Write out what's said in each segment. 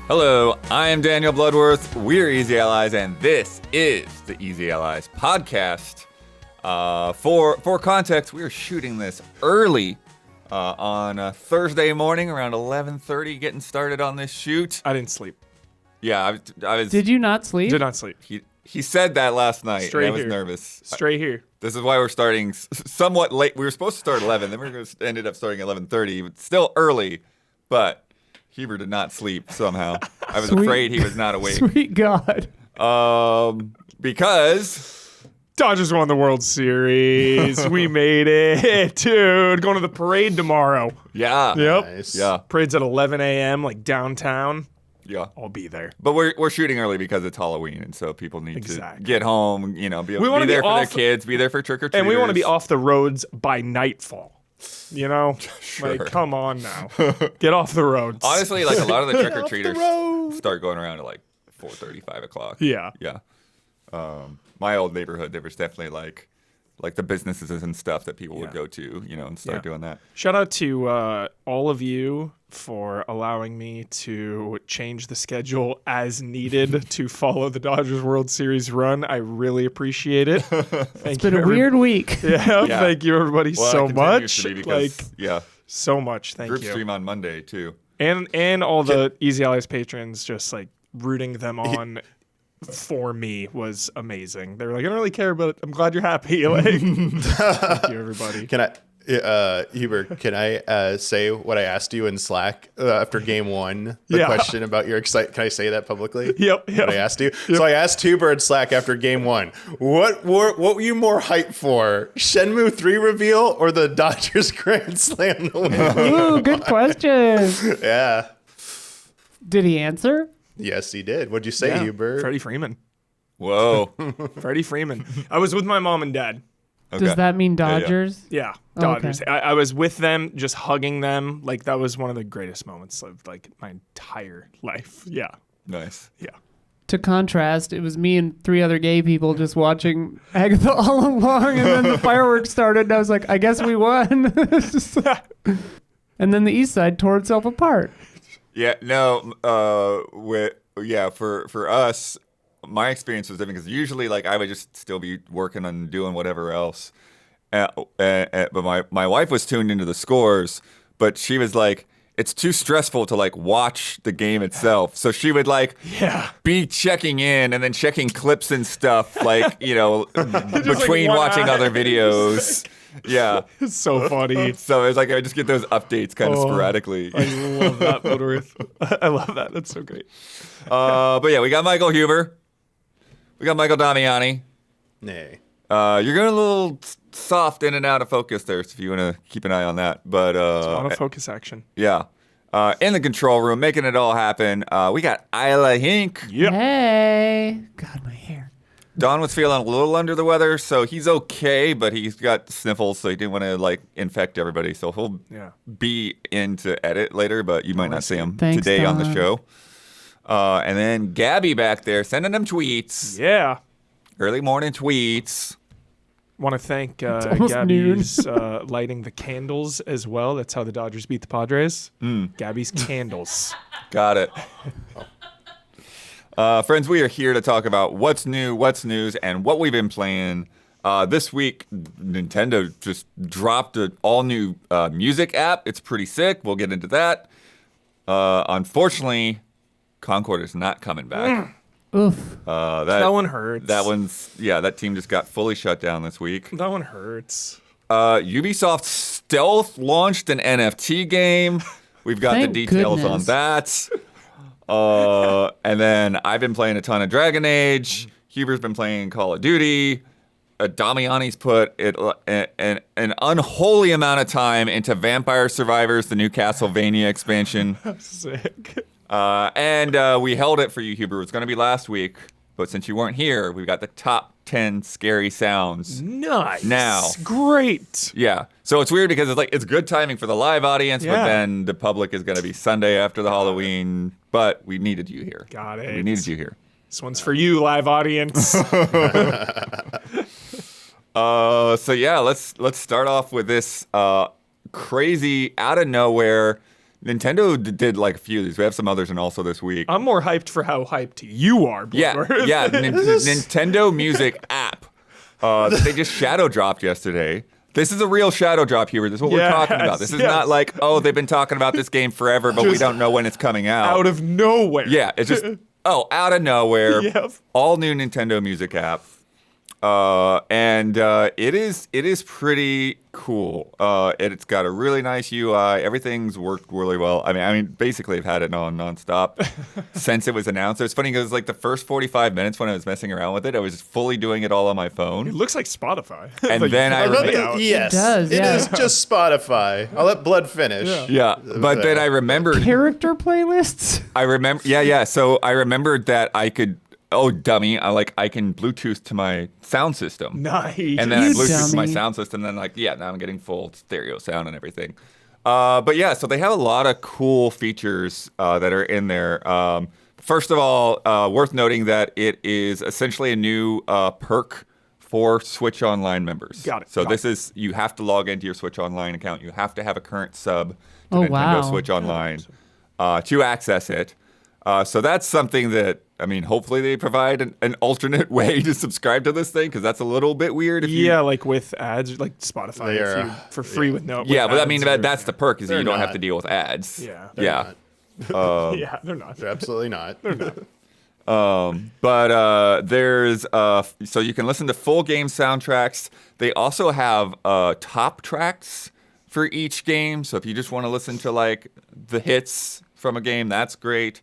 Hello, I am Daniel Bloodworth. We're Easy Allies, and this is the Easy Allies podcast. For context, we are shooting this early on a Thursday morning around 11:30, getting started on this shoot. I didn't sleep. Yeah, I was. Did you not sleep? Did not sleep. He said that last night, Straight and I was here. nervous. Straight here. This is why we're starting somewhat late. We were supposed to start 11, then we ended up starting at 11:30. It's still early, but Huber did not sleep somehow. I was afraid he was not awake. Sweet God. Because Dodgers won the World Series. We made it, dude. Going to the parade tomorrow. yeah, Yep. Nice. yeah, Parade's at 11 a.m. like downtown. yeah. I'll be there. But we're shooting early because it's Halloween, and so people need Exactly. to get home. You know, be wanna be there for their off- kids, be there for trick or treaters, And we want to be off the roads by nightfall. You know? Sure. Like, come on now. Get off the roads. Honestly, like a lot of the trick or Off the treaters road. start going around at like 4:30, 5 o'clock. Yeah. Yeah. My old neighborhood, there was definitely like the businesses and stuff that people would Yeah. go to, you know, and start doing that. Shout out to all of you for allowing me to change the schedule as needed to follow the Dodgers World Series run. I really appreciate it. It's been a weird week. Yeah, Yeah. thank you everybody Well, so it continues much. to be because, Like yeah, so much. Thank group you. stream on Monday too. And all the Easy Allies patrons just like rooting them on for me was amazing. They were like, I don't really care, but I'm glad you're happy. Like, thank you everybody. Can I, Hubert, can I say what I asked you in Slack after game one? The Yeah. question about your excitement. Can I say that publicly? Yep. What I asked you? So I asked Hubert in Slack after game one, what were you more hyped for? Shenmue 3 reveal or the Dodgers Grand Slam to win? Ooh, good question. Yeah. Did he answer? Yes, he did. What'd you say, Yeah. Hubert? Freddie Freeman. Whoa. Freddie Freeman. I was with my mom and dad. Okay. Does that mean Yeah, yeah. Dodgers? Yeah, Oh, Dodgers. okay. I was with them, just hugging them. Like that was one of the greatest moments of like my entire life. Yeah, Nice. yeah. To contrast, it was me and 3 other gay people just watching Agatha all along, and then the fireworks started, and I was like, I guess we won. It's just like- and then the East Side tore itself apart. Yeah, no, for us, my experience was different because usually, like, I would just still be working and doing whatever else. But my wife was tuned into the scores, but she was like, it's too stressful to like watch the game itself. So she would like be checking in and then checking clips and stuff, like, you know, between one watching eye. other videos. Yeah. It's so funny. So it's like I just get those updates kind of sporadically. I love that, Woodworth. I love that. That's so great. But yeah, we got Michael Huber. We got Michael Damiani. Nay. You're going a little soft in and out of focus there, so if you want to keep an eye on that. But Autofocus action. yeah, in the control room, making it all happen. We got Isla Hink. Yep. Hey. God, my hair. Don was feeling a little under the weather, so he's okay, but he's got sniffles, so he didn't want to like infect everybody. So he'll be in to edit later, but you might not see him Thanks, today on the Don. show. And then Gabby back there sending them tweets. Yeah. Early morning tweets. Want to thank almost Gabby's lighting the candles as well. That's how the Dodgers beat the Padres. Gabby's candles. Got it. Friends, we are here to talk about what's new, what's news, and what we've been playing. This week, Nintendo just dropped an all-new music app. It's pretty sick. We'll get into that. Unfortunately, Concord is not coming back. Oof. That one hurts. That team just got fully shut down this week. That one hurts. Ubisoft stealth launched an NFT game. We've got Thank the details goodness. on that. And then I've been playing a ton of Dragon Age. Huber's been playing Call of Duty. Damiani's put an unholy amount of time into Vampire Survivors, the new Castlevania expansion. Sick. And we held it for you, Huber. It was going to be last week, but since you weren't here, we've got the top 10 scary sounds. Nice. Now. Great. Yeah. So it's weird because it's good timing for the live audience, but Yeah. then the public is going to be Sunday after the Halloween. But we needed you here. Got it. We needed you here. This one's for you, live audience. So yeah, let's start off with this crazy out of nowhere Nintendo did like a few of these. We have some others, and also this week. I'm more hyped for how hyped you are, Bloodworth. Nintendo Music app that they just shadow dropped yesterday. This is a real shadow drop here. This is what we're talking about. This is not like, oh, they've been talking about this game forever, but we don't know when it's coming out. Out of nowhere. Yeah, it's just, out of nowhere. Yep. All new Nintendo Music app. And it is pretty cool. It's got a really nice UI. Everything's worked really well. I mean, basically, I've had it on nonstop since it was announced. It's funny because like the first 45 minutes when I was messing around with it, I was fully doing it all on my phone. It looks like Spotify. And then I remember, yes, It does, yeah. It is just Spotify. I'll let Blood finish. but then I remembered. Character playlists. I remember, yeah. So I remembered that I could. Oh, dummy! I can Bluetooth to my sound system. Nice. And then I You Bluetooth to my dummy. sound system. And then now I'm getting full stereo sound and everything. But yeah, so they have a lot of cool features that are in there. First of all, worth noting that it is essentially a new perk for Switch Online members. Got it. So you have to log into your Switch Online account. You have to have a current sub to Oh, Nintendo wow. Switch Online to access it. So that's something that, I mean, hopefully they provide an alternate way to subscribe to this thing, because that's a little bit weird. If you, like with ads, like Spotify for free with no. yeah, with but I ads mean, or- that's the perk, is that you don't have not. to deal with ads. Yeah. Yeah. Yeah, they're not. They're absolutely not. But there's so you can listen to full game soundtracks. They also have top tracks for each game. So if you just want to listen to like the hits from a game, that's great.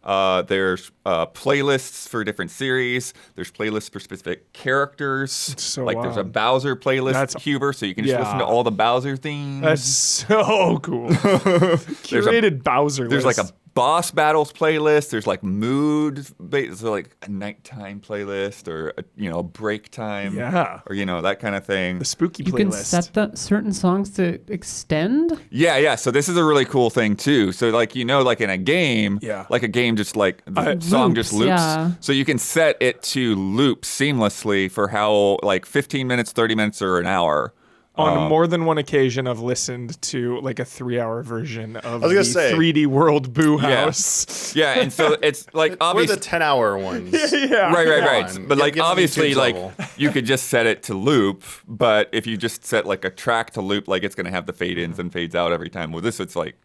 There's playlists for different series. There's playlists for specific characters. So like there's a wild. Bowser playlist, That's- Huber, so you can just listen to Yeah. all the Bowser themes. That's so cool. Curated Bowser There's list. like a boss battles playlist. There's like mood, so like a nighttime playlist, or a break time, Yeah. or that kind of thing. the spooky You playlist. can set certain songs to extend. Yeah. So this is a really cool thing too. So like like in a game, Yeah. like a game just like the song just loops. yeah. So you can set it to loop seamlessly for how like 15 minutes, 30 minutes, or an hour. On more than one occasion, I've listened to like a 3-hour version of was the gonna say. 3D World Boo Yeah. House. Yeah, and so it's like We're obviously. the 10-hour ones. Yeah. Right. on. But like Get on obviously, YouTube's like level. you could just set it to loop. But if you just set like a track to loop, like it's gonna have the fade ins and fades out every time. With this, it's like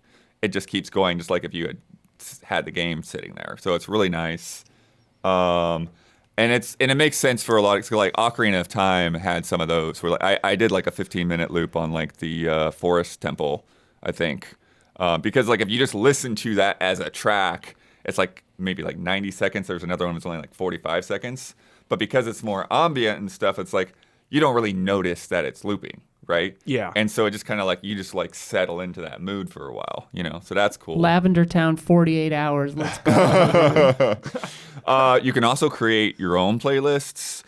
it just keeps going, just like if you had the game sitting there. So it's really nice. And it makes sense for a lot. So like Ocarina of Time had some of those. Where like I did like a 15-minute loop on like the Forest Temple, I think, because like if you just listen to that as a track, it's like maybe like 90 seconds. There's another one that's only like 45 seconds. But because it's more ambient and stuff, it's like you don't really notice that it's looping, right? Yeah. And so it just kind of like you just like settle into that mood for a while, So that's cool. Lavender Town, 48 hours. Let's go. You can also create your own playlists.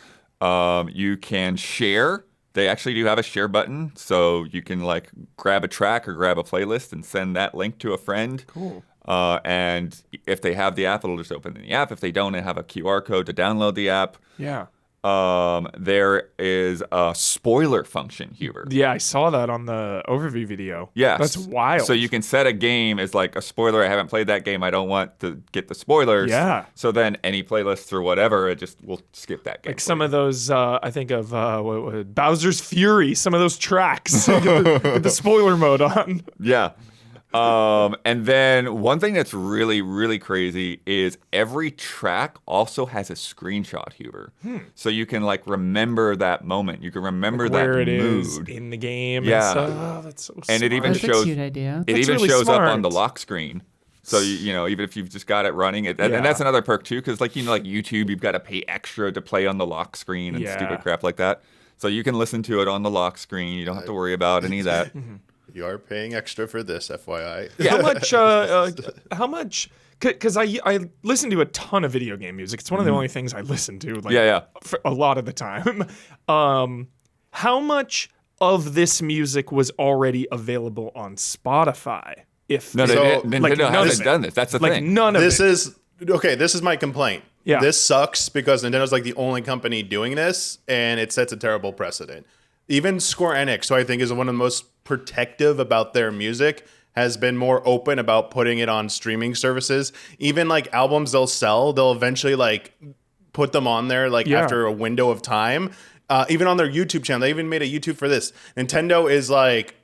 You can share. They actually do have a share button, so you can like grab a track or grab a playlist and send that link to a friend. Cool. And if they have the app, it'll just open in the app. If they don't, they have a QR code to download the app. Yeah. There is a spoiler function, Huber. Yeah, I saw that on the overview video. Yes. That's wild. So you can set a game as like a spoiler. I haven't played that game. I don't want to get the spoilers. Yeah. So then any playlist or whatever, it just will skip that game. like some of those, I think of what Bowser's Fury, some of those tracks. get the spoiler mode on. Yeah. And then one thing that's really, really crazy is every track also has a screenshot, Huber. So you can like remember that moment. You can remember that Where it mood. is in the game. Yeah. And stuff. Oh, that's so And it even That's a shows cute idea. it That's even really shows up on the smart. lock screen. So even if you've just got it running, and Yeah. that's another perk too, because like like YouTube, you've got to pay extra to play on the lock screen and Yeah. stupid crap like that. So you can listen to it on the lock screen. You don't have to worry about any of that. You are paying extra for this, FYI. How much? Because I listen to a ton of video game music. It's one of the only things I listen to. Like, Yeah. For a lot of the time. How much of this music was already available on Spotify? If No, So, Nintendo like, none hasn't of it. done this. That's the like thing. none of This it. is okay. This is my complaint. Yeah. This sucks because Nintendo's like the only company doing this, and it sets a terrible precedent. Even Square Enix, who I think is one of the most protective about their music, has been more open about putting it on streaming services. Even like albums they'll sell, they'll eventually like put them on there like after a window of time. Even on their YouTube channel, they even made a YouTube for this. Nintendo is like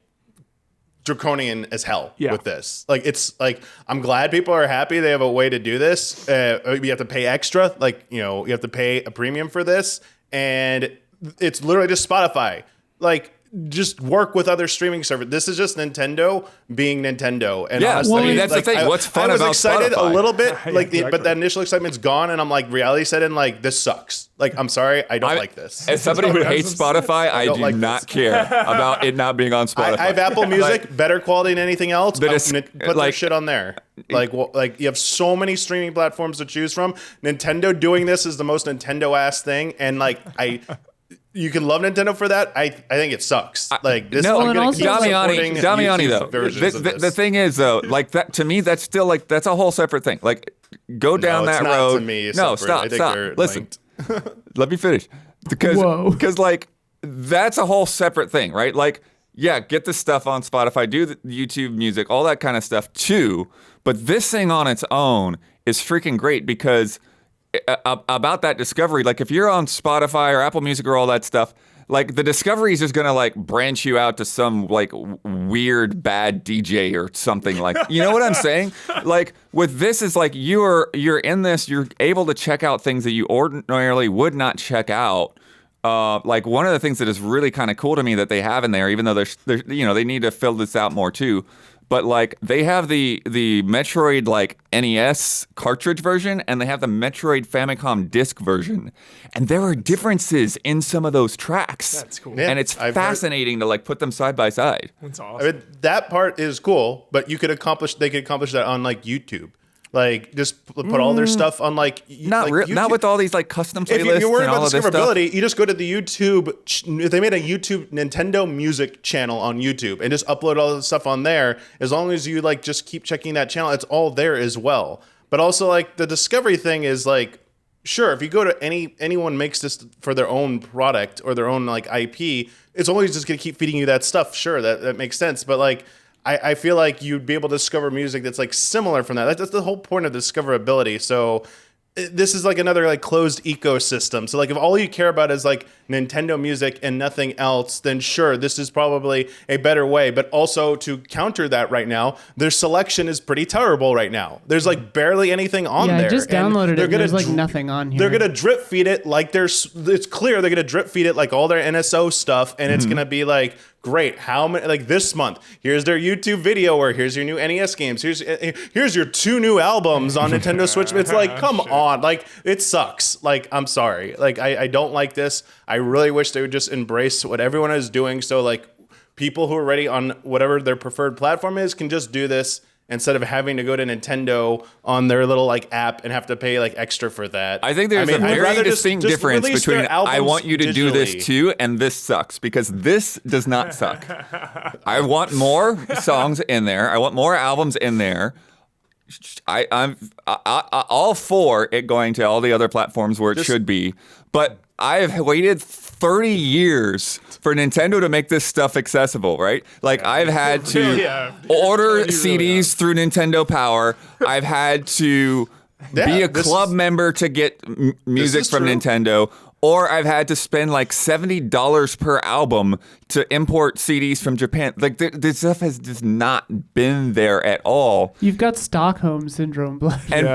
draconian as hell with this. Like, it's like, I'm glad people are happy they have a way to do this. You have to pay extra, like, you know, you have to pay a premium for this, and it's literally just Spotify. Like, just work with other streaming services. This is just Nintendo being Nintendo. And honestly, well, I mean, that's the thing. What's fun about I was excited Spotify? a little bit, like, exactly. but that initial excitement's gone, and I'm like, reality set in, like, this sucks. Like, I'm sorry, I don't like this. As somebody who hates Spotify, I do like not care about it not being on Spotify. I have Apple Music, better quality than anything else. Put their like, shit on there. Like you have so many streaming platforms to choose from. Nintendo doing this is the most Nintendo-ass thing, and like you can love Nintendo for that. I think it sucks. Like this. No, and also, Damiani though. The thing is though, like that to me, that's still like that's a whole separate thing. Like go down that not road. To me, no, separate. stop. Listen, let me finish. Because like that's a whole separate thing, right? Like yeah, get the stuff on Spotify, do the YouTube Music, all that kind of stuff too. But this thing on its own is freaking great because about that discovery, like if you're on Spotify or Apple Music or all that stuff, like the discovery is just gonna like branch you out to some like weird bad DJ or something, like, you know what I'm saying? Like with this is like you're in this, you're able to check out things that you ordinarily would not check out. Like one of the things that is really kind of cool to me that they have in there, even though there's you know, they need to fill this out more too. But like they have the Metroid like NES cartridge version, and they have the Metroid Famicom disc version, and there are differences in some of those tracks. That's cool. Yeah, And it's fascinating to like put them side by side. That's awesome. I mean, that part is cool, but they could accomplish that on like YouTube. Like just put all their stuff on like Not YouTube. not with all these like custom If playlists you're worried and all about of this stuff. discoverability, you just go to the YouTube. If they made a YouTube Nintendo Music channel on YouTube and just upload all the stuff on there, as long as you like just keep checking that channel, it's all there as well. But also like the discovery thing is like, sure, if you go to anyone makes this for their own product or their own like IP, it's always just gonna keep feeding you that stuff. Sure, that makes sense. But like, I feel like you'd be able to discover music that's like similar from that. That's the whole point of discoverability. So this is like another like closed ecosystem. So like if all you care about is like Nintendo Music and nothing else, then sure, this is probably a better way. But also to counter that right now, their selection is pretty terrible right now. There's like barely anything on there. I just downloaded it. And there's like nothing on here. They're gonna drip feed it like it's clear they're gonna drip feed it like all their NSO stuff, and it's gonna be like, great, how many, like this month, here's their YouTube video, or here's your new NES games, here's your 2 new albums on Nintendo Switch. It's like, come on, like it sucks. Like, I'm sorry, like I don't like this. I really wish they would just embrace what everyone is doing, so like people who are ready on whatever their preferred platform is can just do this instead of having to go to Nintendo on their little like app and have to pay like extra for that. I think there's a very distinct difference between I want you to do this too and this sucks, because this does not suck. I want more songs in there. I want more albums in there. I'm all for it going to all the other platforms where it should be, but I've waited 30 years for Nintendo to make this stuff accessible, right? Like I've had to order CDs through Nintendo Power. I've had to be a club member to get music from Nintendo. Or I've had to spend like $70 per album to import CDs from Japan. Like this stuff has just not been there at all. You've got Stockholm Syndrome, Blood. And,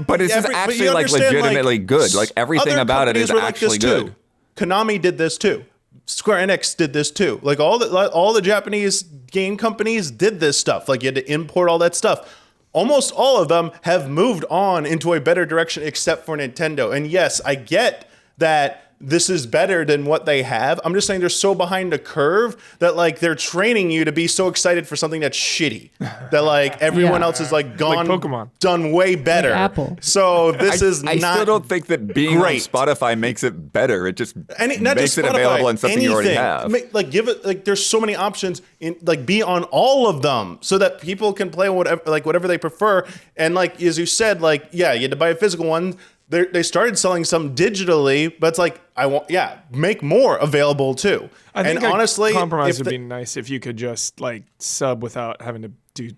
but it's just actually like legitimately good. Like everything about it is actually good. Konami did this too. Square Enix did this too. Like all the Japanese game companies did this stuff. Like you had to import all that stuff. Almost all of them have moved on into a better direction except for Nintendo. And yes, I get that this is better than what they have. I'm just saying they're so behind the curve that like they're training you to be so excited for something that's shitty that like everyone else is like gone, like Pokemon, done way better. Like Apple. So this is I not. still don't think that being great. on Spotify makes it better. It just Not makes just it Spotify, available in something you already have. Like give it like there's so many options in like be on all of them so that people can play whatever they prefer. And like as you said, like yeah, you had to buy a physical one. They started selling some digitally, but it's like make more available too. I think and honestly, compromise would be nice if you could just like sub without having to do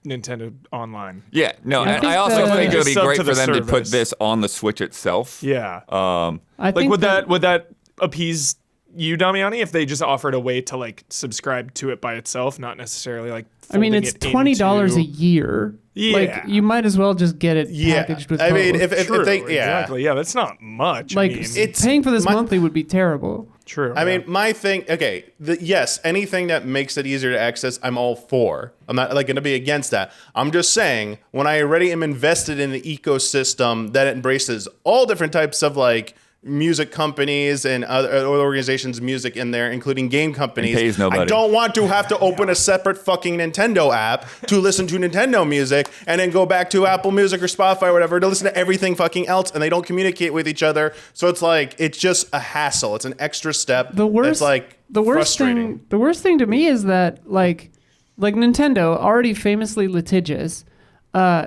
Nintendo Online. Yeah, no, and think I also that- think it would be Sub great to for the them to put service. this on the Switch itself. Yeah. I Like think would that appease you, Damiani, if they just offered a way to like subscribe to it by itself, not necessarily like I mean, folding it's it $20 into... a year. Yeah. Like, you might as well just get it packaged with I both. mean, if True, they, exactly. Yeah, that's not much. like, I mean, It's- paying for this my- monthly would be terrible. true. I mean, my thing, okay, yes, anything that makes it easier to access, I'm all for. I'm not like going to be against that. I'm just saying, when I already am invested in the ecosystem that embraces all different types of like music companies and other organizations' music in there, including game companies, pays nobody. I don't want to have to open a separate fucking Nintendo app to listen to Nintendo music and then go back to Apple Music or Spotify or whatever to listen to everything fucking else, and they don't communicate with each other. So it's like, it's just a hassle. It's an extra step. The worst, It's like frustrating. The worst thing to me is that like Nintendo, already famously litigious,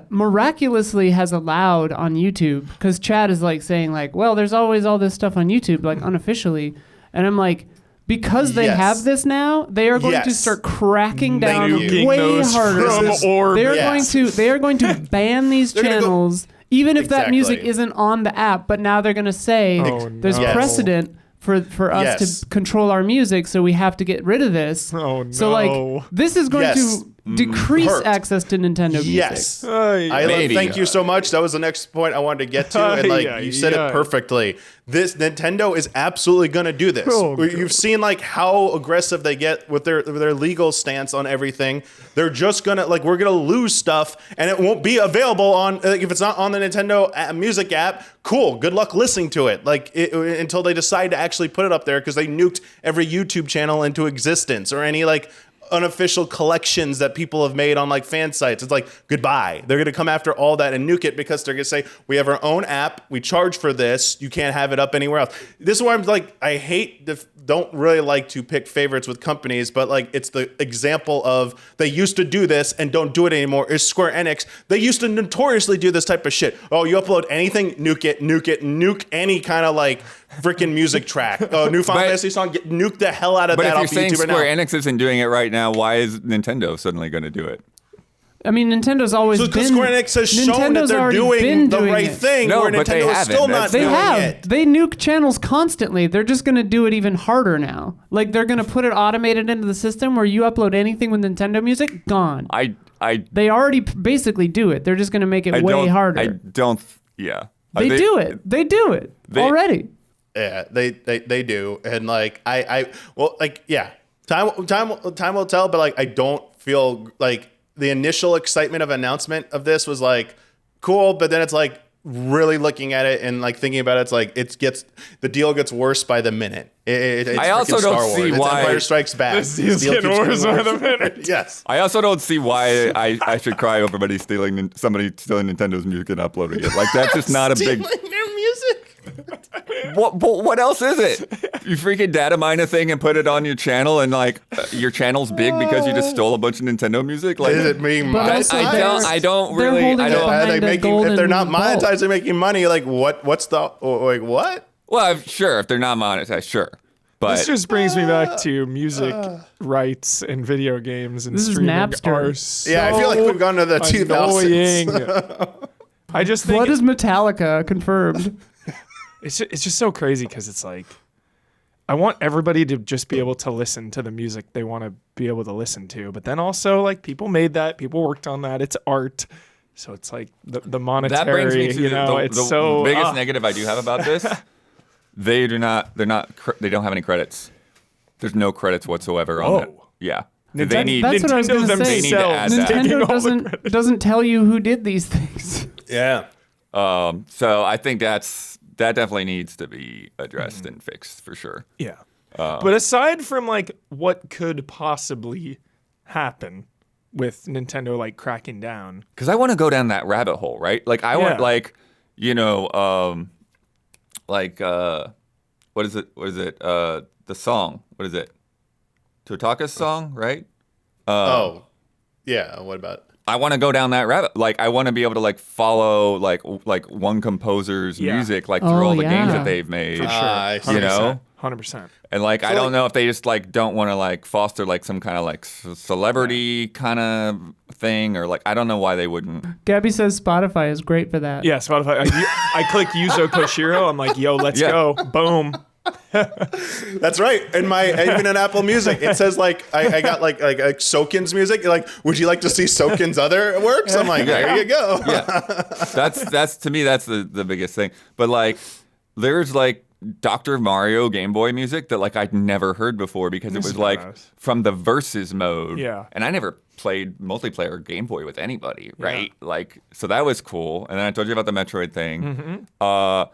miraculously has allowed on YouTube, because Chad is like saying like, well, there's always all this stuff on YouTube, like unofficially, and I'm like, because they Yes. have this now, they are going to Yes. start cracking down Nuking way those harder. from This is- orbit. They are Yes. going to ban these They're gonna go- channels, even if that music Exactly. isn't on the app. But now they're going to say Oh, there's no. precedent for us Yes. to control our music, so we have to get rid of this. Oh, So no. like this is going Yes. to decrease Hurt. access to Nintendo music. Yes. Maybe. Thank you so much. That was the next point I wanted to get to. And like you said Yeah. it perfectly. This Nintendo is absolutely going to do this. Oh, You've seen like how aggressive they get with their legal stance on everything. They're just going to like, we're going to lose stuff and it won't be available on, like, if it's not on the Nintendo music app, cool. Good luck listening to it. Like until they decide to actually put it up there, because they nuked every YouTube channel into existence or any like unofficial collections that people have made on like fan sites. It's like, goodbye. They're going to come after all that and nuke it, because they're going to say, we have our own app. We charge for this. You can't have it up anywhere else. This is why I'm like, I hate, don't really like to pick favorites with companies, but like it's the example of they used to do this and don't do it anymore is Square Enix. They used to notoriously do this type of shit. Oh, you upload anything, nuke any kind of like freaking music track. New Final Fantasy song, nuke the hell out of But that if you're off saying YouTube right Square now. Enix isn't doing it right now, why is Nintendo suddenly going to do it? I mean, Nintendo's always So been. because Square Enix has shown that Nintendo's they're already doing been the doing right it. thing, No, where but they Nintendo is still haven't. not They doing have. it. They nuke channels constantly. They're just going to do it even harder now. Like they're going to put it automated into the system where you upload anything with Nintendo music, gone. I They already basically do it. They're just going to make it way don't, harder. I don't. Yeah. They do it. They do it already. Yeah, they do, and like well, like yeah, time will tell, but like I don't feel like the initial excitement of announcement of this was like cool, but then it's like really looking at it and like thinking about it, it's like the deal gets worse by the minute. It's I also freaking don't Star see Wars. It's why- Empire Strikes Back. This deal's Deal getting keeps worse by the minute. Yes. I also don't see why I should cry over somebody stealing Nintendo's music and uploading it. Like that's just not a big. Stealing their music. What else is it? You freaking data mine a thing and put it on your channel, and like your channel's big because you just stole a bunch of Nintendo music. Like Is it being But monetized? also I don't they're really. holding I it don't. behind Are they a making? If they're not golden vault. monetizing, making money, like what's the like what? Well, sure, if they're not monetized, sure. But This just brings me back to music rights and video games and This is streaming Napster. are so Yeah, I feel like we've gone to the 2000s. annoying. I just think What is Metallica confirmed? it's just so crazy because it's like I want everybody to just be able to listen to the music they want to be able to listen to, but then also like people made that, people worked on that, it's art, so it's like the monetary. that brings me to you know, the it's so biggest negative I do have about this. They don't have any credits. There's no credits whatsoever on it. Whoa. Yeah. Nintendo- They need. That's what I was Nintendo gonna say. They need to add that. taking all Nintendo the doesn't tell you who did these things. Yeah. So I think that definitely needs to be addressed and fixed for sure. Yeah. But aside from like what could possibly happen with Nintendo like cracking down, Because I want to go down that rabbit hole, right? Like I want Yeah. like what is it? The song. What is it? Totaka's song, right? Yeah. What about? I want to go down that rabbit. Like I want to be able to like follow like one composer's Yeah. music like through Oh, all the games yeah. that they've made. For sure. I see. You know, 100%. And like, I don't know if they just like don't want to like foster like some kind of like celebrity kind of thing, or like, I don't know why they wouldn't. Gabby says Spotify is great for that. Yeah, Spotify. I click Yuzo Koshiro. I'm like, yo, let's go. Boom. That's right. And even in Apple Music, it says like I got like Sokin's music. You're like, would you like to see Sokin's other works? I'm like, there you go. Yeah, that's to me, that's the biggest thing. But like, there's like Dr. Mario Game Boy music that like I'd never heard before because it was like from the versus mode. Yeah. And I never played multiplayer Game Boy with anybody, right? Yeah. Like, so that was cool. And then I told you about the Metroid thing. Mm-hmm.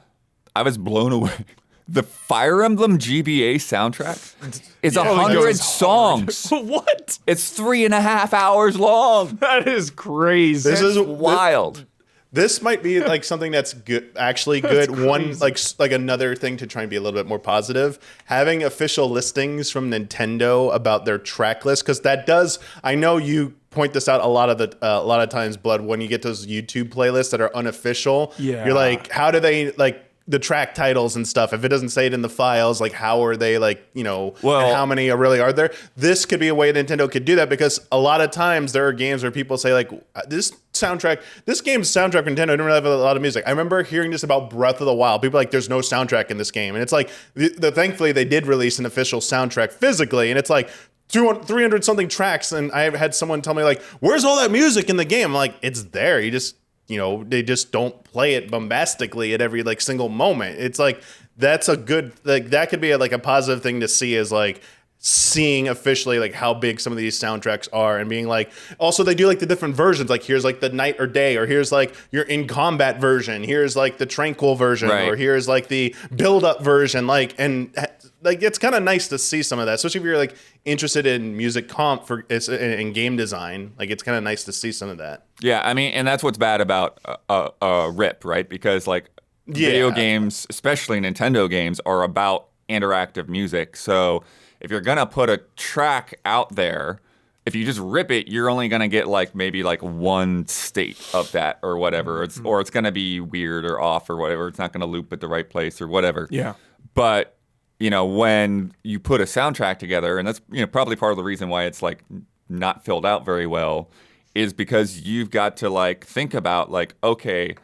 I was blown away. The Fire Emblem GBA soundtrack is 100 songs. What? It's 3.5 hours long. That is crazy. This is wild. This might be like something that's good, actually good. One like another thing to try and be a little bit more positive, having official listings from Nintendo about their track list, because that does. I know you point this out a lot of times, Blood, when you get those YouTube playlists that are unofficial. Yeah, you're like, how do they like the track titles and stuff? If it doesn't say it in the files, like how are they like, and how many really are there? This could be a way Nintendo could do that, because a lot of times there are games where people say like, this game's soundtrack for Nintendo didn't really have a lot of music. I remember hearing this about Breath of the Wild. People are like, there's no soundtrack in this game. And it's like, thankfully they did release an official soundtrack physically, and it's like 300 something tracks. And I had someone tell me like, where's all that music in the game? I'm like, it's there. You just, they just don't play it bombastically at every like single moment. It's like, that's a good, like that could be a positive thing to see, is like seeing officially like how big some of these soundtracks are, and being like, also they do like the different versions. Like here's like the night or day, or here's like your in combat version. Here's like the tranquil version, right. Or here's like the build up version. Like, and like, it's kind of nice to see some of that, especially if you're like interested in music comp in game design. Like, it's kind of nice to see some of that. Yeah, I mean, and that's what's bad about RIP, right? Because like video games, especially Nintendo games, are about interactive music. So if you're gonna put a track out there, if you just rip it, you're only gonna get like maybe like one state of that or whatever. Or it's gonna be weird or off or whatever. It's not gonna loop at the right place or whatever. Yeah. But when you put a soundtrack together, and that's probably part of the reason why it's like not filled out very well, is because you've got to like think about like, okay,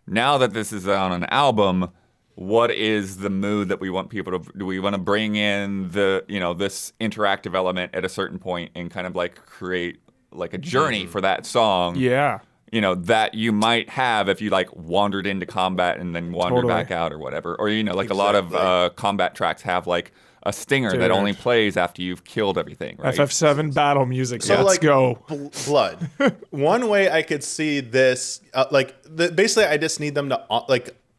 now that this is on an album, what is the mood that we want people to? Do we want to bring in the this interactive element at a certain point and kind of like create like a journey for that song? Yeah. That you might have if you like wandered into combat and then wandered back out or whatever. Or, like a lot of combat tracks have like a stinger that only plays after you've killed everything, right? FF7 battle music. So let's go. Blood. One way I could see this, basically I just need them to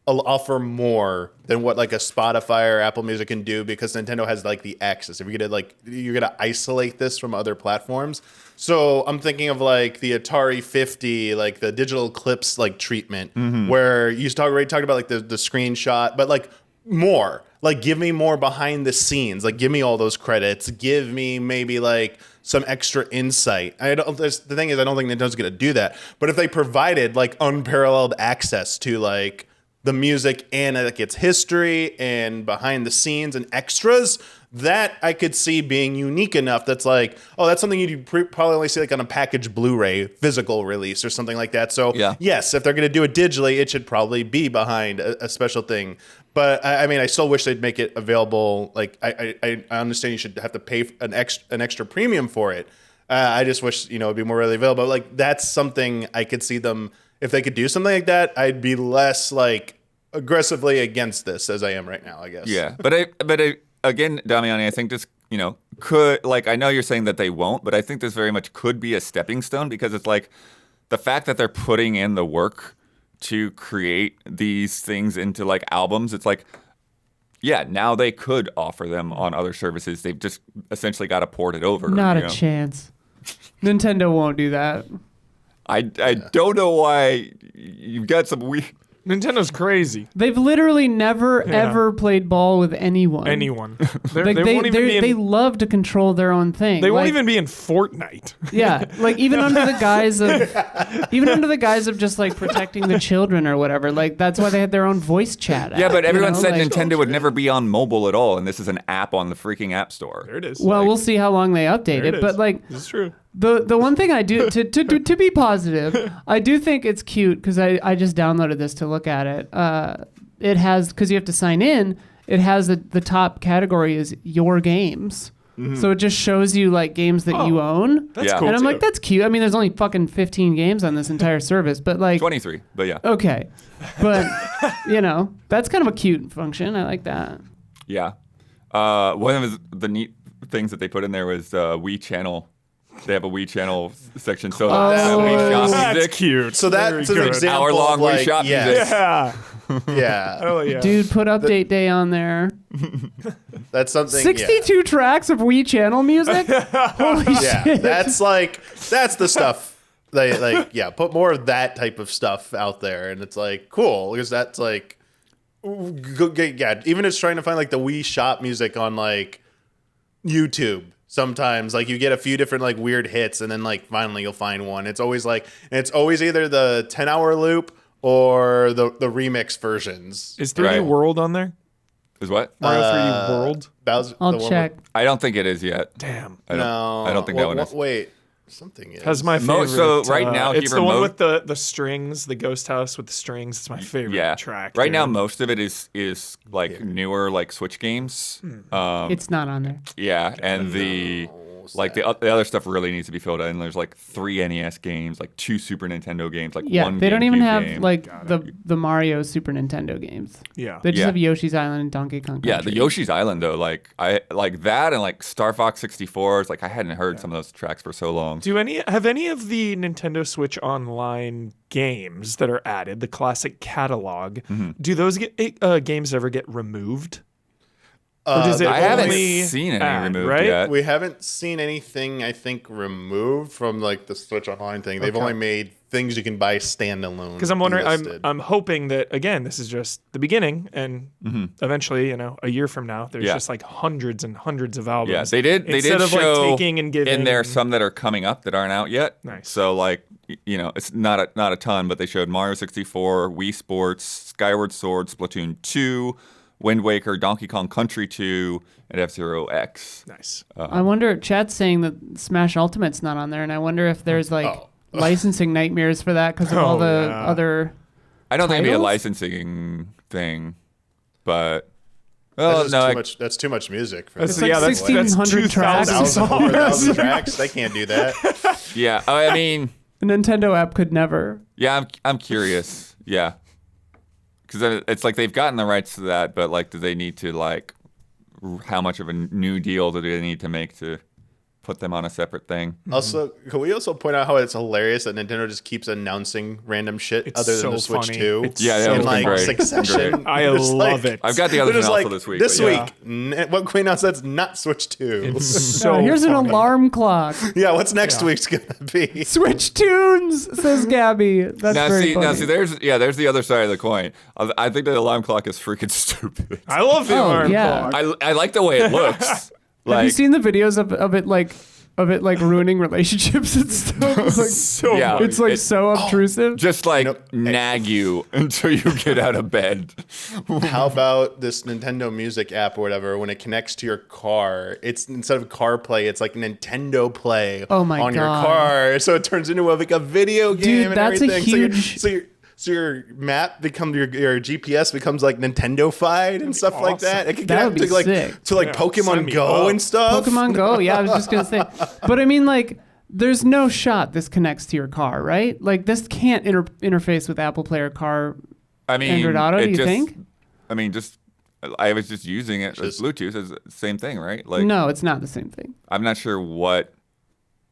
offer more than what like a Spotify or Apple Music can do, because Nintendo has like the access. If you're gonna isolate this from other platforms. So I'm thinking of like the Atari 50, like the digital clips like treatment, where you already talked about like the screenshot, but like more. Like, give me more behind the scenes. Like, give me all those credits. Give me maybe like some extra insight. The thing is, I don't think Nintendo's gonna do that. But if they provided like unparalleled access to like the music and like its history and behind the scenes and extras, that I could see being unique enough. That's like, oh, that's something you'd probably only see like on a packaged Blu-ray physical release or something like that. So yes, if they're going to do it digitally, it should probably be behind a special thing. But I mean, I still wish they'd make it available. Like I understand you should have to pay an extra premium for it. I just wish it'd be more readily available. Like, that's something I could see them, if they could do something like that, I'd be less like aggressively against this as I am right now, I guess. Yeah, but again, Damiani, I think this could, like, I know you're saying that they won't, but I think this very much could be a stepping stone, because it's like the fact that they're putting in the work to create these things into like albums. It's like, yeah, now they could offer them on other services. They've just essentially got to port it over. Not a chance. Nintendo won't do that. I don't know why. You've got some weird. Nintendo's crazy. They've literally never ever played ball with anyone. Like, They won't even be in, they love to control their own thing. They won't Like, even be in Fortnite. Yeah, like even under the guise of just like protecting the children or whatever. Like that's why they had their own voice chat. Yeah, app, but everyone said like, Nintendo would never be on mobile at all, and this is an app on the freaking App Store. There it is. Well, we'll see how long they update it. But like, this is true. the one thing I do to be positive, I do think it's cute because I just downloaded this to look at it. It has, because you have to sign in. It has the top category is your games. So it just shows you like games that you own. That's Yeah. cool. And I'm too. like, that's cute. I mean, there's only fucking 15 games on this entire service, but like, 23, but yeah. okay. But, that's kind of a cute function. I like that. Yeah. One of the neat things that they put in there was Wii Channel. They have a Wii Channel section, so Wii Shop That's music. cute. So that's an good. example Hour-long of like, Wii Shop yeah, music. Yeah. yeah. Oh yeah. Dude, put update day on there. That's something. 62 tracks of Wii Channel music? Holy Yeah, shit. that's the stuff. Put more of that type of stuff out there, and it's like cool because that's like, yeah. Even it's trying to find like the Wii Shop music on like YouTube. Sometimes like you get a few different like weird hits, and then like finally you'll find one. It's always either the 10-hour loop or the remix versions. Is 3D Right. World on there? Is what? Mario 3D World? Bowser, the I'll one with- check. I don't think it is yet. Damn. I don't think that one is. Wait, something is. Has my Mo- favorite. so right now, it's he the one remote- with the strings, the ghost house with the strings. It's my favorite Yeah. track. Right now, dude. most of it is like newer like Switch games. It's not on there. Yeah, and the other stuff really needs to be filled in. There's like 3 NES games, like 2 Super Nintendo games, like Yeah, one they don't even GameCube have game. like the Mario Super Nintendo games. Yeah. They just Yeah. have Yoshi's Island and Donkey Kong Country. Yeah, the Yoshi's Island though, like I like that, and like Star Fox 64 is like I hadn't heard some of those tracks for so long. Have any of the Nintendo Switch Online games that are added, the classic catalog, do those games ever get removed? Or does it I haven't only seen any add, removed right? yet. We haven't seen anything, I think, removed from like the Switch Online thing. They've only made things you can buy standalone. Because I'm wondering, delisted. I'm hoping that again, this is just the beginning, and eventually, a year from now, there's Yeah. just like hundreds and hundreds of albums. Yeah, they did Instead of show like taking and giving in there and- some that are coming up that aren't out yet. Nice. So like it's not a ton, but they showed Mario 64, Wii Sports, Skyward Sword, Splatoon 2, Wind Waker, Donkey Kong Country 2, and F-Zero X. Nice. I wonder, Chat's saying that Smash Ultimate's not on there, and I wonder if there's like licensing nightmares for that because of all the yeah. other. I don't think it'd be a Titles? licensing thing, but that's, no, that's too much music. For That's, like that. that's 1,600 tracks. 1,000 tracks. They can't do that. yeah. I mean, A Nintendo app could never. yeah. I'm curious. Yeah, because it's like they've gotten the rights to that, but like, do they need to like, how much of a new deal do they need to make to put them on a separate thing? Also, can we also point out how it's hilarious that Nintendo just keeps announcing random shit It's other than so the Switch funny. 2? It's Yeah, so it's in been like great. succession. I Just love like- it. I've got the They're other just thing like, also this week. this but yeah. week, what can we announce that's not Switch 2? So here's an funny. alarm clock. Yeah, what's next week's gonna be? Switch tunes, says Gabby. That's very funny. See, there's the other side of the coin. I think the alarm clock is freaking stupid. I love the alarm yeah. clock. I like the way it looks. Have you seen the videos of it like ruining relationships and stuff? It's like so Yeah. funny. it's like It- so obtrusive. just like Nope. nag you until you get out of bed. How about this Nintendo Music app or whatever? When it connects to your car, it's instead of CarPlay, it's like Nintendo Play Oh my on your God. car. So it turns into like a video game. Dude, and that's a everything. huge- So your map becomes your GPS becomes like Nintendo-fied and stuff like that. It could That would connect be to sick. to like Yeah, Pokemon sign me Go up. and stuff. Pokemon Go, yeah, I was just gonna say. But I mean, like, there's no shot this connects to your car, right? Like, this can't interface with Apple Play or car I mean, Android Auto. it Do you just- think? I mean, I was just using it as Just- Bluetooth as the same thing, right? Like, No, it's not the same thing. I'm not sure what.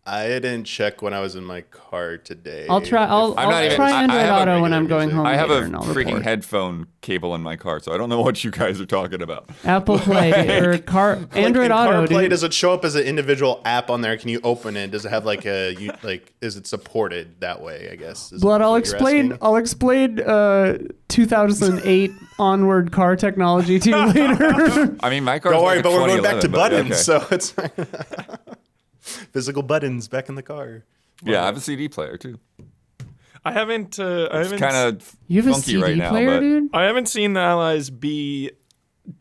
I didn't check when I was in my car today. I'll try. I'll try I Android have a Auto when I'm regular going music. home I have later, a and I'll freaking report. headphone cable in my car, so I don't know what you guys are talking about. Apple Play or car Android in Auto. CarPlay, Dude. does it show up as an individual app on there? Can you open it? Does it have like is it supported that way? I guess. Is But what I'll you're explain. asking? I'll explain 2008 onward car technology to you later. I mean, my car. Don't worry, but we're going back to 2011, buttons, okay. so it's physical buttons back in the car. Yeah, I have a CD player too. I haven't. It's kind of You have a funky CD right now, player, but dude? I haven't seen the Allies be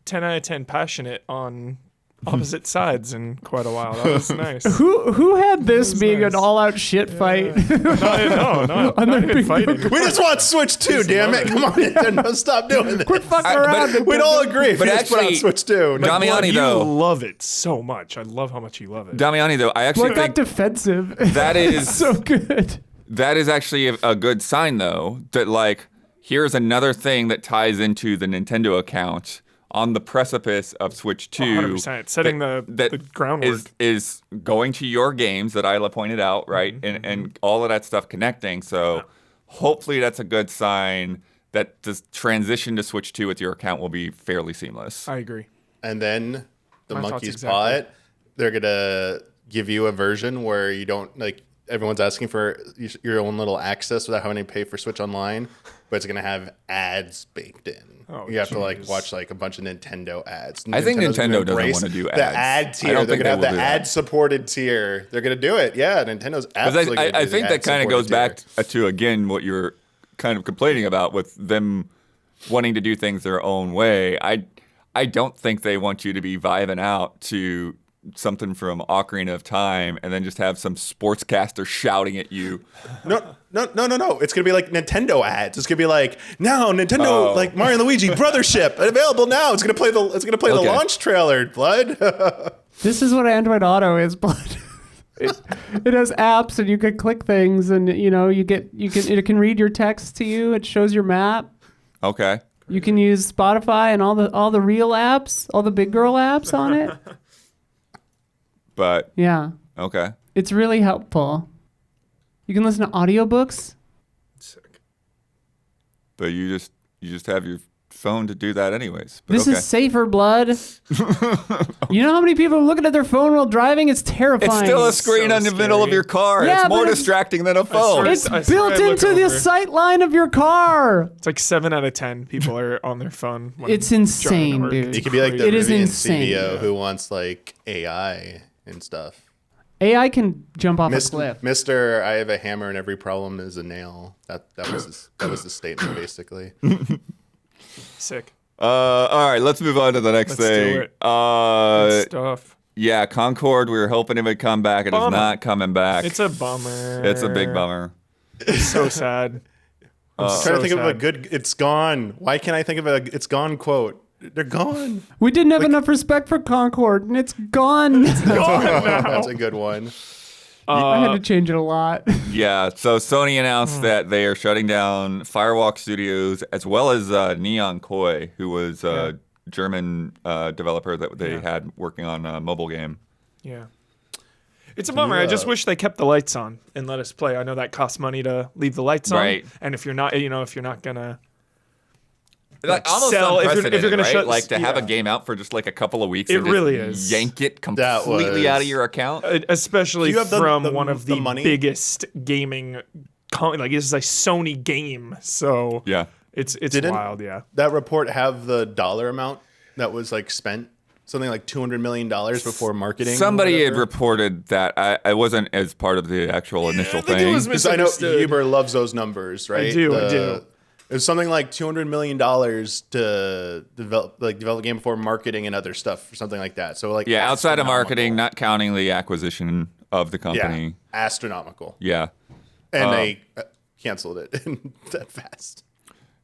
10 out of 10 passionate on opposite sides in quite a while. That was nice. Who had this being nice. an all-out shit fight? No, not their even big fighting. We just want Switch 2, damn it! Come on, Nintendo, stop doing this. Quit fucking but- around. We'd all agree if But you just put out actually, Switch 2. Damiani, Blood, you though. love it so much. I love how much you love it. Damiani, though, I actually What got think defensive? that is so good. that is actually a good sign, though, that like here's another thing that ties into the Nintendo account on the precipice of Switch 2. 100%. Setting the groundwork. is going to your games that Isla pointed out, right? And all of that stuff connecting. So hopefully that's a good sign that the transition to Switch 2 with your account will be fairly seamless. I agree. And then the My thoughts monkeys exactly. paw it. They're gonna give you a version where you don't like. Everyone's asking for your own little access without having to pay for Switch Online, but it's gonna have ads baked in. Oh, you have to like jeez. watch like a bunch of Nintendo ads. I think Nintendo's gonna Nintendo doesn't embrace wanna do the ads. ad I tier. don't They're think gonna have they the will do that. ad supported tier. They're gonna do it. Yeah, Nintendo's Because absolutely. I gonna do the think that kind of goes ad-supported back tier. to, again, what you're kind of complaining about with them wanting to do things their own way. I don't think they want you to be vibing out to something from Ocarina of Time and then just have some sportscaster shouting at you. No. It's gonna be like Nintendo ads. It's gonna be like now Nintendo, Oh. like Mario and Luigi Brothership available now. It's gonna play the Okay. launch trailer. Blood. This is what Android Auto is, but it has apps and you can click things and it can read your text to you. It shows your map. Okay. You can use Spotify and all the real apps, all the big girl apps on it. But, Yeah. okay. It's really helpful. You can listen to audiobooks. Sick. But you just have your phone to do that anyways. But This okay. is safer, blood. You know how many people are looking at their phone while driving? It's terrifying. It's still a screen so on the middle of scary. your car. Yeah, it's more but it's- distracting than a phone. swear It's I swear built I look into the over. sight line of your car. It's like 7 out of 10 people are on their phone. When It's driving to insane, work. dude. It could be like the It is Vivian insane. CVO who wants like AI and stuff. AI can jump off a cliff. Mr. I have a hammer and every problem is a nail. That was the statement basically. Sick. All right, let's move on to the next Let's do thing. it. Good stuff. Yeah, Concord, we were hoping it would come back. It is Bummer. not coming back. It's a bummer. It's a big bummer. It's so sad. I'm trying to think of a good it's gone. Why can't I think of a it's gone quote? They're gone. We didn't have enough respect for Concord, and it's gone. That's a good one. I had to change it a lot. Yeah, so Sony announced that they are shutting down Firewalk Studios as well as Neon Koi, who was a German developer that they had working on a mobile game. Yeah. It's a bummer. I just wish they kept the lights on and let us play. I know that costs money to leave the lights on. Right. And if you're not gonna Like almost sell- if you're unprecedented, gonna right? shut- like to have a yeah. game out for just like a couple of weeks. It and just really is. yank it That completely was- out of your account. especially You have the- from the- one of the the money? biggest gaming like this is a Sony game. So Yeah. it's Didn't- wild, yeah. That report have the dollar amount that was like spent? Something like $200 million before marketing. or Somebody had whatever? reported that. I wasn't as part of the actual initial I think thing. it was 'Cause I know misunderstood. Huber loves those numbers, right? I do. It was something like $200 million to develop a game before marketing and other stuff, or something like that. So like Yeah, outside of marketing, astronomical. not counting the acquisition of the company. Yeah, astronomical, Yeah. and they canceled it that fast.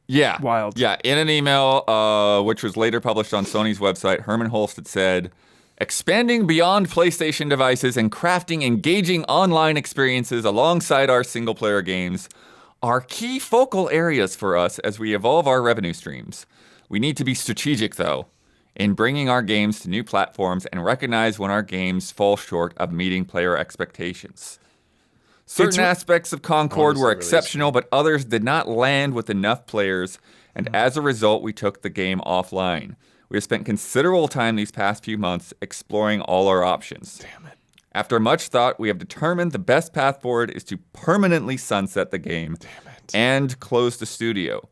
Yeah. Wild. Yeah. In an email, which was later published on Sony's website, Herman Holst had said, expanding beyond PlayStation devices and crafting engaging online experiences alongside our single player games are key focal areas for us as we evolve our revenue streams. We need to be strategic, though. in bringing our games to new platforms and recognize when our games fall short of meeting player expectations. Certain aspects of Concord were exceptional, but others did not land with enough players, and as a result, we took the game offline. We have spent considerable time these past few months exploring all our options. Damn it. After much thought, we have determined the best path forward is to permanently sunset the game and close the studio.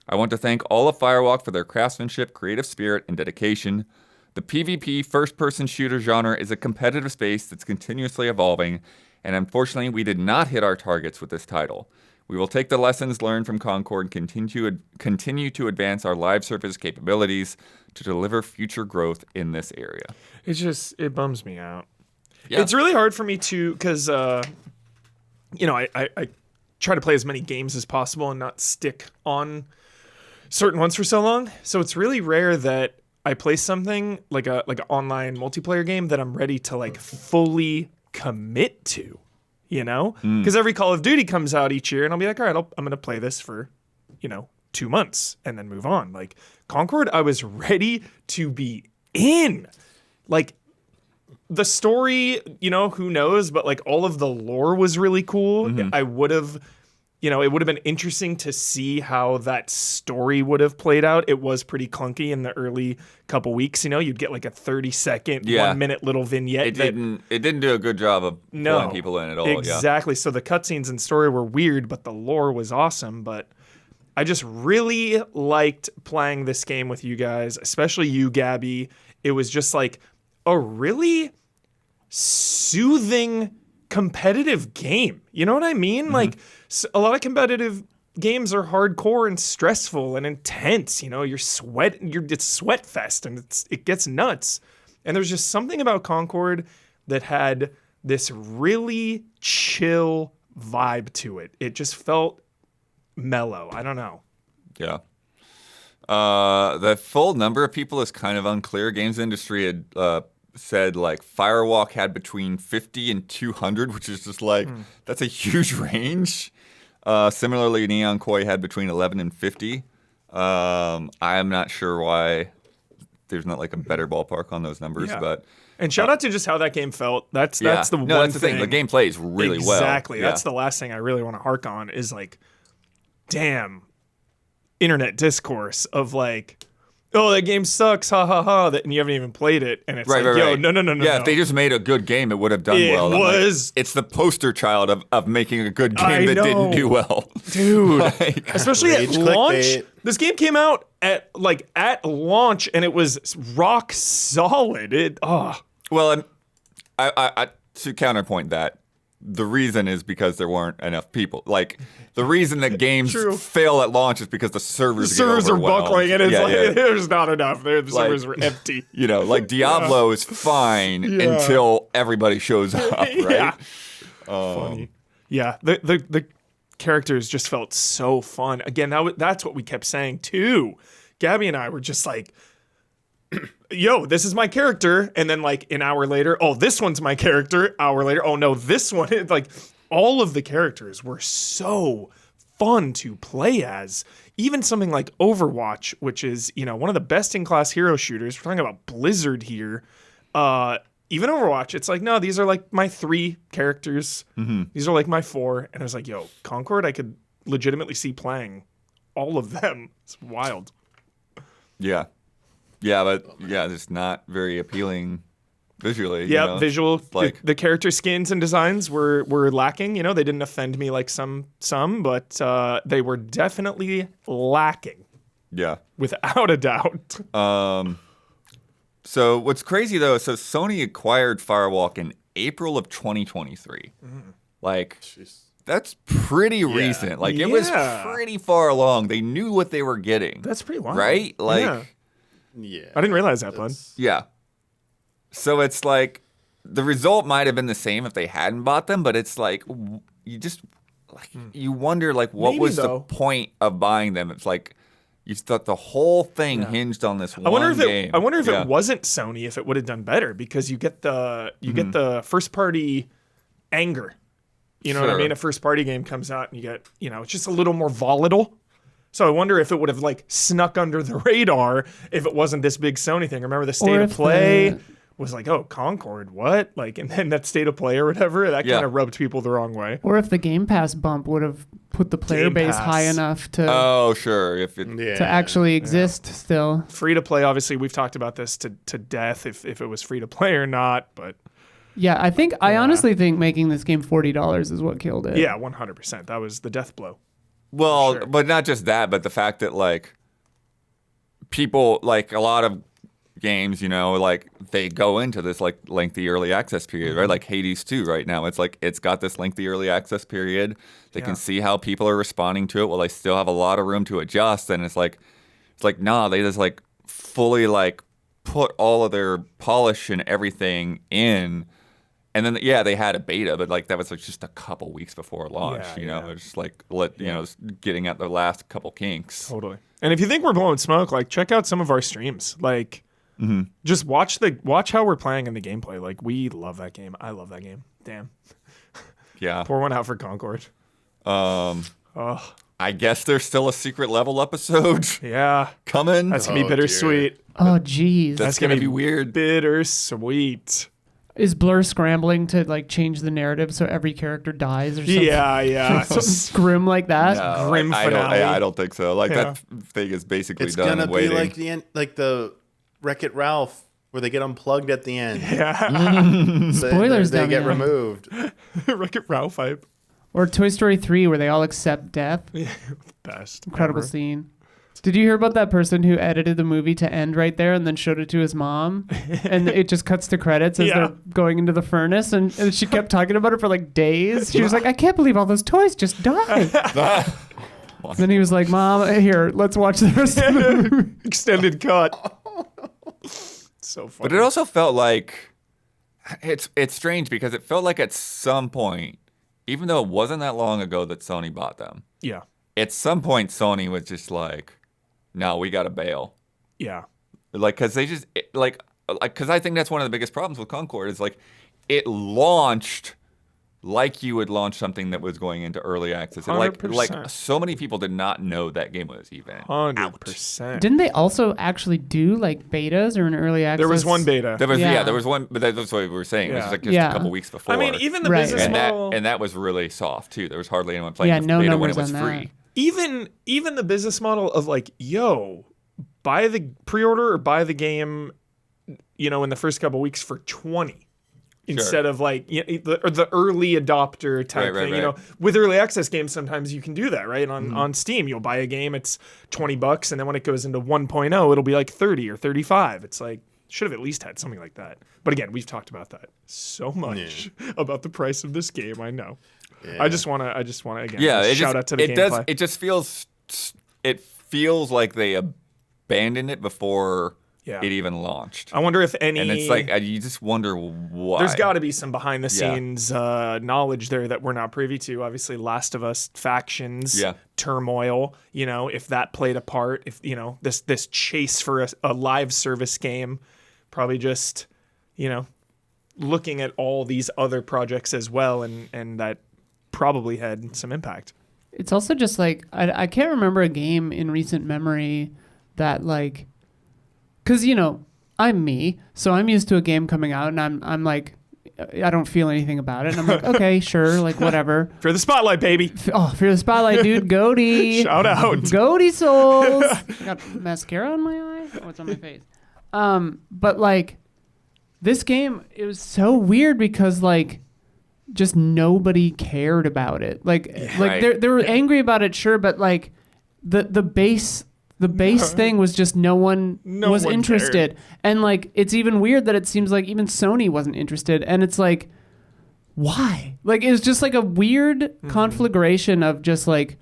I want to thank all of Firewalk for their craftsmanship, creative spirit, and dedication. The PvP first-person shooter genre is a competitive space that's continuously evolving, and unfortunately, we did not hit our targets with this title. We will take the lessons learned from Concord and continue to advance our live service capabilities to deliver future growth in this area. It bums me out. Yeah. It's really hard for me to, because, I try to play as many games as possible and not stick on certain ones for so long. So it's really rare that I play something like an online multiplayer game that I'm ready to like fully commit to, because every Call of Duty comes out each year and I'll be like, all right, I'm going to play this for, 2 months and then move on. Like Concord, I was ready to be in. Like the story, who knows, but like all of the lore was really cool. I would have, it would have been interesting to see how that story would have played out. It was pretty clunky in the early couple weeks. You'd get like a 30-second, 1 minute little vignette. It didn't do a good job of pulling people in at all. Exactly. So the cutscenes and story were weird, but the lore was awesome. But I just really liked playing this game with you guys, especially you, Gabby. It was just like a really soothing competitive game. You know what I mean? Like a lot of competitive games are hardcore and stressful and intense. It's sweat fest and it gets nuts. And there's just something about Concord that had this really chill vibe to it. It just felt mellow. I don't know. Yeah. The full number of people is kind of unclear. Games industry had said like Firewalk had between 50 and 200, which is just like that's a huge range. Similarly, Neon Koi had between 11 and 50. I am not sure why there's not like a better ballpark on those numbers, but and shout out to just how that game felt. That's the thing. The game plays really well. Exactly. That's the last thing I really want to hark on is like, damn, internet discourse of like, oh, that game sucks, ha ha ha, and you haven't even played it, and it's no. Yeah, if they just made a good game, it would have done well. It's the poster child of making a good game that didn't do well, dude. Especially at launch. Clickbait. This game came out at launch, and it was rock solid. Well, I to counterpoint that, the reason is because there weren't enough people. Like the reason that games fail at launch is because the servers are buckling, and it's there's not enough. The servers were empty. Like Diablo is fine until everybody shows up, right? Yeah. Funny. Yeah, the characters just felt so fun. Again, that's what we kept saying too. Gabby and I were just like, yo, this is my character. And then like an hour later, oh, this one's my character. Hour later, oh no, this one. Like all of the characters were so fun to play as. Even something like Overwatch, which is, one of the best in class hero shooters. We're talking about Blizzard here. Even Overwatch, it's like, no, these are like my 3 characters. These are like my 4. And I was like, yo, Concord, I could legitimately see playing all of them. It's wild. Yeah. Yeah, but it's not very appealing visually. Yeah, visual. Like the character skins and designs were lacking. They didn't offend me like some, but they were definitely lacking. Yeah, without a doubt. So what's crazy though? So Sony acquired Firewalk in April of 2023. Like. Jeez. That's pretty recent. Like it was pretty far along. They knew what they were getting. That's pretty wild, right? Like. Yeah. I didn't realize that, bud. Yeah. So it's like the result might have been the same if they hadn't bought them, but it's like you just like you wonder like what was the point of buying them? It's like you thought the whole thing hinged on this one game. I wonder if it wasn't Sony, if it would have done better, because you get the first party anger. You know what I mean? A first party game comes out and you get, it's just a little more volatile. So I wonder if it would have like snuck under the radar if it wasn't this big Sony thing. Remember the state of play was like, oh, Concord, what? Like, and then that state of play or whatever, that kind of rubbed people the wrong way. Or if the Game Pass bump would have put the player base high enough to to actually exist still. Free to play, obviously, we've talked about this to death if it was free to play or not, but yeah, I honestly think making this game $40 is what killed it. yeah, 100%. That was the death blow. Well, Sure. but not just that, but the fact that like people, like a lot of games, you know, like they go into this like lengthy early access period, right? Like Hades 2 right now, it's like it's got this lengthy early access period. They can see how people are responding to it. Well, they still have a lot of room to adjust, and it's like nah, they just like fully like put all of their polish and everything in. And then, they had a beta, but like that was like just a couple weeks before launch. You know, it's just like just getting at the last couple kinks. Totally. And if you think we're blowing smoke, like check out some of our streams. Like, just watch how we're playing in the gameplay. Like, we love that game. I love that game. Damn. Yeah. Pour one out for Concord. I guess there's still a secret level episode Yeah. coming. That's gonna be bittersweet. Oh, geez. That's gonna be weird. Bittersweet. Is Blur scrambling to like change the narrative so every character dies or something? Yeah. Something grim like that? No, Grim finale. I don't think so. Like that thing is basically It's done. gonna and be waiting. like the end, like the Wreck-It Ralph, where they get unplugged at the end. Spoilers They down get there. removed. Wreck-It Ralph hype. Or Toy Story 3 where they all accept death. Best. Incredible ever. scene. Did you hear about that person who edited the movie to end right there and then showed it to his mom? And it just cuts to credits as they're going into the furnace. And she kept talking about it for like days. She was like, I can't believe all those toys just died. Then he was like, Mom, here, let's watch the rest of the movie. Extended cut. So funny. But it also felt like it's strange because it felt like at some point, even though it wasn't that long ago that Sony bought them, Yeah. at some point Sony was just like, no, we got to bail. Yeah. Like, because they just, because I think that's one of the biggest problems with Concord is like, it launched like you would launch something that was going into early access. And like 100%. so many people did not know that game was even out. 100%. Didn't they also actually do like betas or an early access? There was one beta. There was Yeah. there was one, but that's what we were saying. It was Yeah. like just Yeah. a couple weeks before. I mean, even the Right. business and model. that was really soft too. There was hardly anyone playing Yeah, the no beta when numbers it was on free. that. even the business model of like, yo, buy the pre-order or buy the game, you know, in the first couple weeks for 20 instead of like the early adopter type Right, thing. You know, with early access games, sometimes you can do that, right? On Steam, you'll buy a game, it's $20, and then when it goes into 1.0, it'll be like 30 or 35. It's like, should have at least had something like that. But again, we've talked about that so much about the price of this game. I know. I just want to again shout out to the gameplay. It feels like they abandoned it before it even launched. I wonder if any. And it's like you just wonder why. There's got to be some behind the scenes knowledge there that we're not privy to. Obviously, Last of Us factions, turmoil. You know, if that played a part, if you know this chase for a live service game, probably just looking at all these other projects as well, and that probably had some impact. It's also just like I can't remember a game in recent memory that like, because I'm me, so I'm used to a game coming out and I'm like, I don't feel anything about it, and I'm like, okay, sure, like whatever. For the spotlight, baby. For the spotlight, dude, goatee. Shout out. Goatee souls. I got mascara on my eye. What's on my face? But like, this game, it was so weird because like, just nobody cared about it. Like they were angry about it, sure, but like the base thing was just no one was interested. Cared. And like it's even weird that it seems like even Sony wasn't interested. And it's like, why? Like it was just like a weird conflagration of just like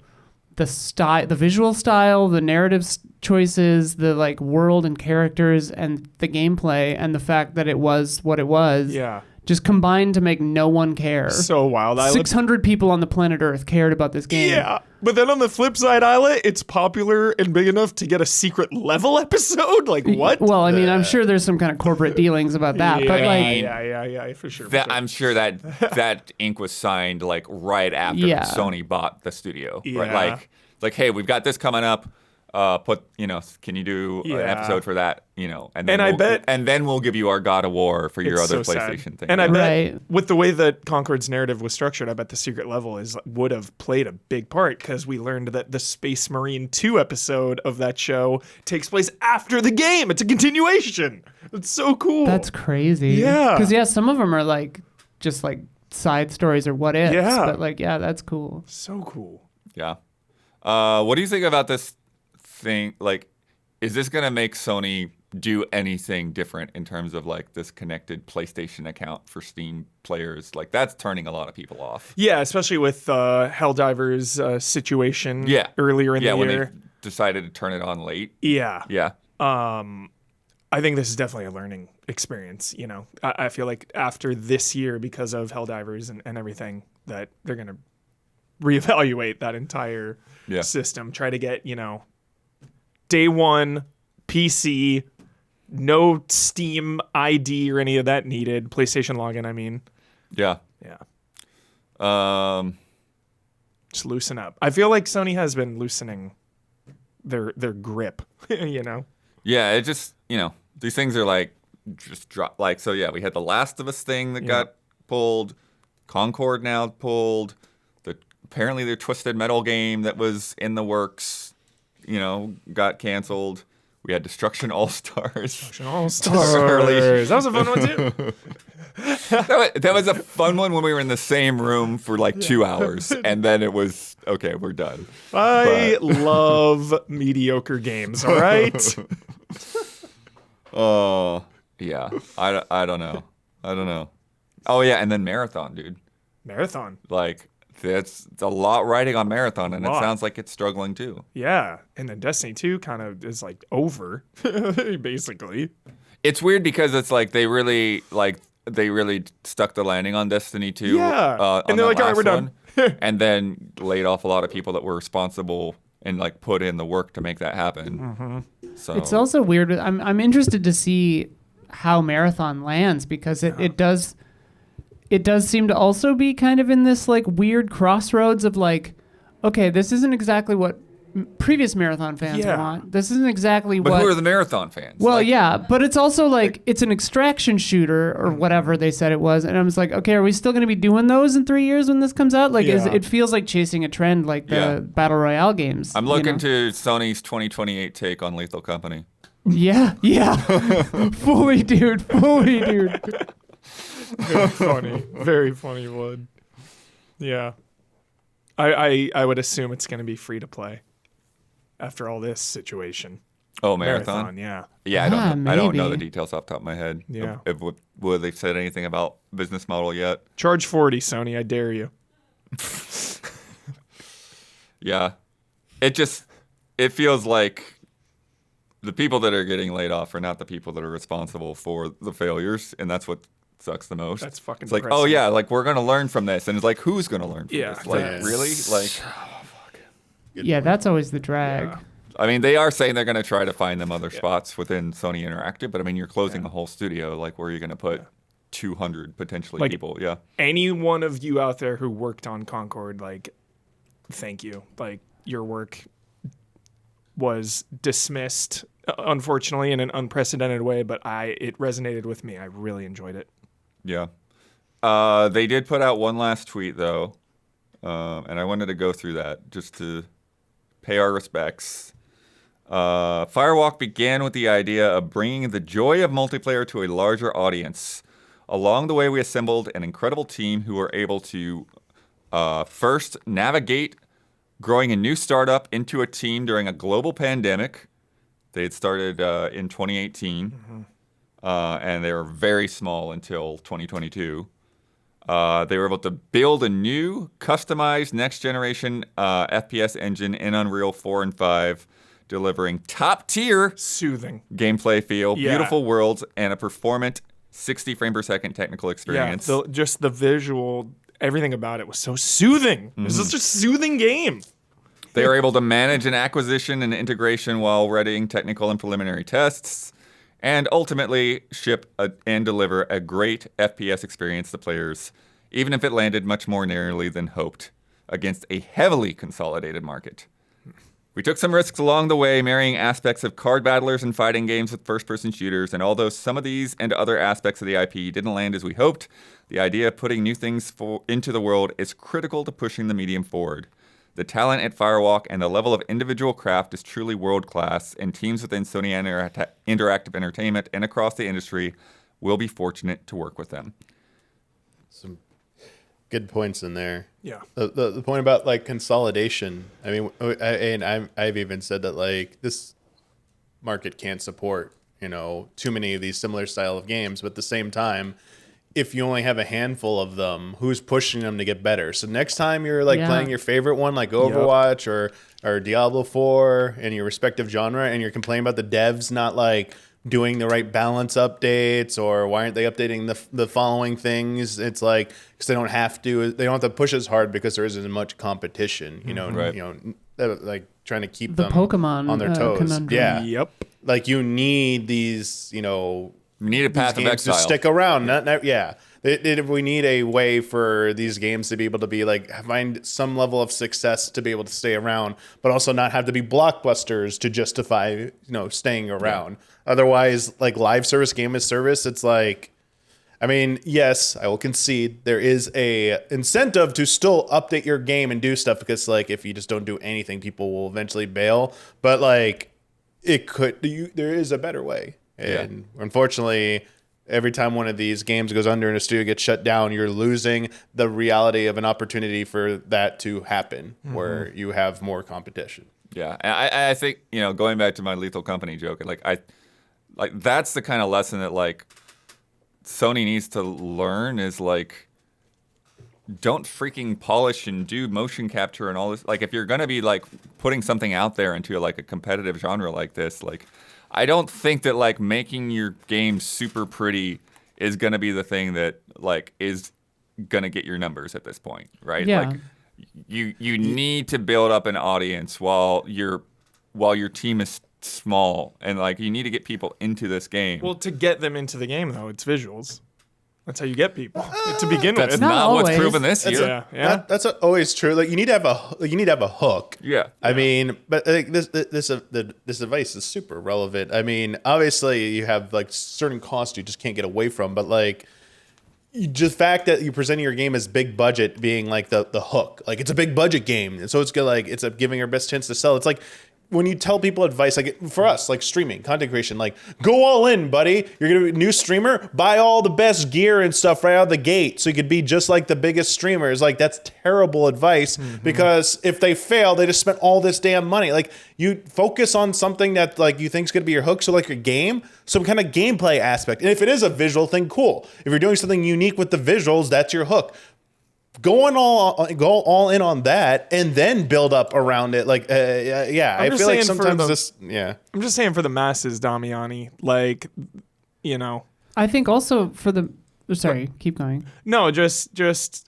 the style, the visual style, the narrative choices, the like world and characters, and the gameplay, and the fact that it was what it was. Yeah. just combined to make no one care. So wild. Isla. 600 people on the planet Earth cared about this game. Yeah. But then on the flip side, Isla, it's popular and big enough to get a secret level episode? Like, what? Well, I mean, I'm sure there's some kind of corporate dealings about that, but like, yeah, for sure. I'm sure that ink was signed like right after Yeah. Sony bought the studio. Yeah. Right? Like, hey, we've got this coming up. Can you do an episode for that? And then we'll give you our God of War for your It's other so PlayStation sad. thing. And I bet Right. with the way that Concord's narrative was structured, I bet the secret level would have played a big part because we learned that the Space Marine 2 episode of that show takes place after the game. It's a continuation. It's so cool. that's crazy. Yeah. Because some of them are like just like side stories or what ifs. Yeah. But like, yeah, that's cool. so cool. Yeah. What do you think about this thing? Like, is this gonna make Sony do anything different in terms of like this connected PlayStation account for Steam players? Like, that's turning a lot of people off. Yeah, especially with Helldivers situation earlier in the when year. they decided to turn it on late. Yeah. Yeah. I think this is definitely a learning experience. I feel like after this year, because of Helldivers and everything, that they're going to reevaluate that entire system. Try to get, day one, PC, no Steam ID or any of that needed. PlayStation login, I mean. Yeah. Yeah. Just loosen up. I feel like Sony has been loosening their grip, Yeah, it just, these things are like just drop. Like, so yeah, we had the Last of Us thing that got pulled. Concord now pulled. Apparently their Twisted Metal game that was in the works, got canceled. We had Destruction All-Stars. All-Stars. That was a fun one too. That was a fun one when we were in the same room for like 2 hours. And then it was, okay, we're done. I love mediocre games, all right? Oh, yeah. I don't know. Oh, yeah, and then Marathon, dude. Marathon. Like, it's a lot riding on Marathon, and it Lot. sounds like it's struggling too. Yeah, and then Destiny 2 kind of is like over, basically. It's weird because it's like they really stuck the landing on Destiny 2. Yeah, and they're like, all right, we're done. And then laid off a lot of people that were responsible and like put in the work to make that happen. Mm-hmm. So It's also weird. I'm interested to see how Marathon lands because it does seem to also be kind of in this like weird crossroads of like, okay, this isn't exactly what previous Marathon fans want. This isn't exactly but what. who are the Marathon fans? Well, Like, yeah, but it's also like it's an extraction shooter or whatever they said it was, and I was like, okay, are we still going to be doing those in 3 years when this comes out? Like, it feels like chasing a trend like the battle royale games. I'm looking to Sony's 2028 take on Lethal Company. Yeah, fully, dude. Very funny one. Yeah, I would assume it's going to be free to play after all this situation. Oh, Marathon? Yeah. Yeah, I don't know the maybe. details off the top of my head. Yeah. Would they said anything about business model yet? Charge 40, Sony. I dare you. Yeah. It feels like the people that are getting laid off are not the people that are responsible for the failures, and that's what sucks the most. That's fucking It's like, depressing. oh yeah, like we're gonna learn from this, and it's like, who's gonna learn from Yeah, this? Like, that's- really? Like, Yeah, that's always the drag. Yeah. I mean, they are saying they're gonna try to find them other spots within Sony Interactive, but I mean, you're closing a whole studio. Like, where are you gonna put 200 potentially Like- people? Yeah. Any one of you out there who worked on Concord, like, thank you. Like, your work was dismissed, unfortunately, in an unprecedented way, but it resonated with me. I really enjoyed it. Yeah. They did put out one last tweet, though, and I wanted to go through that just to pay our respects. Firewalk began with the idea of bringing the joy of multiplayer to a larger audience. Along the way, we assembled an incredible team who were able to first navigate growing a new startup into a team during a global pandemic. They had started in 2018, and they were very small until 2022. They were able to build a new, customized, next-generation FPS engine in Unreal 4 and 5, delivering top-tier Soothing. gameplay feel, Yeah. beautiful worlds, and a performant 60 frame per second technical experience. Just the visual, everything about it was so soothing. It was such a soothing game. They are able to manage an acquisition and integration while readying technical and preliminary tests, and ultimately ship and deliver a great FPS experience to players, even if it landed much more narrowly than hoped against a heavily consolidated market. We took some risks along the way, marrying aspects of card battlers and fighting games with first-person shooters, and although some of these and other aspects of the IP didn't land as we hoped, the idea of putting new things into the world is critical to pushing the medium forward. The talent at Firewalk and the level of individual craft is truly world-class, and teams within Sony Interactive Entertainment and across the industry will be fortunate to work with them. Some good points in there. Yeah. The point about like consolidation. I mean, I've even said that like this market can't support, too many of these similar style of games, but at the same time, if you only have a handful of them, who's pushing them to get better? So next time you're like playing your favorite one, like Overwatch or Diablo 4 in your respective genre, and you're complaining about the devs not like doing the right balance updates, or why aren't they updating the following things? It's like, because they don't have to push as hard because there isn't as much competition, like trying to keep The them Pokemon on their toes. conundrum. Yeah. Yep. Like you need these, We need a path of games exile. to stick around. We need a way for these games to be able to be like find some level of success to be able to stay around, but also not have to be blockbusters to justify staying around. Otherwise, like live service, game as service, it's like, I mean, yes, I will concede there is a incentive to still update your game and do stuff, because like if you just don't do anything, people will eventually bail. But like there is a better way. And unfortunately, every time one of these games goes under and a studio gets shut down, you're losing the reality of an opportunity for that to happen, where you have more competition. Yeah, and I think going back to my Lethal Company joke, like that's the kind of lesson that like Sony needs to learn is like, don't freaking polish and do motion capture and all this. Like if you're gonna be like putting something out there into like a competitive genre like this, like I don't think that like making your game super pretty is gonna be the thing that like is gonna get your numbers at this point, right? Yeah. Like you need to build up an audience while your team is small, and like you need to get people into this game. Well, to get them into the game, though, it's visuals. That's how you get people to begin That's with. not what's always. proven this year. Yeah. That's always true. Like you need to have a hook. Yeah. I mean, but I think this advice is super relevant. I mean, obviously you have like certain costs you just can't get away from, but like just the fact that you're presenting your game as big budget being like the hook, like it's a big budget game, and so it's good, like it's giving our best chance to sell. It's like when you tell people advice, like for us, like streaming, content creation, like go all in, buddy. You're gonna be a new streamer, buy all the best gear and stuff right out of the gate, so you could be just like the biggest streamers. Like that's terrible advice, because if they fail, they just spent all this damn money. Like you focus on something that like you think's gonna be your hook, so like your game, some kind of gameplay aspect. And if it is a visual thing, cool. If you're doing something unique with the visuals, that's your hook. Go all in on that, and then build up around it. Like, I feel like sometimes I'm just saying for the masses, Damiani. Like, I think also for the. Sorry, keep going. No, just.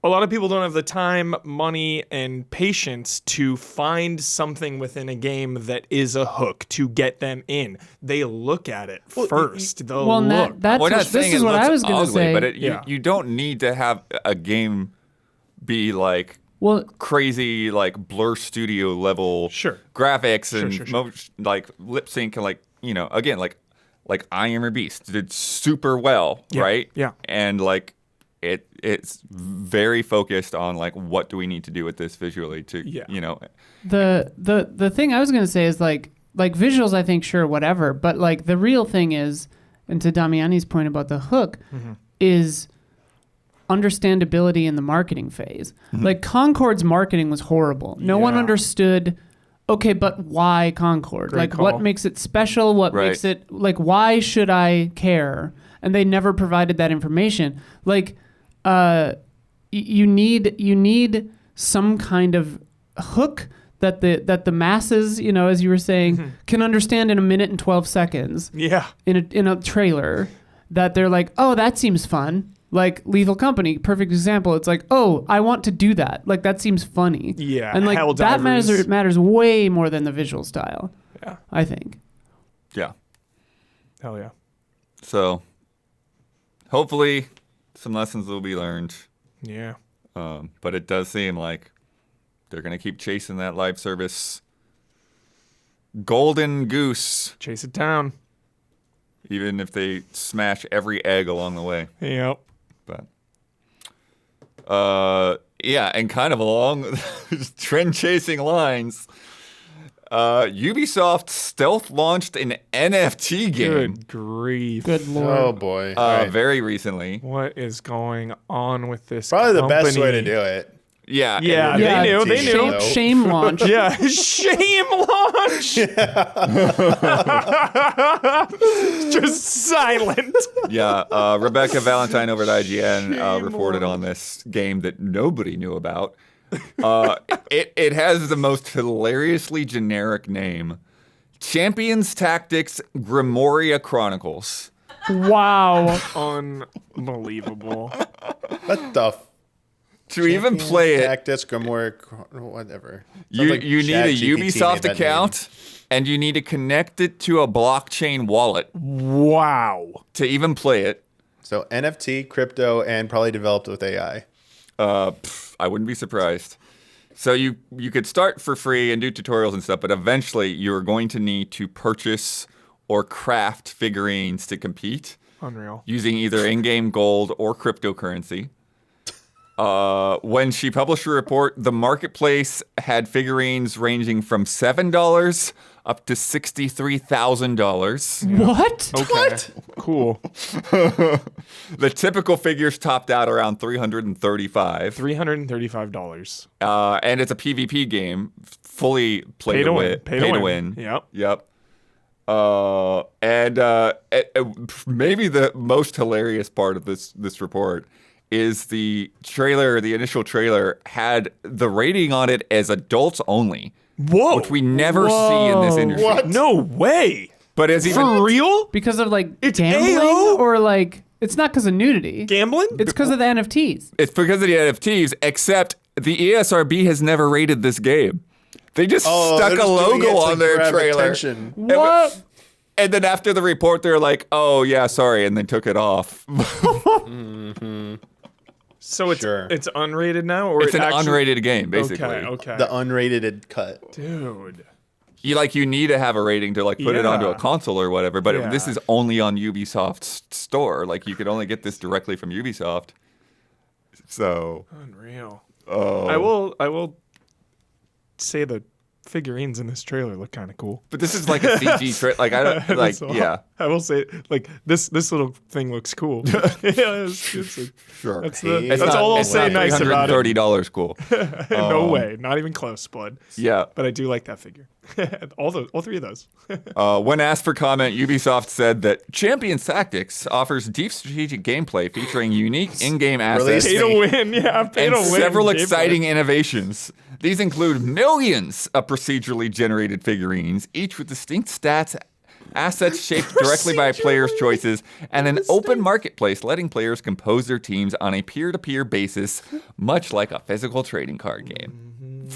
A lot of people don't have the time, money, and patience to find something within a game that is a hook to get them in. They look at it first. They'll look. This is what I was going to say. But you don't need to have a game be like crazy, like Blur Studio level graphics and like lip sync, and like again like Iron Beast did super well, right? Yeah, and like. It's very focused on like what do we need to do with this visually to The thing I was gonna say is like visuals, I think sure, whatever, but like the real thing is, and to Damiani's point about the hook, is understandability in the marketing phase. Like Concord's marketing was horrible. No one understood. Okay, but why Concord? Great like call. what makes it special? What makes it like? Why should I care? And they never provided that information. Like. You need some kind of hook that the masses, you know, as you were saying, can understand in a minute and 12 seconds Yeah. in a trailer, that they're like, oh, that seems fun. Like Lethal Company, perfect example. It's like, oh, I want to do that. Like that seems funny. Yeah, and like that Helldivers. matters way more than the visual style. Yeah. I think. Yeah. Hell yeah. So hopefully some lessons will be learned. Yeah. But it does seem like they're going to keep chasing that live service golden goose, Chase it down. even if they smash every egg along the way. Yep. But yeah, and kind of along trend chasing lines, Ubisoft stealth launched an NFT game Good grief. Good lord. Oh boy. All right. very recently. What is going on with this Probably the best company? way to do it. Yeah. Yeah, and- they knew. They Shame- knew. Shame launch. Yeah. Shame launch. Just silent. Yeah, Rebecca Valentine over at IGN reported on this game that nobody knew about. It has the most hilariously generic name: Champions Tactics Grimoria Chronicles. Wow. Unbelievable. What the f- To even play it, Cactus, Grimoire, whatever. you Sounds like need a ChatGPT made Ubisoft that account, and you need to connect it to a blockchain wallet Wow. to even play it. So NFT, crypto, and probably developed with AI. I wouldn't be surprised. So you could start for free and do tutorials and stuff, but eventually you're going to need to purchase or craft figurines to compete Unreal. using either in-game gold or cryptocurrency. When she published a report, the marketplace had figurines ranging from $7 up to $63,000. What? Okay. Cool. The typical figures topped out around $335. $335. And it's a PvP game, fully play to win. Pay to win. Yep. Yep. Maybe the most hilarious part of this report is the trailer. The initial trailer had the rating on it as adults only, Whoa. which we never see in this Whoa. industry. What? No way. But as even For real? Because of like It's gambling AO? or like it's not because of nudity. Gambling? It's because of the NFTs. it's because of the NFTs. Except the ESRB has never rated this game. They just stuck they're a just doing it logo to on their grab trailer. attention. What? And then after the report, they're like, "Oh yeah, sorry," and then took it off. So it's Sure. it's unrated now, or It's it an actually- unrated game, basically. Okay. The unrated cut. Dude. You need to have a rating to like put it onto a Yeah. console or whatever. But Yeah. this is only on Ubisoft's store. Like you could only get this directly from Ubisoft. So Unreal. I will say the figurines in this trailer look kind of cool. but this is like a CG trailer. Like I don't like So, yeah. I will say like this little thing looks cool. Yeah, it's Sure. that's It's that's not- all I'll it's say not nice about it. $330 cool. No way, not even close, bud. Yeah. But I do like that figure. all three of those. When asked for comment, Ubisoft said that Champions Tactics offers deep strategic gameplay featuring unique in-game assets Release Pay to win, yeah. Pay and to win. several gameplay. exciting innovations. These include millions of procedurally generated figurines, each with distinct stats, assets shaped directly by players' choices, and an open marketplace letting players compose their teams on a peer-to-peer basis, much like a physical trading card game.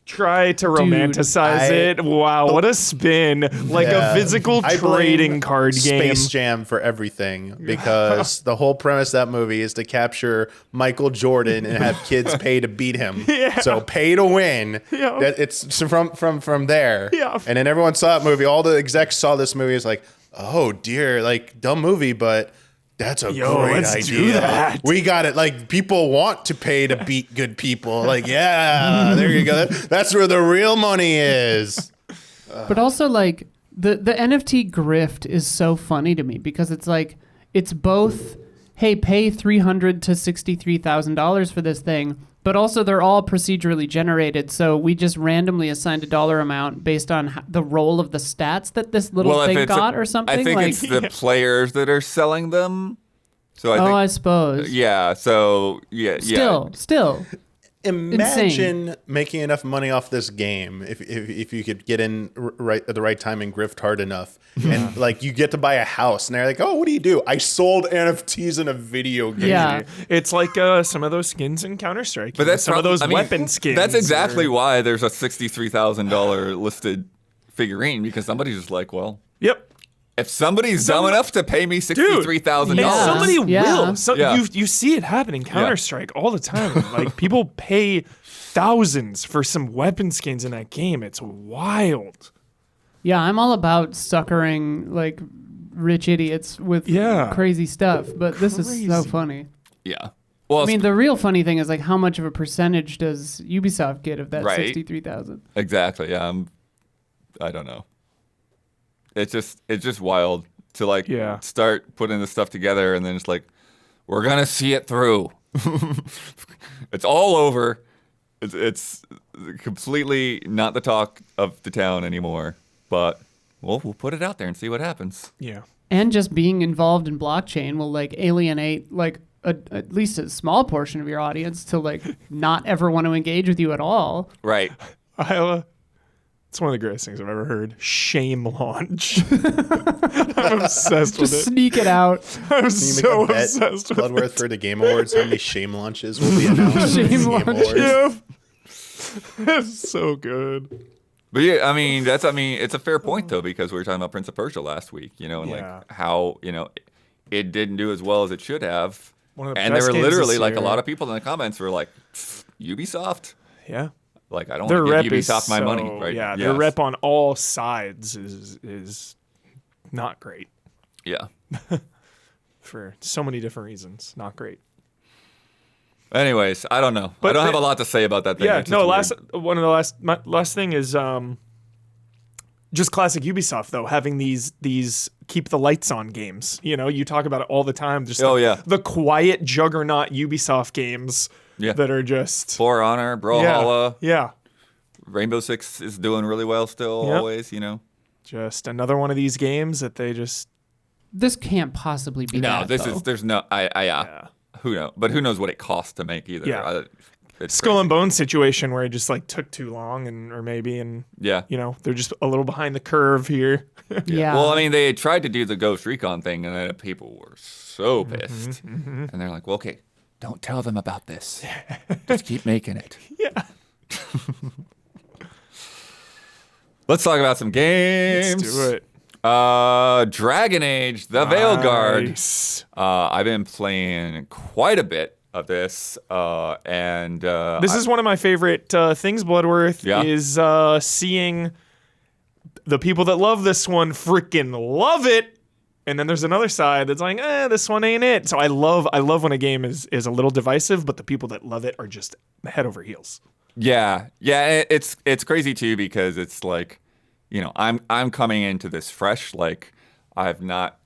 Try to romanticize it. Wow, what a spin. Like Yeah. a physical I blame trading card game. Space Jam for everything because the whole premise of that movie is to capture Michael Jordan and have kids pay to beat him. Yeah. So pay to win. Yeah. It's from there. Yeah. And then everyone saw that movie. All the execs saw this movie. It's like, oh dear, like dumb movie, but that's a Yo, great let's idea. do that. We got it. Like people want to pay to beat good people. Like yeah, there you go. That's where the real money is. But also like the NFT grift is so funny to me because it's like it's both, hey, pay $300,000 to $63,000 for this thing, but also they're all procedurally generated. So we just randomly assigned a dollar amount based on the roll of the stats that this little if thing it's got or something. I think like, it's the players that are selling them. So I think I suppose. yeah, so yeah, Still. Imagine making enough money off this game if you could get in right at the right time and grift hard enough, and like you get to buy a house, and they're like, "Oh, what do you do?" I sold NFTs in a video game. Yeah. It's like some of those skins in Counter-Strike. But that's some of those weapon skins. That's exactly why there's a $63,000 listed figurine, because somebody's just like, well, Yep. if somebody's dumb enough to pay me $63,000, And Yeah. somebody will. So Yeah. you see it happen in Counter-Strike all the time. Like people pay thousands for some weapon skins in that game. It's wild. Yeah, I'm all about suckering like rich idiots with Yeah. crazy stuff, but this is so Crazy. funny. yeah. Well, I mean, the real funny thing is like how much of a percentage does Ubisoft get of that Right. 63,000? exactly. Yeah. I don't know. It's just wild to like start putting this stuff together, and then it's like, we're gonna see it through. It's all over. It's completely not the talk of the town anymore. But we'll put it out there and see what happens. Yeah. And just being involved in blockchain will like alienate like at least a small portion of your audience to like not ever want to engage with you at all. Right. It's one of the greatest things I've ever heard. Shame launch. I'm obsessed with Just it. sneak it out. I'm Can you so make a bet, obsessed with Bloodworth, for the Game Awards? How many shame launches will be announced? at the Shame Game launches. Awards? Yeah. It's so good. But yeah, I mean, it's a fair point though, because we were talking about Prince of Persia last week, and Yeah. like how, it didn't do as well as it should have. One of the And best there were games literally this like a year. lot of people in the comments were like, Ubisoft? Yeah. Like, I don't Their want rep to give is Ubisoft my so, money, right? Yeah, their rep on all sides is not great Yeah. for so many different reasons. Not great. Anyways, I don't know. But I don't have the- a lot to say about that thing. Yeah, It's no. just weird. My last thing is just classic Ubisoft though, having these keep the lights on games. You talk about it all the time. Just the quiet juggernaut Ubisoft games that are just For Honor, Brawlhalla, yeah. Rainbow Six is doing really well still, Yep. always, Just another one of these games that they just This can't possibly be No, that, this though. is, there's no, who knows? But who knows what it costs to make either. Yeah. It's Skull crazy. and Bones situation where it just like took too long Yeah. they're just a little behind the curve here. Yeah. Well, I mean, they had tried to do the Ghost Recon thing, and then people were so pissed. And they're like, well, okay, don't tell them about this. Just keep making it. Yeah. Let's talk about some games. Let's do it. Dragon Age, the Veilguard. Nice. I've been playing quite a bit of this, and This is one of my favorite things, Bloodworth, Yeah. is seeing the people that love this one freaking love it. And then there's another side that's like, this one ain't it. So I love when a game is a little divisive, but the people that love it are just head over heels. Yeah, it's crazy too, because it's like, I'm coming into this fresh. Like, I've not,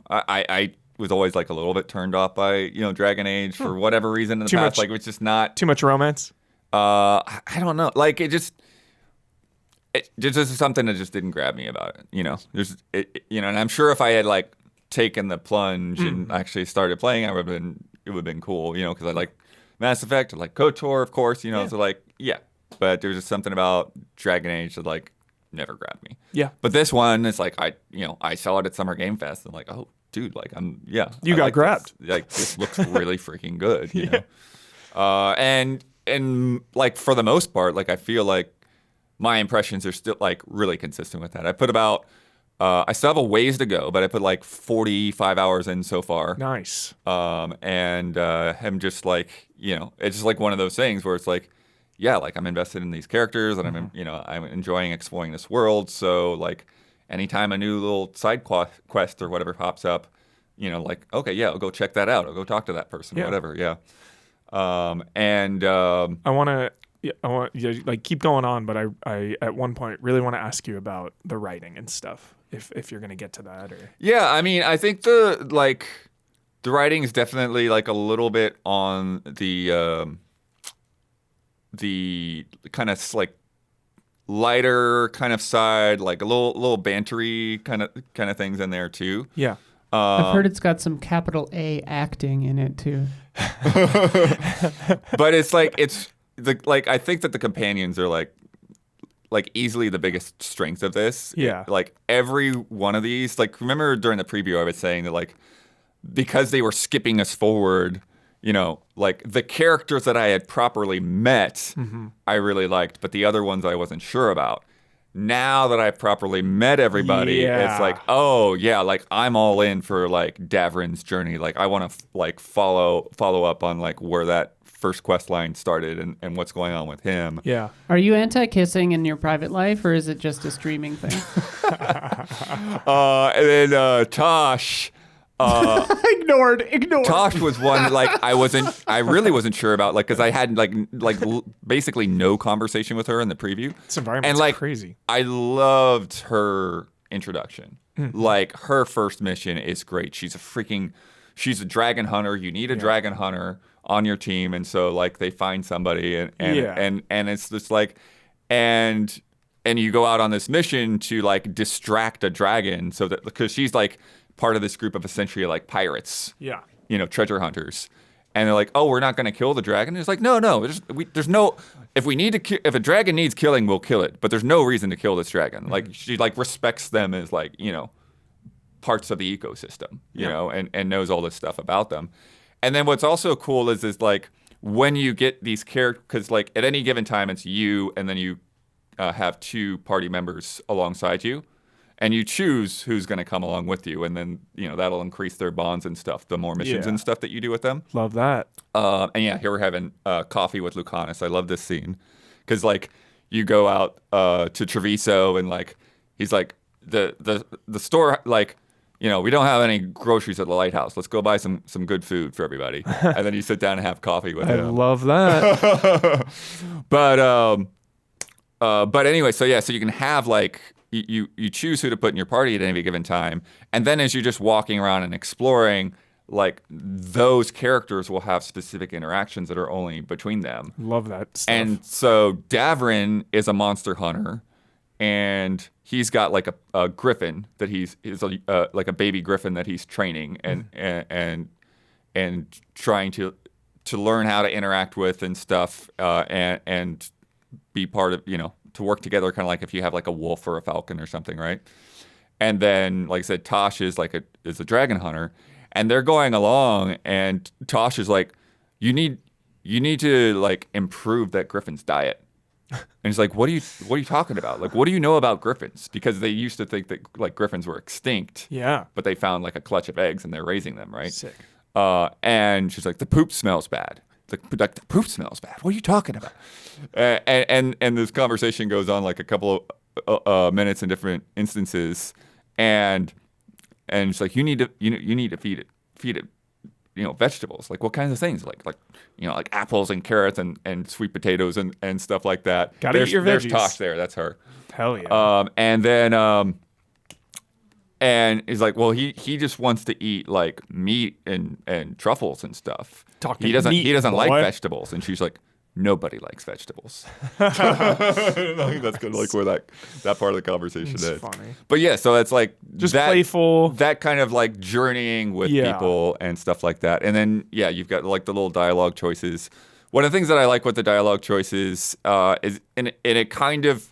I was always like a little bit turned off by Dragon Age for whatever reason in the Too past. much- Like, it's just not. Too much romance. I don't know. Like, it just is something that just didn't grab me about it. And I'm sure if I had like taken the plunge and actually started playing, it would have been cool. Because I like Mass Effect, I like KOTOR, of course. So like, yeah. But there's just something about Dragon Age that like never grabbed me. Yeah. But this one, it's like I saw it at Summer Game Fest, and like, oh, dude, like You I got like grabbed. This. Like, this looks really freaking good. You know? And like for the most part, like I feel like my impressions are still like really consistent with that. I put about I still have a ways to go, but I put like 45 hours in so far. Nice. And I'm just like, it's just like one of those things where it's like, yeah, like I'm invested in these characters, and I'm enjoying exploring this world. So like, anytime a new little side quest or whatever pops up, like, okay, yeah, I'll go check that out. I'll go talk to that person, whatever. Yeah. I want to keep going on, but I at one point really want to ask you about the writing and stuff. If you're gonna get to that, or Yeah, I mean, I think the writing is definitely like a little bit on the kind of like lighter kind of side, like a little bantery kind of things in there too. yeah. I've heard it's got some capital A acting in it too. But it's like I think that the companions are like easily the biggest strength of this. Yeah. Like every one of these, like remember during the preview I was saying that like because they were skipping us forward, you know, like the characters that I had properly met, I really liked, but the other ones I wasn't sure about. Now that I've properly met everybody, it's like, oh yeah, like I'm all in for like Davrin's journey. Like I want to like follow up on like where that first quest line started and what's going on with him. Yeah. Are you anti-kissing in your private life, or is it just a streaming thing? And then Tosh. Ignored. Tosh was one like I really wasn't sure about, like, because I had basically no conversation with her in the preview. This environment's and like crazy. I loved her introduction. Like her first mission is great. She's a dragon hunter. You need a dragon hunter on your team, and so like they find somebody and it's just like and you go out on this mission to like distract a dragon so that because she's like part of this group of essentially like pirates, you know, treasure hunters, and they're like, oh, we're not going to kill the dragon. It's like, no, there's no, if a dragon needs killing, we'll kill it, but there's no reason to kill this dragon. Like she like respects them as like, you know, parts of the ecosystem, you know, and knows all this stuff about them. And then what's also cool is like when you get these characters, because like at any given time it's you and then you have two party members alongside you. And you choose who's going to come along with you, and then you know that'll increase their bonds and stuff. The more missions and stuff that you do with them. Love that. And yeah, here we're having coffee with Lucanus. I love this scene because like you go out to Treviso, and like he's like the store, like, you know, we don't have any groceries at the lighthouse. Let's go buy some good food for everybody, and then you sit down and have coffee with him. I love that. But anyway, so you can have like. You choose who to put in your party at any given time, and then as you're just walking around and exploring, like those characters will have specific interactions that are only between them. Love that stuff. And so Davrin is a monster hunter, and he's got like a griffin that he's like a baby griffin that he's training and trying to learn how to interact with and stuff, and be part of, you know, to work together, kind of like if you have like a wolf or a falcon or something, right? And then, like I said, Tosh is a dragon hunter, and they're going along, and Tosh is like, you need to like improve that griffin's diet. And he's like, what are you talking about? Like, what do you know about griffins? Because they used to think that like griffins were extinct. Yeah. But they found like a clutch of eggs and they're raising them, right? Sick. And she's like, the poop smells bad. The poop smells bad. What are you talking about? And this conversation goes on like a couple of minutes in different instances, and it's like you need to feed it, you know, vegetables. Like what kinds of things? Like you know, like apples and carrots and sweet potatoes and stuff like that. Gotta eat your There's veggies. Tosh there. That's her. Hell yeah. And then and he's like, well, he just wants to eat like meat and truffles and stuff. He doesn't like vegetables. And she's like, nobody likes vegetables. I think that's kind of like where that part of the conversation is. Funny. But yeah, so it's like Just playful. that kind of like journeying with people and stuff like that. And then you've got like the little dialogue choices. One of the things that I like with the dialogue choices is, and it kind of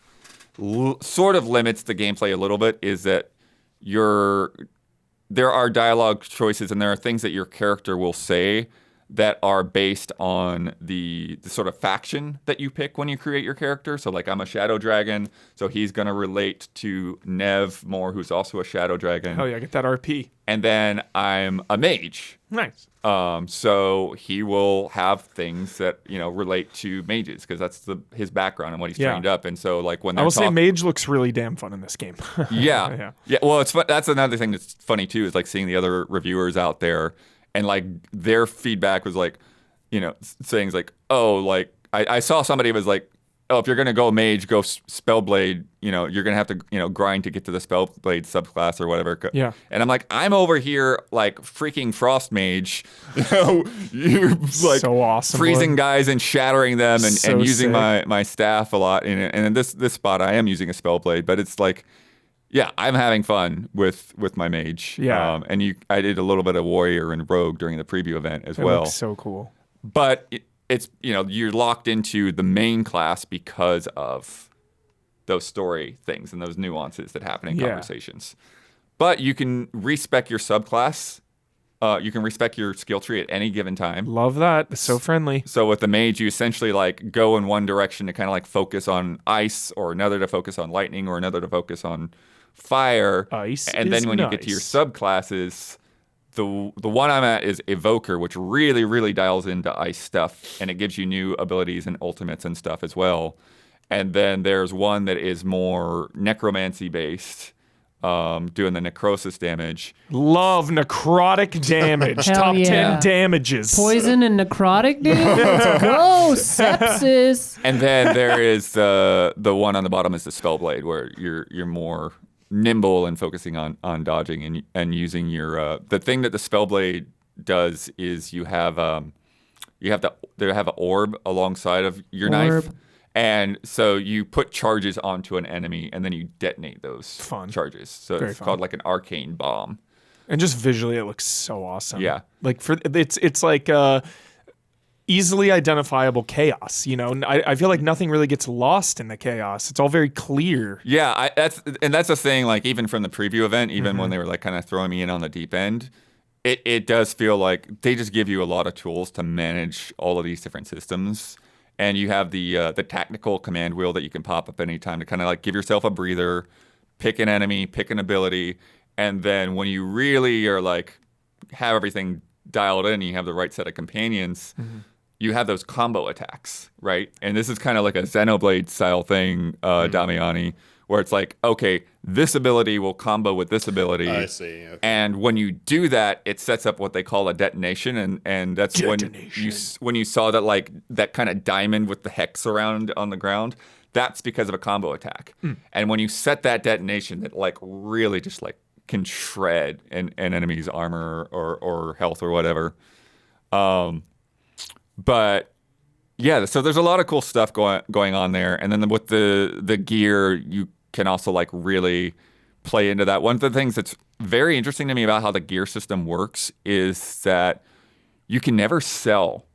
sort of limits the gameplay a little bit, is that there are dialogue choices and there are things that your character will say that are based on the sort of faction that you pick when you create your character. So like I'm a shadow dragon, so he's going to relate to Nev more, who's also a shadow dragon. Oh yeah, get that RP. And then I'm a mage. Nice. So he will have things that, you know, relate to mages because that's his background and what he's trained up. And so like when I will say mage looks really damn fun in this game. Yeah. Well, that's another thing that's funny too, is like seeing the other reviewers out there and like their feedback was like, you know, saying like, oh, like I saw somebody was like, oh, if you're going to go mage, go Spellblade, you know, you're going to have to, you know, grind to get to the Spellblade subclass or whatever. Yeah. And I'm like, I'm over here like freaking Frost Mage, you know, you're like so awesome, freezing guys and shattering them and using sick. my staff a lot. And in this spot, I am using a Spellblade, but it's like, yeah, I'm having fun with my mage. Yeah. And I did a little bit of warrior and rogue during the preview event as well. Looks so cool. But it's you're locked into the main class because of those story things and those nuances that happen in conversations. But you can respec your subclass. You can respec your skill tree at any given time. Love that. It's so friendly. So with the mage, you essentially like go in one direction to kind of like focus on ice, or another to focus on lightning, or another to focus on fire. Ice and then when you get to your subclasses, the one I'm at is Evoker, which really, really dials into ice stuff, and it gives you new abilities and ultimates and stuff as well. And then there's one that is more necromancy based, doing the necrosis damage. Love necrotic damage. Hell Top yeah. 10 damages. Poison and necrotic, dude. Let's go. Sepsis. And then there is the one on the bottom is the Spellblade, where you're more nimble and focusing on dodging and using your the thing that the Spellblade does is you have an orb alongside of your knife. And so you put charges onto an enemy, and then you detonate those charges. So it's called like an arcane bomb. And just visually, it looks so awesome. Yeah, like it's like easily identifiable chaos. I feel like nothing really gets lost in the chaos. It's all very clear. Yeah, that's the thing. Like even from the preview event, even when they were like kind of throwing me in on the deep end, it does feel like they just give you a lot of tools to manage all of these different systems. And you have the tactical command wheel that you can pop up anytime to kind of like give yourself a breather, pick an enemy, pick an ability, and then when you really are like have everything dialed in, you have the right set of companions, you have those combo attacks, right? And this is kind of like a Xenoblade style thing, Damiani, where it's like, okay, this ability will combo with this ability. I see. Okay. And when you do that, it sets up what they call a detonation, and that's when you saw that like that kind of diamond with the hex around on the ground. That's because of a combo attack. And when you set that detonation, it like really just like can shred an enemy's armor or health or whatever. But yeah, so there's a lot of cool stuff going on there, and then with the gear, you can also like really play into that. One of the things that's very interesting to me about how the gear system works is that you can never sell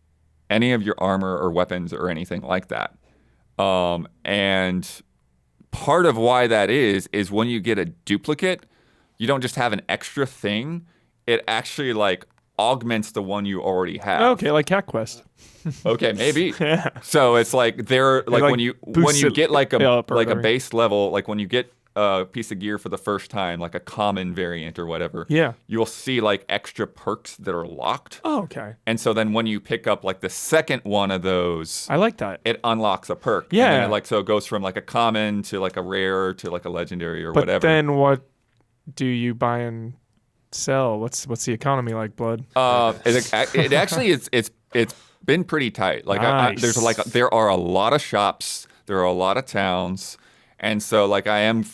any of your armor or weapons or anything like that. And part of why that is when you get a duplicate, you don't just have an extra thing. It actually like augments the one you already have. Okay, like Cat Quest. Okay, maybe. Yeah. So it's like they're like when you get like a base level, like when you get a piece of gear for the first time, like a common variant or whatever. Yeah. You'll see like extra perks that are locked. Oh, okay. And so then when you pick up like the second one of those, I like that. It unlocks a perk. Yeah. And so it goes from like a common to like a rare to like a legendary or whatever. But then what do you buy and sell? What's the economy like, Blood? It actually it's been pretty tight. Like nice. There are a lot of shops, there are a lot of towns, and so like I'm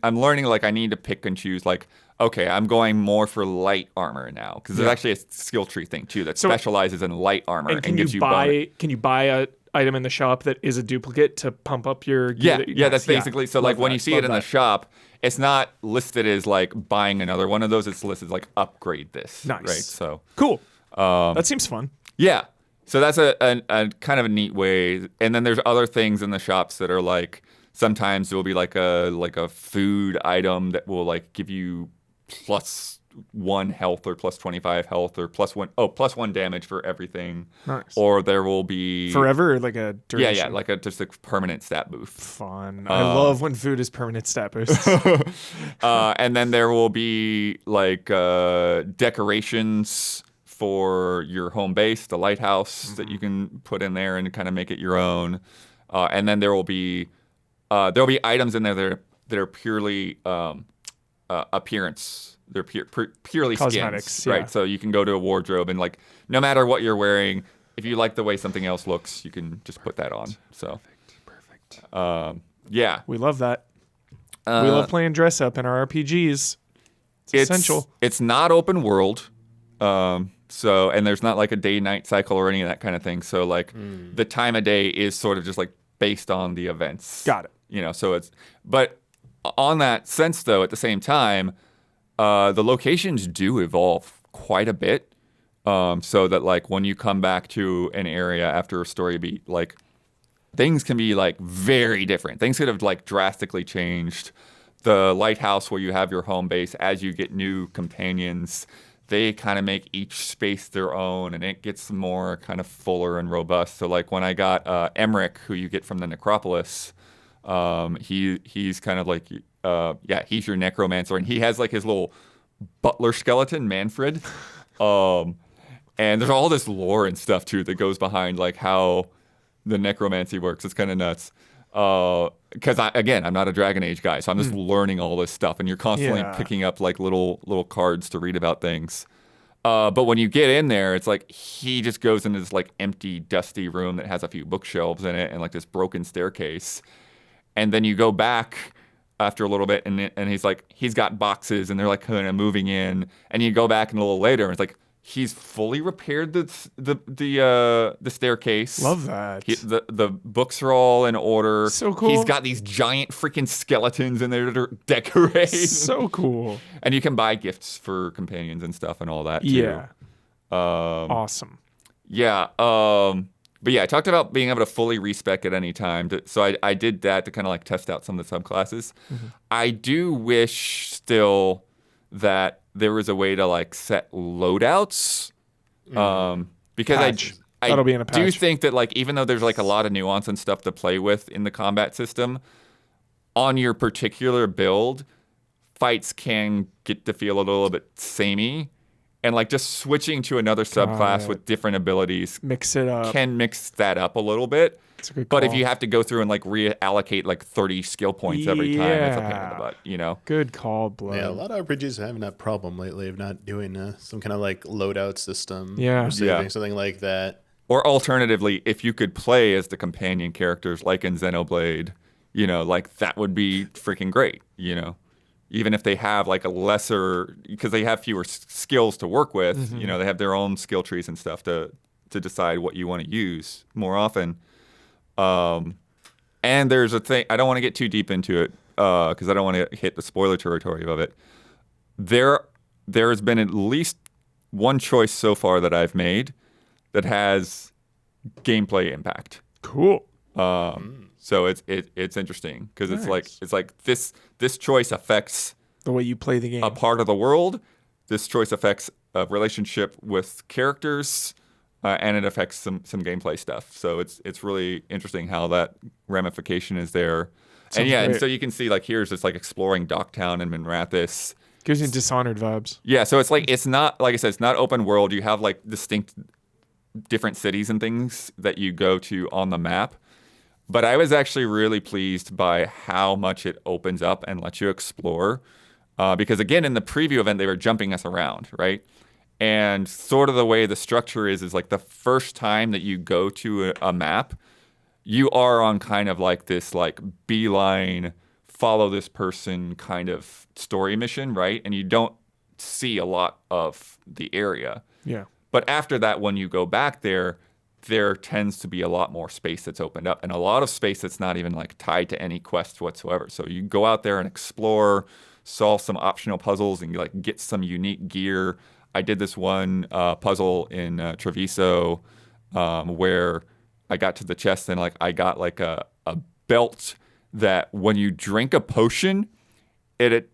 learning like I need to pick and choose. Like, okay, I'm going more for light armor now because there's actually a skill tree thing too that specializes in light armor and gives you bonus. Can you buy a item in the shop that is a duplicate to pump up your gear? Yeah, that's basically so. Like when you see it in the shop, it's not listed as like buying another one of those. It's listed as like upgrade this. Nice. Right. So cool. That seems fun. Yeah. So that's a kind of a neat way. And then there's other things in the shops that are like sometimes there will be like a food item that will like give you +1 health or +25 health or +1 damage for everything. Nice. Or there will be forever or like a duration? Yeah, like just a permanent stat boost. Fun. I love when food is permanent stat boosts. And then there will be like decorations for your home base, the lighthouse that you can put in there and kind of make it your own. And then there'll be items in there that are purely appearance. They're purely cosmetics, skins, right? So you can go to a wardrobe and like no matter what you're wearing, if you like the way something else looks, you can just put that on. So Perfect. Yeah, we love that. We love playing dress up in our RPGs. It's essential. It's not open world. So, and there's not like a day-night cycle or any of that kind of thing. So like the time of day is sort of just like based on the events. Got it. So but on that sense though, at the same time, the locations do evolve quite a bit. so that like when you come back to an area after a story beat, like things can be like very different. Things could have like drastically changed. The lighthouse where you have your home base, as you get new companions, they kind of make each space their own, and it gets more kind of fuller and robust. So like when I got Emmerich, who you get from the Necropolis, he's kind of like he's your necromancer, and he has like his little butler skeleton, Manfred. And there's all this lore and stuff too that goes behind like how the necromancy works. It's kind of nuts. Because I'm not a Dragon Age guy, so I'm just learning all this stuff, and you're constantly picking up like little cards to read about things. But when you get in there, it's like he just goes into this like empty, dusty room that has a few bookshelves in it and like this broken staircase. And then you go back after a little bit, and he's like, he's got boxes, and they're like kind of moving in. And you go back and a little later, and it's like he's fully repaired the staircase. Love that. The books are all in order. So cool. He's got these giant freaking skeletons in there to decorate. So cool. And you can buy gifts for companions and stuff and all that too. Yeah. Awesome. Yeah. But yeah, I talked about being able to fully respec at any time. So I did that to kind of like test out some of the subclasses. I do wish still that there was a way to like set loadouts. Because Patch. I That'll be in a do patch. think that like even though there's like a lot of nuance and stuff to play with in the combat system, on your particular build, fights can get to feel a little bit samey. And like just switching to another subclass with different abilities Mix it up. can mix that up a little bit. It's a good But if call. you have to go through and like reallocate like 30 skill points every time, it's a pain in the Yeah. butt, you know? Good call, Blood. Yeah, a lot of RPGs are having that problem lately of not doing some kind of like loadout system. Yeah. Or saving, Yeah. something like that. Or alternatively, if you could play as the companion characters like in Xenoblade, you know, like that would be freaking great, you know? Even if they have like a lesser, because they have fewer skills to work with, you know, they have their own skill trees and stuff to decide what you want to use more often. And there's a thing, I don't want to get too deep into it because I don't want to hit the spoiler territory of it. There has been at least one choice so far that I've made that has gameplay impact. Cool. So it's interesting because Nice. it's like this choice affects The way you play the game. a part of the world. This choice affects a relationship with characters, and it affects some gameplay stuff. So it's really interesting how that ramification is there. Sounds And great. so you can see like here's just like exploring Docktown and Minrathis. Gives you Dishonored vibes. Yeah, so it's like it's not like I said, it's not open world. You have like distinct different cities and things that you go to on the map. But I was actually really pleased by how much it opens up and lets you explore. Because again, in the preview event, they were jumping us around, right? And sort of the way the structure is like the first time that you go to a map, you are on kind of like this like beeline, follow this person kind of story mission, right? And you don't see a lot of the area. Yeah. But after that, when you go back there tends to be a lot more space that's opened up and a lot of space that's not even like tied to any quest whatsoever. So you go out there and explore, solve some optional puzzles and like get some unique gear. I did this one puzzle in Treviso where I got to the chest and like I got like a belt that when you drink a potion, it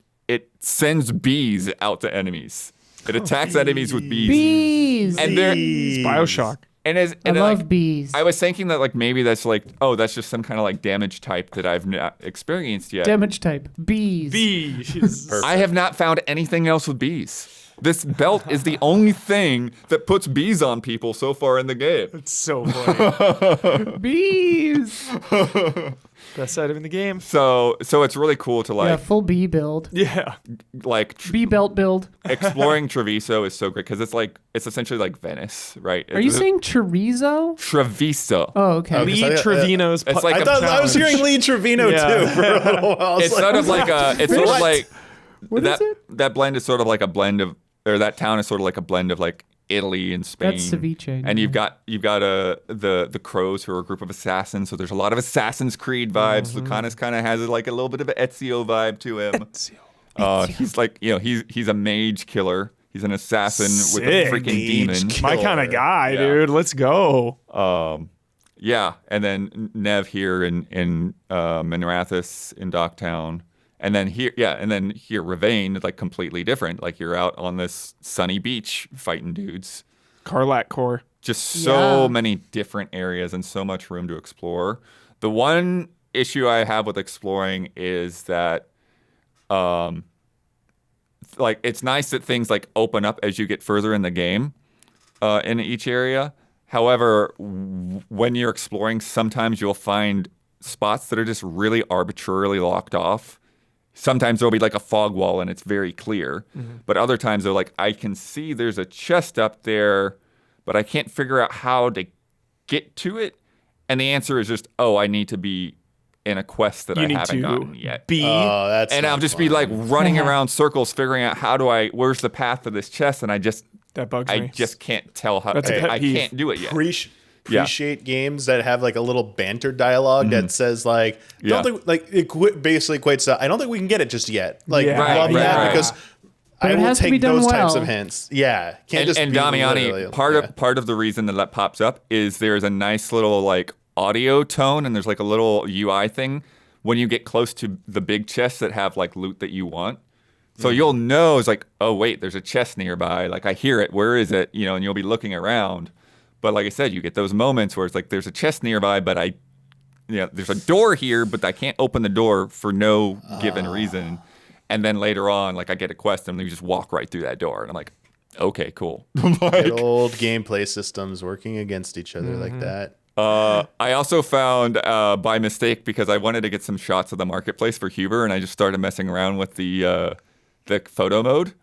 sends bees out to enemies. It attacks enemies with bees. Bees. And they're It's Bioshock. and as I and love like, bees. I was thinking that like maybe that's like that's just some kind of like damage type that I've not experienced yet. Damage type. Bees. Bees. I have not found anything else with bees. This belt is the only thing that puts bees on people so far in the game. It's so funny. Bees. Best item in the game. So it's really cool to Yeah, like full bee build. Yeah. Bee belt build. exploring Treviso is so great because it's essentially like Venice, right? Are you saying chorizo? Treviso? Oh, okay. Okay. Lee I- Trevino's It's like I a thought I was challenge. hearing Lee Trevino Yeah. too for a little while. I was It's sort of like a. It's sort of What? like What is that. it? That blend is sort of like a blend of, or that town is sort of like a blend of like Italy and Spain. That's ceviche. And you've got the crows who are a group of assassins. So there's a lot of Assassin's Creed vibes. Lucanus kind of has like a little bit of an Ezio vibe to him. He's like he's a mage killer. He's an assassin with Sick. a freaking demon. My kind of guy, dude. Let's go. Yeah, and then Nev here in Minrathous in Docktown, and then here, Ravane is like completely different. Like you're out on this sunny beach fighting dudes. Karlak core. Just so many different areas and so much room to explore. The one issue I have with exploring is that, like it's nice that things like open up as you get further in the game, in each area. However, when you're exploring, sometimes you'll find spots that are just really arbitrarily locked off. Sometimes there'll be like a fog wall and it's very clear. But other times they're like, I can see there's a chest up there, but I can't figure out how to get to it. And the answer is just, I need to be in a quest that I haven't gotten yet. And I'll just be like running around circles, figuring out where's the path to this chest, and that bugs me. I just can't tell how. That's a pet I peeve. can't do it yet. Appreciate games that have like a little banter dialogue that says like, don't think like basically equates to, I don't think we can get it just yet. Like, love that because But I it will has to be take done those types well. of hints. Yeah, can't just And be Damiani, literally- part of the reason that pops up is there's a nice little like audio tone, and there's like a little UI thing when you get close to the big chests that have like loot that you want. So you'll know it's like, oh wait, there's a chest nearby. Like I hear it. Where is it? You know, and you'll be looking around. But like I said, you get those moments where it's like there's a chest nearby, but there's a door here, but I can't open the door for no given reason. And then later on, like I get a quest and we just walk right through that door, and I'm like, okay, cool. Good old gameplay systems working against each other like that. I also found by mistake, because I wanted to get some shots of the marketplace for Huber, and I just started messing around with the photo mode,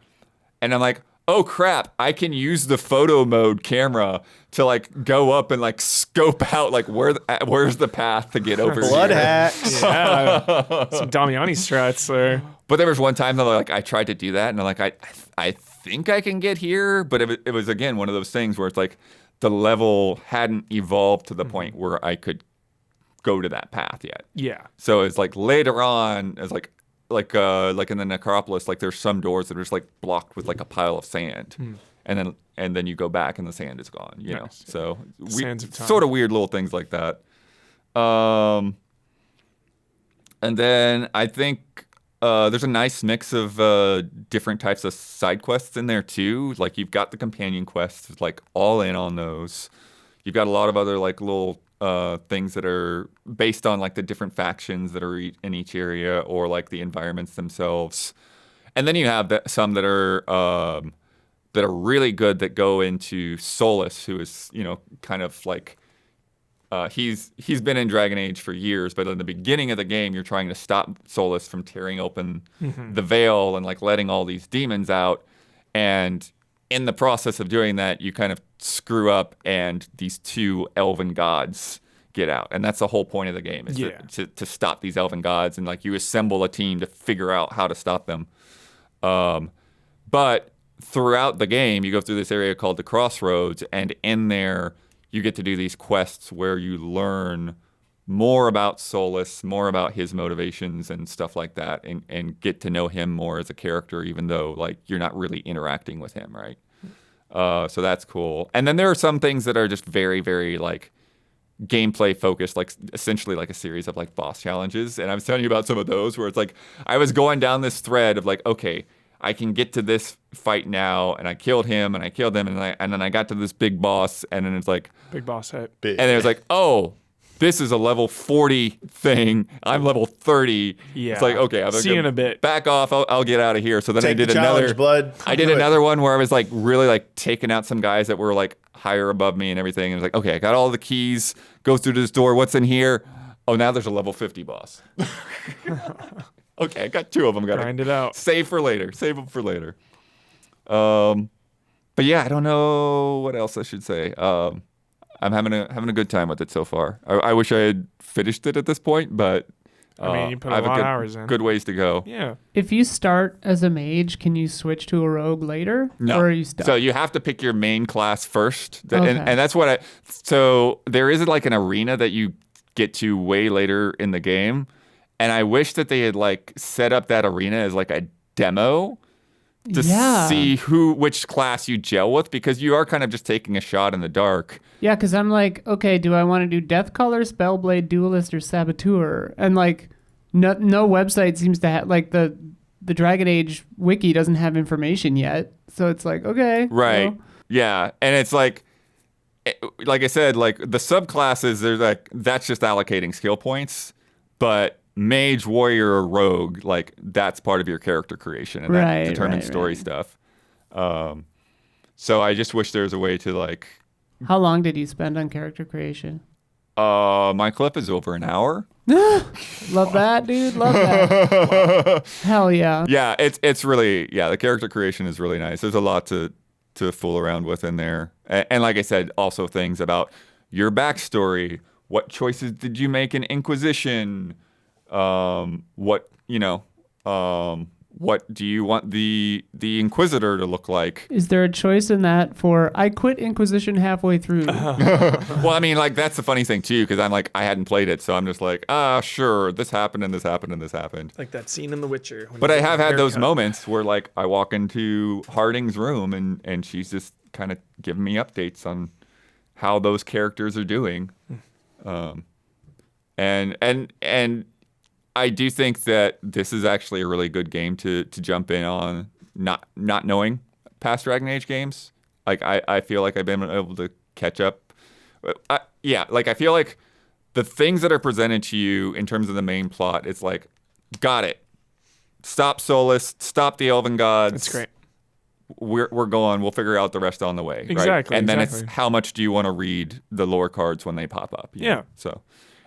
and I'm like, oh crap, I can use the photo mode camera to like go up and like scope out like where's the path to get over Blood here. hacks. Yeah. Some Damiani strats there. But there was one time that like I tried to do that, and I'm like, I think I can get here, but it was again one of those things where it's like the level hadn't evolved to the point where I could go to that path yet. Yeah. So it's like later on, it's like in the necropolis, like there's some doors that are just like blocked with like a pile of sand, and then you go back and the sand is gone. You know, so Sands of time. sort of weird little things like that. And then I think there's a nice mix of different types of side quests in there too. Like you've got the companion quests, like all in on those. You've got a lot of other like little things that are based on like the different factions that are in each area, or like the environments themselves. And then you have some that are really good that go into Solus, who is kind of like he's been in Dragon Age for years, but in the beginning of the game, you're trying to stop Solus from tearing open the veil and like letting all these demons out. And in the process of doing that, you kind of screw up, and these two elven gods get out. And that's the whole point of the game, is to stop these elven gods, and like you assemble a team to figure out how to stop them. But throughout the game, you go through this area called the Crossroads, and in there you get to do these quests where you learn more about Solus, more about his motivations and stuff like that, and get to know him more as a character, even though like you're not really interacting with him, right? So that's cool. And then there are some things that are just very, very like gameplay focused, like essentially like a series of like boss challenges. And I was telling you about some of those where it's like I was going down this thread of like, okay, I can get to this fight now, and I killed him, and I killed him, and then I got to this big boss, and then it's like Big boss hit. and it was like, oh, this is a level 40 thing. I'm level 30. Yeah. It's like, okay, I'm See you in a bit. Back off. I'll get out of here. So then I Take did the challenge, another. blood. I did Do it. another one where I was like really like taking out some guys that were like higher above me and everything. And it was like, okay, I got all the keys. Go through this door. What's in here? Oh, now there's a level 50 boss. Okay, I got two of them. Got Grind it out. Save for later. Save them for later. But yeah, I don't know what else I should say. I'm having a good time with it so far. I wish I had finished it at this point, but I mean, you put I a have lot of hours in. good ways to go. Yeah. If you start as a mage, can you switch to a rogue later? No. Or are you stuck? So you have to pick your main class first. Okay. And that's what so there is like an arena that you get to way later in the game. And I wish that they had like set up that arena as like a demo, Yeah. see which class you gel with, because you are kind of just taking a shot in the dark. Yeah, because I'm like, okay, do I want to do Death Caller, Spellblade, Duelist, or Saboteur? And like, no website seems to have, like, the Dragon Age wiki doesn't have information yet. So it's like, okay. Right. well, Yeah. And it's like I said, like the subclasses, there's like, that's just allocating skill points. But mage, warrior, or rogue, like that's part of your character creation, and that determines story stuff. So I just wish there was a way to like. How long did you spend on character creation? My clip is over an hour. Love that, dude. Love that. Hell yeah. Yeah, it's really, the character creation is really nice. There's a lot to fool around with in there, and like I said, also things about your backstory. What choices did you make in Inquisition? What do you want the Inquisitor to look like? Is there a choice in that for I quit Inquisition halfway through? Well, I mean, like that's the funny thing too, because I'm like, I hadn't played it, so I'm just like, sure, this happened and this happened and this happened. Like that scene in The Witcher. But I have had those moments where like I walk into Harding's room and she's just kind of giving me updates on how those characters are doing. And I do think that this is actually a really good game to jump in on, not knowing past Dragon Age games. Like I feel like I've been able to catch up. I feel like the things that are presented to you in terms of the main plot, it's like, got it. Stop Solus, stop the Elven Gods. That's great. We're going. We'll figure out the rest on the way. Exactly. Right? And then it's how much do you want to read the lore cards when they pop up? You know? So.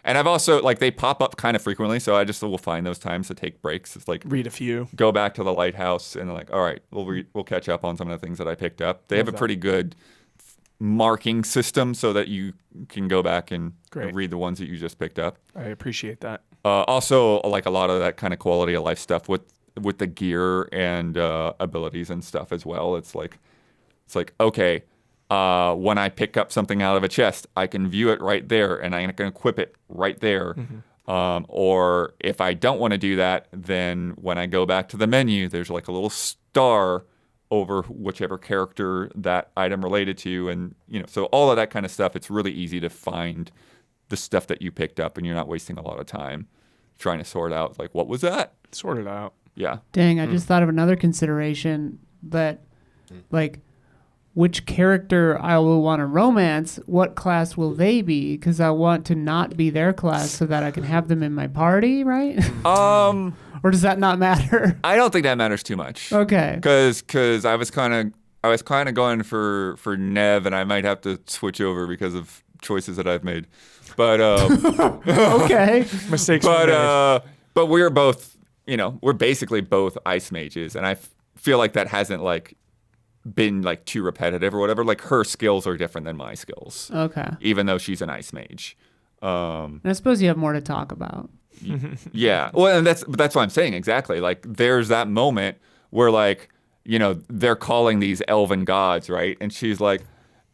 And I've also, like, they pop up kind of frequently, so I just will find those times to take breaks. It's like, read a few. Go back to the lighthouse, and like, all right, we'll catch up on some of the things that I picked up. They have a pretty good marking system so that you can go back and read the ones that you just picked up. I appreciate that. Also, like a lot of that kind of quality of life stuff with the gear and abilities and stuff as well. It's like, okay. When I pick up something out of a chest, I can view it right there, and I can equip it right there. Mm-hmm. Or if I don't want to do that, then when I go back to the menu, there's like a little star over whichever character that item related to, and so all of that kind of stuff. It's really easy to find the stuff that you picked up, and you're not wasting a lot of time trying to sort out like, what was that? Sort it out. Yeah. Dang, I just thought of another consideration that, like, which character I will want to romance, what class will they be? Because I want to not be their class so that I can have them in my party, right? Or does that not matter? I don't think that matters too much. Okay. Because I was kind of going for Nev, and I might have to switch over because of choices that I've made. But okay. Mistakes were made. But we're both, we're basically both ice mages, and I feel like that hasn't like been like too repetitive or whatever. Like her skills are different than my skills. Okay. Even though she's an ice mage. And I suppose you have more to talk about. Yeah. Well, and that's what I'm saying exactly. Like there's that moment where like, they're calling these elven gods, right? And she's like,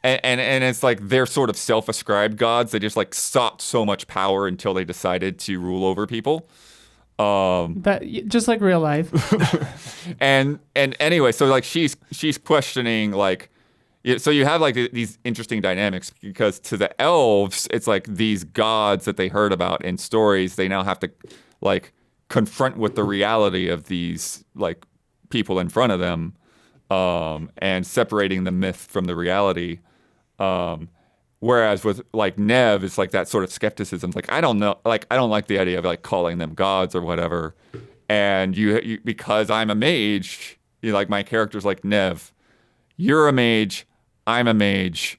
and it's like they're sort of self-ascribed gods. They just like sought so much power until they decided to rule over people. That just like real life. and anyway, so like she's questioning like, so you have like these interesting dynamics, because to the elves, it's like these gods that they heard about in stories, they now have to like confront with the reality of these like people in front of them, and separating the myth from the reality. Whereas with like Nev, it's like that sort of skepticism. Like, I don't know, like, I don't like the idea of like calling them gods or whatever. And you because I'm a mage, like my character's like, Nev, you're a mage, I'm a mage.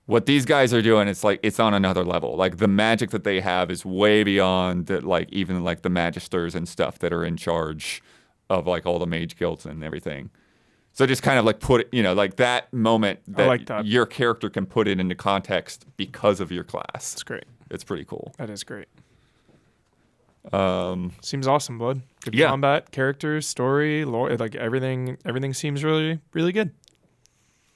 What these guys are doing, it's like, it's on another level. Like the magic that they have is way beyond that, like even like the magisters and stuff that are in charge of like all the mage guilds and everything. So just kind of like put it, like that moment that, like that your character can put it into context because of your class. It's great. It's pretty cool. That is great. Seems awesome, Blood. Good Yeah. combat, characters, story, lore, like everything seems really, really good.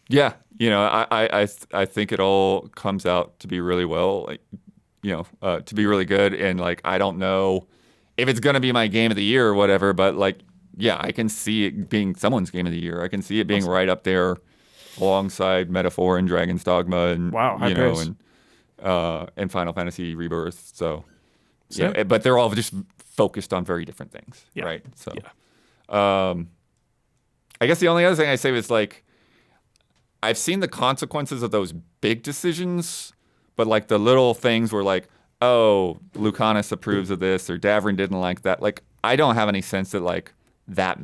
Yeah. I think it all comes out to be really well, like, to be really good. And like, I don't know if it's going to be my game of the year or whatever, but like, yeah, I can see it being someone's game of the year. I can see it being right up there alongside Metaphor and Dragon's Dogma and Wow, high praise. and Final Fantasy Rebirth. So yeah, but they're all just focused on very different things, Yeah. right? So Yeah. I guess the only other thing I say was like I've seen the consequences of those big decisions, but like the little things were like, oh, Lucanus approves of this or Davrin didn't like that. Like I don't have any sense that like that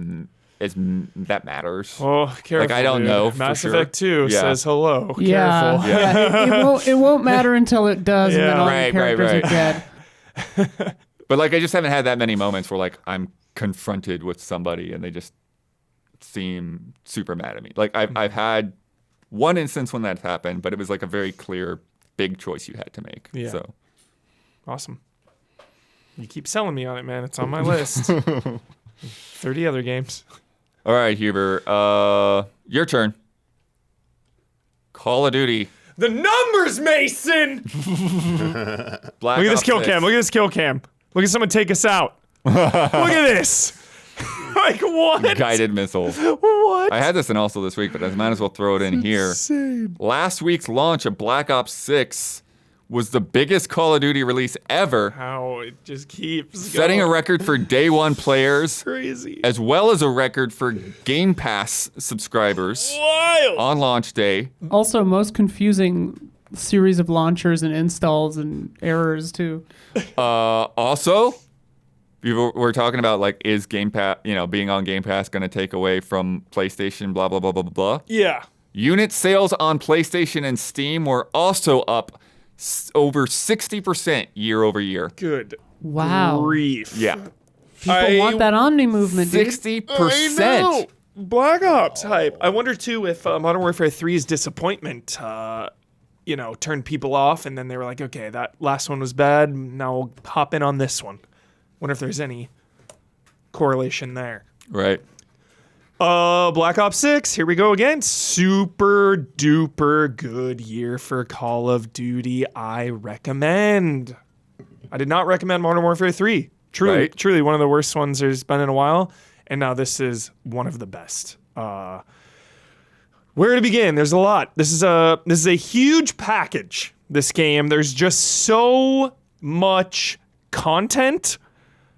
matters. Oh, careful. Like, I don't dude. know for Mass sure. Effect 2 Yeah. says hello. Yeah, Careful. yeah. It won't matter until it does, and then all Right, the right, characters right. are dead. But like I just haven't had that many moments where like I'm confronted with somebody and they just seem super mad at me. Like I've had one instance when that's happened, but it was like a very clear big choice you had to make. Yeah. So Awesome. You keep selling me on it, man. It's on my list. 30 other games. all right, Huber, your turn. Call of Duty. The numbers, Mason! Black Look at this Ops kill 6. cam. Look at this kill cam. Look at someone take us out. Look at this. Like, what? Guided missiles. What? I had this in also this week, but I might as well throw it in here. Insane. Last week's launch of Black Ops 6 was the biggest Call of Duty release ever, How it just keeps setting a going. record for day one players, Crazy. as well as a record for Game Pass subscribers Wild. on launch day. Also, most confusing series of launchers and installs and errors too. Also, we're talking about like, is Game Pass, being on Game Pass going to take away from PlayStation, blah, blah, blah, blah, blah, blah. Yeah. Unit sales on PlayStation and Steam were also up over 60% year over year. Good. Wow. Grief. Yeah. People want that Omni movement, dude. 60%. Black Ops hype. I wonder too if Modern Warfare 3's disappointment, turned people off, and then they were like, okay, that last one was bad. Now we'll hop in on this one. Wonder if there's any correlation there. Right. Black Ops 6, here we go again. Super duper good year for Call of Duty. I recommend. I did not recommend Modern Warfare 3. Truly one of the worst ones there's been in a while. And now this is one of the best. Where to begin? There's a lot. This is a huge package, this game. There's just so much content,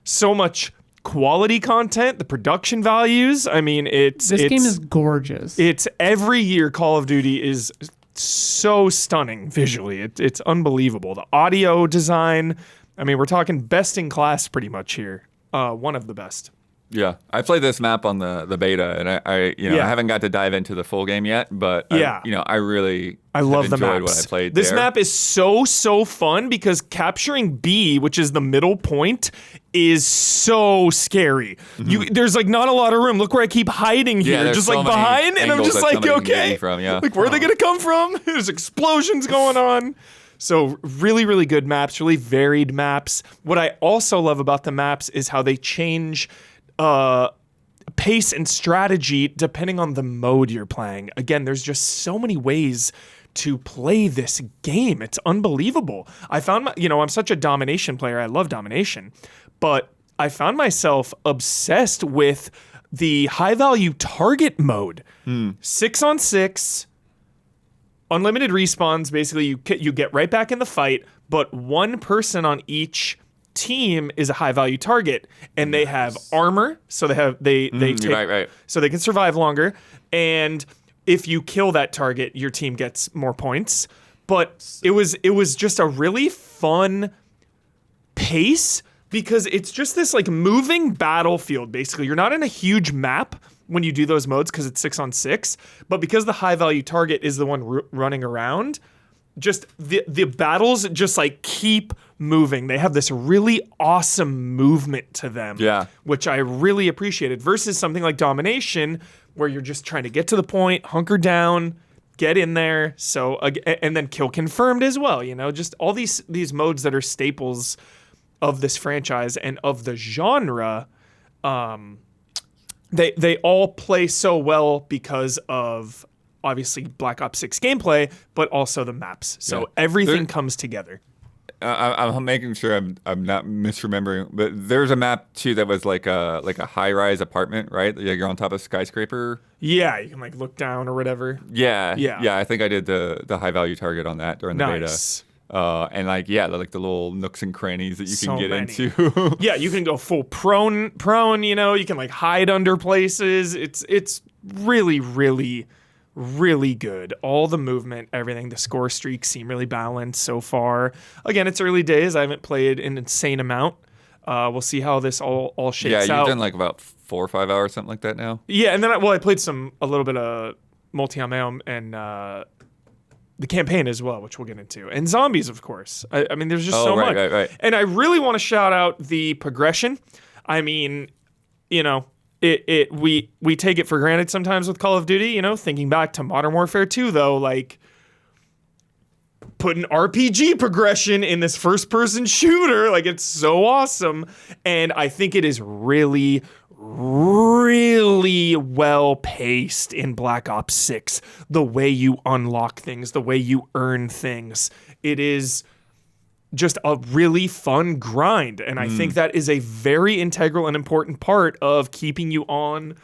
so much quality content, the production values. I mean, this Game is gorgeous. It's every year Call of Duty is so stunning visually. It's unbelievable. The audio design. I mean, we're talking best in class pretty much here. One of the best. Yeah. I played this map on the beta, and I haven't got to dive into the full game yet, but I really love the enjoyed maps. what I played This there. map is so fun because capturing B, which is the middle point, is so scary. There's like not a lot of room. Look where I keep hiding here, there's just so like many behind, and I'm angles just that like, somebody can get okay, you from, yeah. like where are they gonna come from? There's explosions going on. So really, really good maps, really varied maps. What I also love about the maps is how they change pace and strategy depending on the mode you're playing. Again, there's just so many ways to play this game. It's unbelievable. I found I'm such a domination player. I love domination, but I found myself obsessed with the high value target mode. 6-on-6, unlimited respawns. Basically, you get right back in the fight, but one person on each team is a high value target, and they have armor, so they take, right. so they can survive longer. And if you kill that target, your team gets more points. But it was just a really fun pace because it's just this like moving battlefield. Basically, you're not in a huge map when you do those modes because it's 6-on-6, but because the high value target is the one running around, just the battles just like keep moving. They have this really awesome movement to them, which I really appreciated, versus something like Domination where you're just trying to get to the point, hunker down, get in there, so and then kill confirmed as well. Just all these modes that are staples of this franchise and of the genre. They all play so well because of obviously Black Ops 6 gameplay, but also the maps. So everything comes together. I'm making sure I'm not misremembering, but there's a map too that was like a high-rise apartment, right? Like you're on top of a skyscraper. Yeah, you can like look down or whatever. Yeah. Yeah. I think I did the high-value target on that during the Nice. beta. And like like the little nooks and crannies that you So can get many. into. Yeah, you can go full prone, you know, you can like hide under places. It's really, really, really good. All the movement, everything, the score streaks seem really balanced so far. Again, it's early days. I haven't played an insane amount. We'll see how this all shakes Yeah, you've out. done like about 4 or 5 hours, something like that now. Yeah, and then I played a little bit of Multi-Ameo and the campaign as well, which we'll get into, and zombies, of course. I mean, there's just so much. Right. And I really want to shout out the progression. I mean, you know, we take it for granted sometimes with Call of Duty. You know, thinking back to Modern Warfare 2, though, like putting RPG progression in this first-person shooter, like it's so awesome, and I think it is really, really well paced in Black Ops 6. The way you unlock things, the way you earn things. It is just a really fun grind. And I think that is a very integral and important part of keeping you on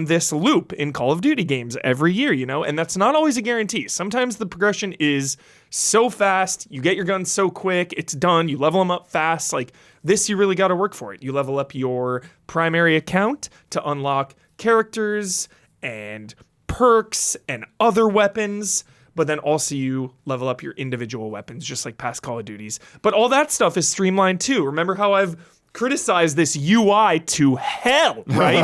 this loop in Call of Duty games every year, you know? And that's not always a guarantee. Sometimes the progression is so fast, you get your guns so quick, it's done, you level them up fast. Like this, you really got to work for it. You level up your primary account to unlock characters and perks and other weapons, but then also you level up your individual weapons, just like past Call of Duties. But all that stuff is streamlined too. Remember how I've criticized this UI to hell, right?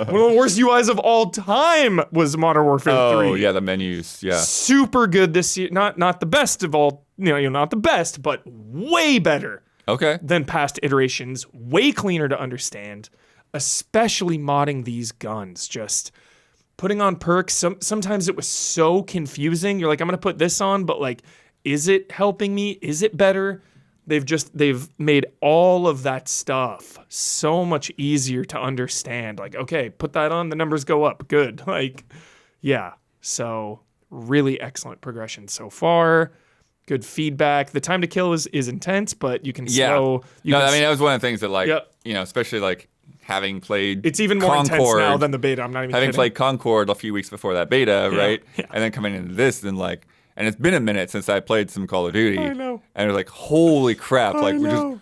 One of the worst UIs of all time was Modern Warfare 3. Oh, yeah, the menus, yeah. Super good this year. Not the best of all, not the best, but way better Okay. than past iterations. Way cleaner to understand, especially modding these guns. Just putting on perks. Sometimes it was so confusing. You're like, I'm going to put this on, but like, is it helping me? Is it better? They've made all of that stuff so much easier to understand. Like, okay, put that on, the numbers go up. Good. Like, yeah. So really excellent progression so far. Good feedback. The time to kill is intense, but you can slow. I mean, that was one of the things that like, Yep. especially like having played It's even more intense now than the beta. I'm not even having kidding. played Concord a few weeks before that beta, right? Yeah. And then coming into this, then like, and it's been a minute since I played some Call of Duty. I know. And it's like, holy crap! Like we just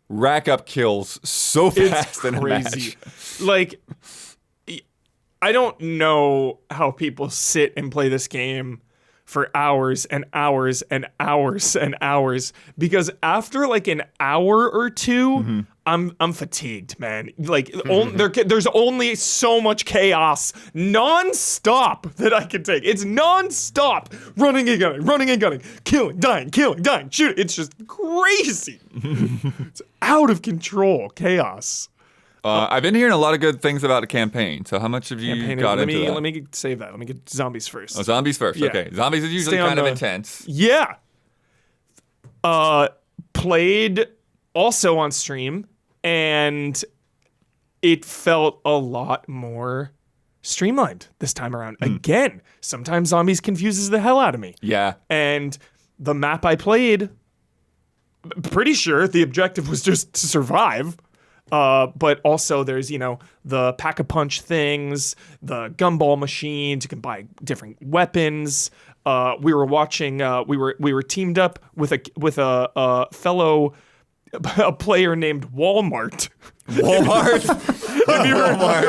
rack up kills so fast in a crazy. match. Like, I don't know how people sit and play this game for hours and hours and hours and hours, because after like an hour or two, I'm fatigued, man. Like there's only so much chaos non-stop that I can take. It's non-stop running and gunning, killing, dying, shooting. It's just crazy. It's out of control chaos. I've been hearing a lot of good things about the campaign. So how much have you got into that? Let me save that. Let me get zombies first. Oh, zombies first. Yeah. Okay. Zombies is usually Stay on kind of the- intense. Yeah. Played also on stream, and it felt a lot more streamlined this time around. Again, sometimes zombies confuses the hell out of me. Yeah. And the map I played, pretty sure the objective was just to survive. But also there's, the pack-a-punch things, the gumball machines, you can buy different weapons. We were watching, we were teamed up with a fellow player named Walmart. Walmart.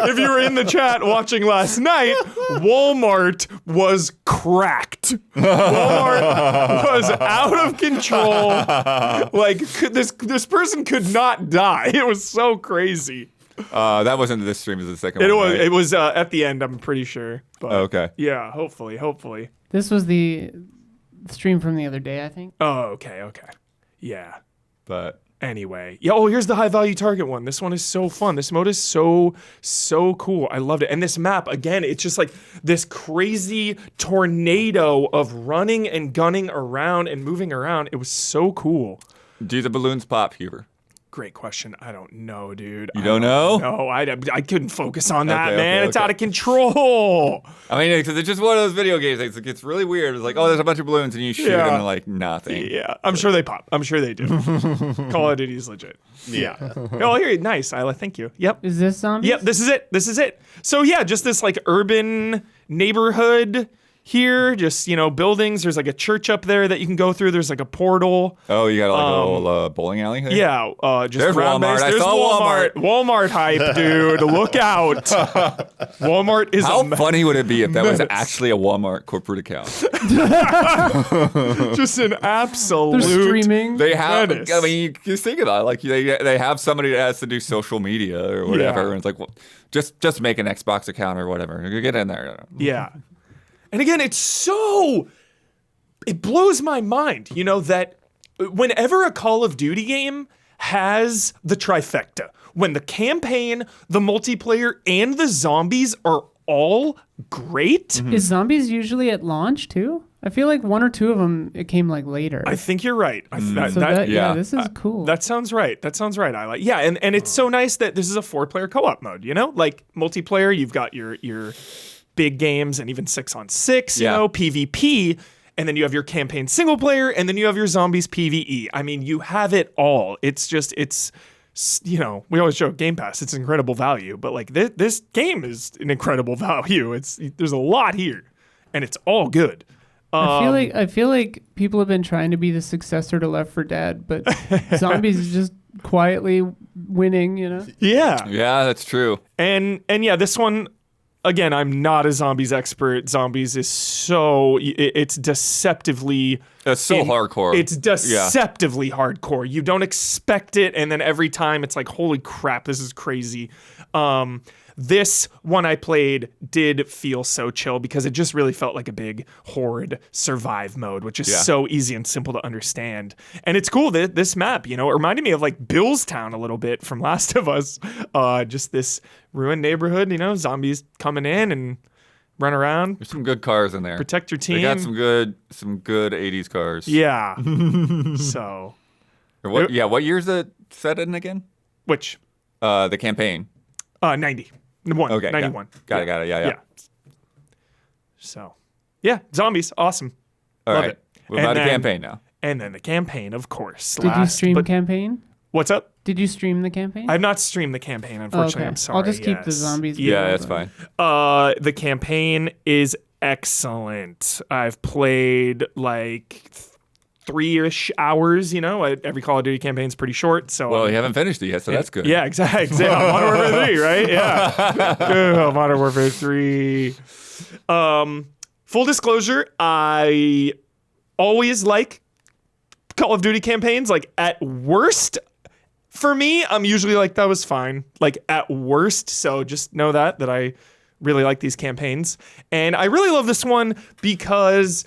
If you were in the chat watching last night, Walmart was cracked. Walmart was out of control. Like this person could not die. It was so crazy. That wasn't this stream. It was the second one. Right? It was at the end. I'm pretty sure. But Okay. yeah, hopefully. This was the stream from the other day, I think. Oh, okay. Yeah. But Anyway, here's the high value target one. This one is so fun. This mode is so cool. I loved it. And this map, again, it's just like this crazy tornado of running and gunning around and moving around. It was so cool. do the balloons pop, Huber? Great question. I don't know, dude. You don't know? No, I couldn't focus on that, Okay, man. okay, It's okay. out of control. I mean, because it's just one of those video games. It gets really weird. It's like, oh, there's a bunch of balloons, and you shoot Yeah. them, and like nothing. Yeah, I'm sure they pop. I'm sure they do. Call of Duty's legit. Yeah. Oh, here, nice, Isla. Thank you. Yep. Is this zombies? Yep, this is it. This is it. So yeah, just this like urban neighborhood here, just buildings. There's like a church up there that you can go through. There's like a portal. Oh, you got like a little bowling alley there? Yeah, just There's round Walmart. base. I There's saw Walmart. Walmart hype, dude. Look out. Walmart is How funny would it be if that was menace. actually a Walmart corporate account? just an absolute. They're streaming. They have, menace. I mean, you just think about it. Like they have somebody that has to do social media or whatever, Yeah. and it's like, well, just make an Xbox account or whatever. You get in there. Yeah. And again, it blows my mind, that whenever a Call of Duty game has the trifecta, when the campaign, the multiplayer, and the zombies are all great, Is zombies usually at launch too? I feel like one or two of them it came like later. I think you're right. so that, yeah. this is cool. That sounds right. That sounds right. I like. Yeah, and it's so nice that this is a 4-player co-op mode. Like multiplayer, you've got your big games and even 6-on-6. Yeah. PvP, and then you have your campaign single player, and then you have your zombies PvE. I mean, you have it all. It's we always joke Game Pass. It's incredible value, but like this game is an incredible value. There's a lot here, and it's all good. I feel like people have been trying to be the successor to Left 4 Dead, but zombies is just quietly winning. Yeah. Yeah, that's true. And yeah, this one, again, I'm not a zombies expert. Zombies is it's deceptively. That's so hardcore. It's deceptively hardcore. You don't expect it, and then every time it's like, holy crap, this is crazy. This one I played did feel so chill because it just really felt like a big horde survive mode, which is so easy and simple to understand. And it's cool that this map, it reminded me of like Billstown a little bit from Last of Us. Just this ruined neighborhood, zombies coming in and run around, There's some good cars in there. protect your team. They got some good 80s cars. Yeah. So, Or what? Yeah. What year's it set in again? which, The campaign. 90. Okay. 91. Got it. Yeah. So, yeah, zombies, awesome. All Love right. it. What And about then- a campaign now? And then the campaign, of course. Did you stream campaign? What's up? Did you stream the campaign? I've not streamed the campaign, unfortunately. Okay. I'm sorry. I'll just keep the yes. zombies. Yeah, below that's them. fine. The campaign is excellent. I've played like 3-ish hours. Every Call of Duty campaign is pretty short. So Well, you haven't finished it yet, so that's good. Yeah, exactly. Modern Warfare 3, right? Yeah. Modern Warfare 3. Full disclosure, I always like Call of Duty campaigns. Like, at worst, for me, I'm usually like, that was fine. Like, at worst. So just know that I really like these campaigns. And I really love this one because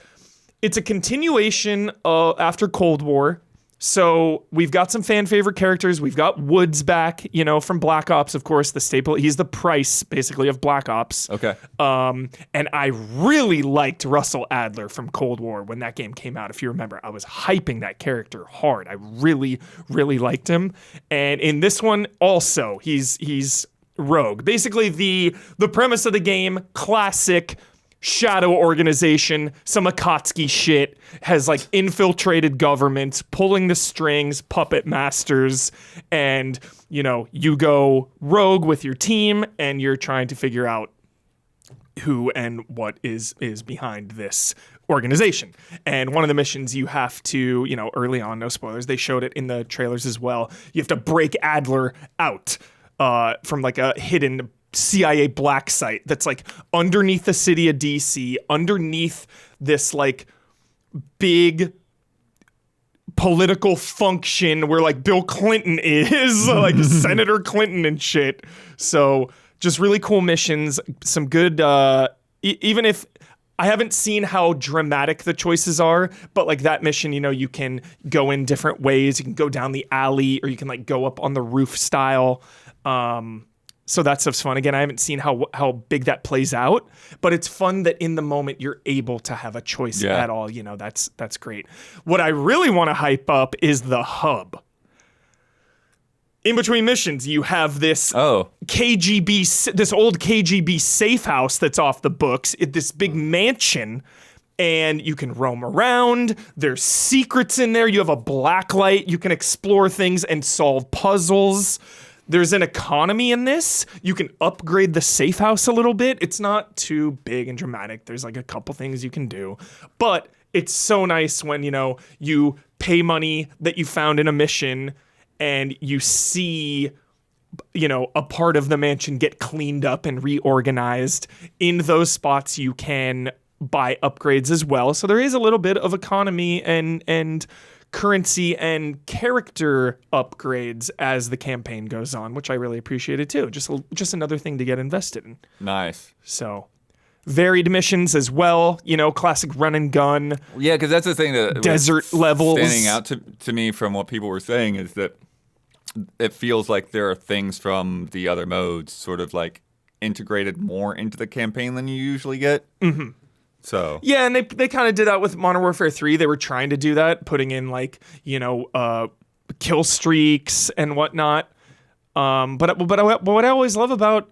it's a continuation after Cold War. So we've got some fan favorite characters. We've got Woods back, from Black Ops, of course, the staple. He's the Price, basically, of Black Ops. Okay. And I really liked Russell Adler from Cold War when that game came out. If you remember, I was hyping that character hard. I really, really liked him. And in this one, also, he's Rogue. Basically, the premise of the game, classic shadow organization, some Akatsuki shit, has like infiltrated government, pulling the strings, puppet masters, and you go rogue with your team and you're trying to figure out who and what is behind this organization. And one of the missions you have to, early on, no spoilers, they showed it in the trailers as well, you have to break Adler out from like a hidden CIA black site that's like underneath the city of DC, underneath this like big political function where like Bill Clinton is, like Senator Clinton and shit. So just really cool missions, some good, even if I haven't seen how dramatic the choices are, but like that mission, you can go in different ways. You can go down the alley or you can like go up on the roof style. So that stuff's fun. Again, I haven't seen how big that plays out, but it's fun that in the moment you're able to have a choice at all. That's great. What I really want to hype up is the hub. in between missions, you have this Oh. this old KGB safe house that's off the books, this big mansion, and you can roam around. There's secrets in there. You have a black light. You can explore things and solve puzzles. There's an economy in this. You can upgrade the safe house a little bit. It's not too big and dramatic. There's like a couple things you can do. But it's so nice when, you pay money that you found in a mission and you see, a part of the mansion get cleaned up and reorganized. In those spots, you can buy upgrades as well. So there is a little bit of economy and currency and character upgrades as the campaign goes on, which I really appreciated too. Just another thing to get invested in. Nice. So varied missions as well, classic run and gun. Yeah, because that's the thing that desert was levels. standing out to me from what people were saying is that it feels like there are things from the other modes sort of like integrated more into the campaign than you usually get. Mm-hmm. So yeah, and they kind of did that with Modern Warfare 3. They were trying to do that, putting in kill streaks and whatnot. But what I always love about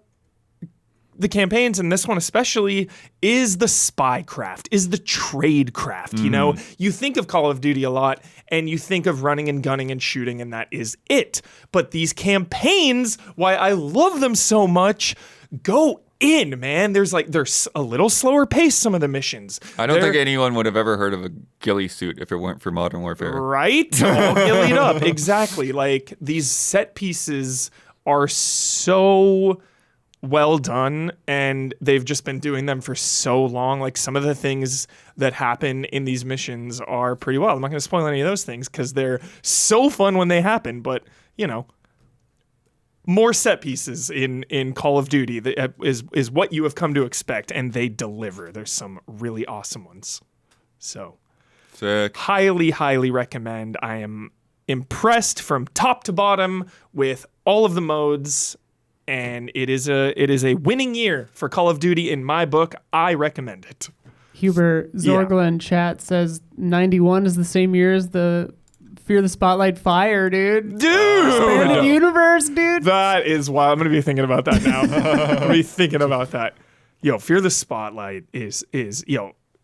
the campaigns, and this one especially, is the spy craft, is the trade craft. You think of Call of Duty a lot, and you think of running and gunning and shooting, and that is it. But these campaigns, why I love them so much, go in, man. There's a little slower pace, some of the missions. I don't think anyone would have ever heard of a ghillie suit if it weren't for Modern Warfare. Right? All gillied up. Exactly. Like, these set pieces are so well done, and they've just been doing them for so long. Like, some of the things that happen in these missions are pretty wild. I'm not going to spoil any of those things because they're so fun when they happen, but, more set pieces in Call of Duty that is what you have come to expect, and they deliver. There's some really awesome ones. So, Sick. highly, highly recommend. I am impressed from top to bottom with all of the modes, and it is a winning year for Call of Duty in my book. I recommend it. Huber Zorgla in chat says 91 is the same year as the Fear the Spotlight Fire, dude. Expanded universe, dude. That is wild. I'm going to be thinking about that now. I'm going to be thinking about that. Fear the Spotlight is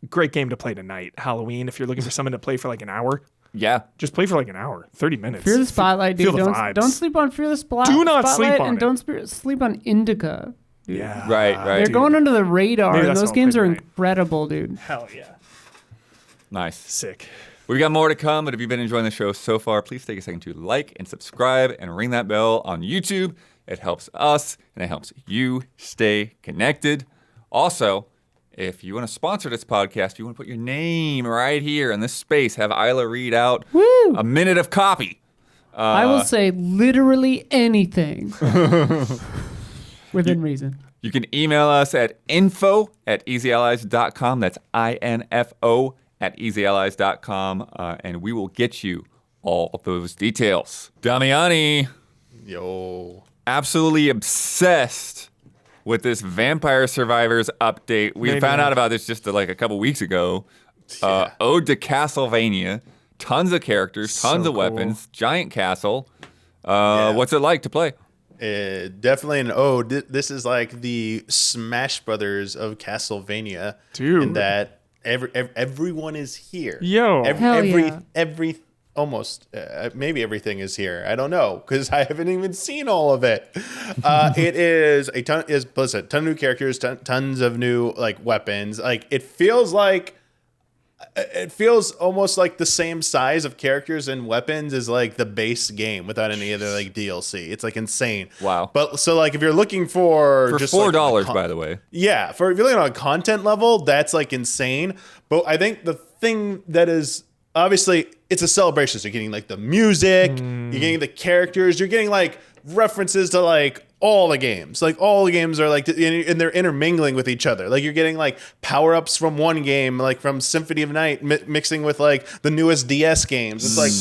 great game to play tonight. Halloween, if you're looking for someone to play for like an hour. Yeah. Just play for like an hour, 30 minutes. Fear the Spotlight, dude. Feel the vibes. Don't sleep on Fear the Spotlight. Do not sleep on and it. don't sleep on Indica. Dude. Yeah. Right. They're dude. going under the radar, Maybe and that's those what I'll games play are tonight. incredible, dude. Hell yeah. Nice. Sick. We've got more to come, but if you've been enjoying the show so far, please take a second to like and subscribe and ring that bell on YouTube. It helps us, and it helps you stay connected. Also, if you want to sponsor this podcast, you want to put your name right here in this space, have Isla read out a minute of copy. I will say literally anything within reason. You can email us at info@easyallies.com. That's info@easyallies.com, and we will get you all of those details. Damiani, Yo. absolutely obsessed with this Vampire Survivors update. We found out about this just like a couple weeks ago. Ode to Castlevania. Tons of characters, tons of weapons, giant castle. What's it like to play? Definitely an ode. This is like the Smash Brothers of Castlevania. Dude. In that everyone is here. Yo. Hell yeah. Almost, maybe everything is here. I don't know because I haven't even seen all of it. It is a ton. Listen, ton of new characters, tons of new like weapons. Like it feels almost like the same size of characters and weapons as like the base game without any other like DLC. It's like insane. Wow. But so like if you're looking for just $4, like, by the way. yeah, if you're looking on a content level, that's like insane. But I think the thing that is obviously it's a celebration. So you're getting like the music, you're getting the characters, you're getting like references to like all the games. Like all the games are like, and they're intermingling with each other. Like you're getting like power-ups from one game, like from Symphony of Night mixing with like the newest DS games. It's like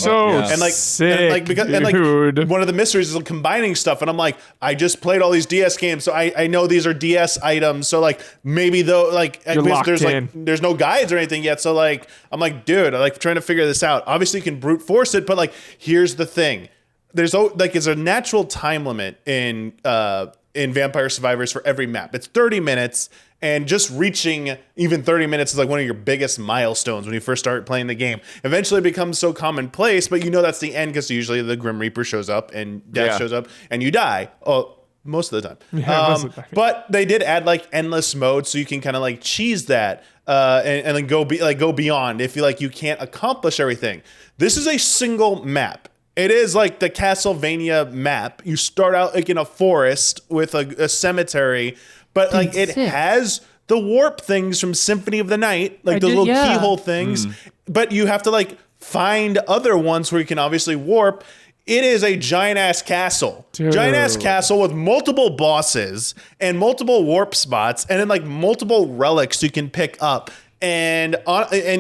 sick, dude. One of the mysteries is like combining stuff. And I'm like, I just played all these DS games, so I know these are DS items. So like maybe though, like there's no guides or anything yet. So like I'm like, dude, I like trying to figure this out. Obviously you can brute force it, but like here's the thing. it's a natural time limit in Vampire Survivors for every map. It's 30 minutes, and just reaching even 30 minutes is like one of your biggest milestones when you first start playing the game. Eventually it becomes so commonplace, but that's the end because usually the Grim Reaper shows up and death shows up and you die. Oh, most of the time. Most of the time. But they did add like endless mode, so you can kind of like cheese that and then go beyond if you can't accomplish everything. This is a single map. It is like the Castlevania map. You start out like in a forest with a cemetery, but like it has the warp things from Symphony of the Night, like those little keyhole things. But you have to like find other ones where you can obviously warp. It is a giant ass castle. Giant ass castle with multiple bosses and multiple warp spots and then like multiple relics you can pick up. And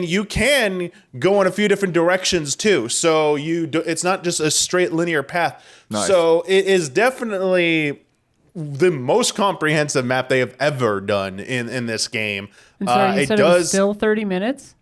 you can go in a few different directions too. So it's not just a straight linear path. Nice. So it is definitely the most comprehensive map they have ever done in this game. And sorry, you said it was still 30 minutes?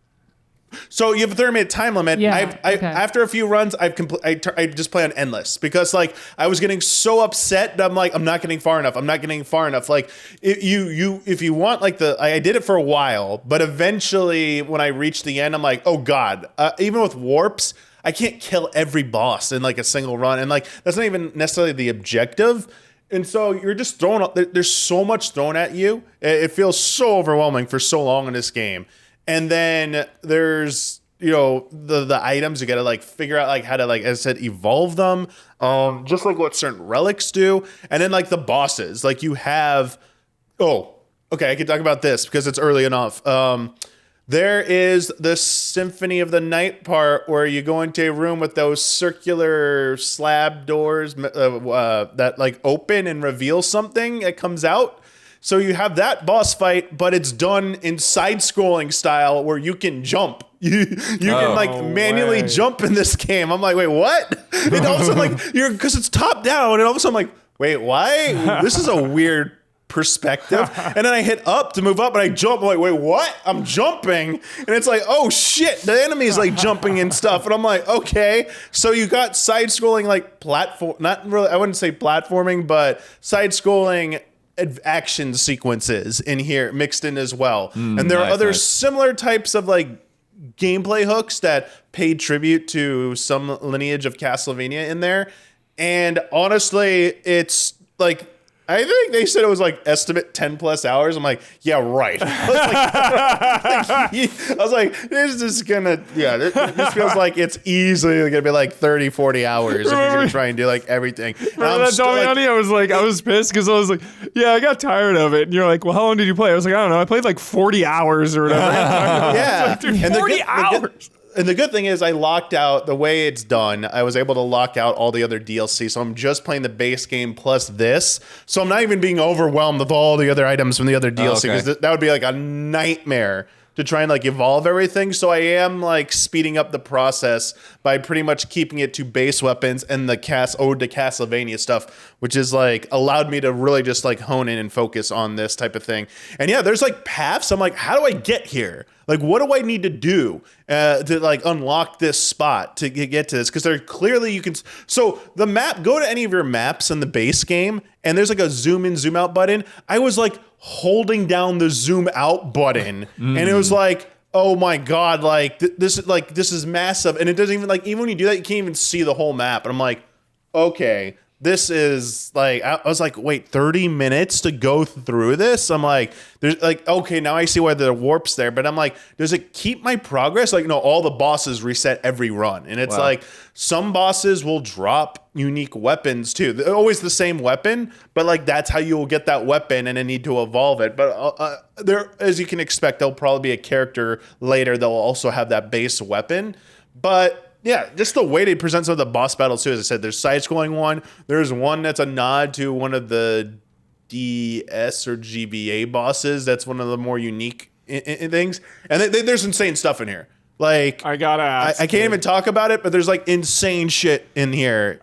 So you have a 30-minute time limit. Yeah, After a few runs, I just play on endless because like I was getting so upset that I'm like, I'm not getting far enough. I'm not getting far enough. Like if you want like I did it for a while, but eventually when I reached the end, I'm like, oh God, even with warps, I can't kill every boss in like a single run. And like, that's not even necessarily the objective. And so you're just thrown up. There's so much thrown at you. It feels so overwhelming for so long in this game. And then there's, the items you got to like figure out like how to like, as I said, evolve them. Just like what certain relics do. And then like the bosses, like you have, I can talk about this because it's early enough. There is the Symphony of the Night part where you go into a room with those circular slab doors that like open and reveal something that comes out. So you have that boss fight, but it's done in side-scrolling style where you can jump. You can like manually jump in this game. I'm like, wait, what? And all of a sudden, like because it's top down, and all of a sudden I'm like, wait, why? This is a weird perspective. And then I hit up to move up, and I jump. I'm like, wait, what? I'm jumping, and it's like, oh shit, the enemy is like jumping and stuff, and I'm like, okay. So you got side-scrolling like platform, not really. I wouldn't say platforming, but side-scrolling action sequences in here mixed in as well. And there are other similar types of like gameplay hooks that paid tribute to some lineage of Castlevania in there. And honestly, it's like, I think they said it was like estimate 10 plus hours. I'm like, yeah, right. I was like, this is gonna, this feels like it's easily gonna be like 30, 40 hours if you're gonna try and do like everything. Remember that, Damiani? I was pissed because I was like, yeah, I got tired of it. And you're like, well, how long did you play? I was like, I don't know. I played like 40 hours or whatever. Yeah. Like, dude, 40 hours. And the good thing is I locked out the way it's done. I was able to lock out all the other DLC. So I'm just playing the base game plus this. So I'm not even being overwhelmed with all the other items from the other DLC because that would be like a nightmare to try and like evolve everything. So I am like speeding up the process by pretty much keeping it to base weapons and the Ode to Castlevania stuff, which is like allowed me to really just like hone in and focus on this type of thing. And yeah, there's like paths. I'm like, how do I get here? Like, what do I need to do to like unlock this spot to get to this? Because there clearly you can. So the map, go to any of your maps in the base game, and there's like a zoom in, zoom out button. I was like holding down the zoom out button, and it was like, oh my god, like this is massive, and it doesn't even like even when you do that, you can't even see the whole map. And I'm like, okay. This is like, I was like, wait, 30 minutes to go through this? I'm like, there's like, okay, now I see why the warp's there. But I'm like, does it keep my progress? Like, no, all the bosses reset every run. And it's like, some bosses will drop unique weapons too. They're always the same weapon, but like, that's how you will get that weapon and then need to evolve it. But there, as you can expect, there'll probably be a character later that will also have that base weapon. But yeah, just the way they present some of the boss battles too. As I said, there's side-scrolling one. There's one that's a nod to one of the DS or GBA bosses. That's one of the more unique things. And there's insane stuff in here. Like I gotta ask, I can't even talk about it, but there's like insane shit in here.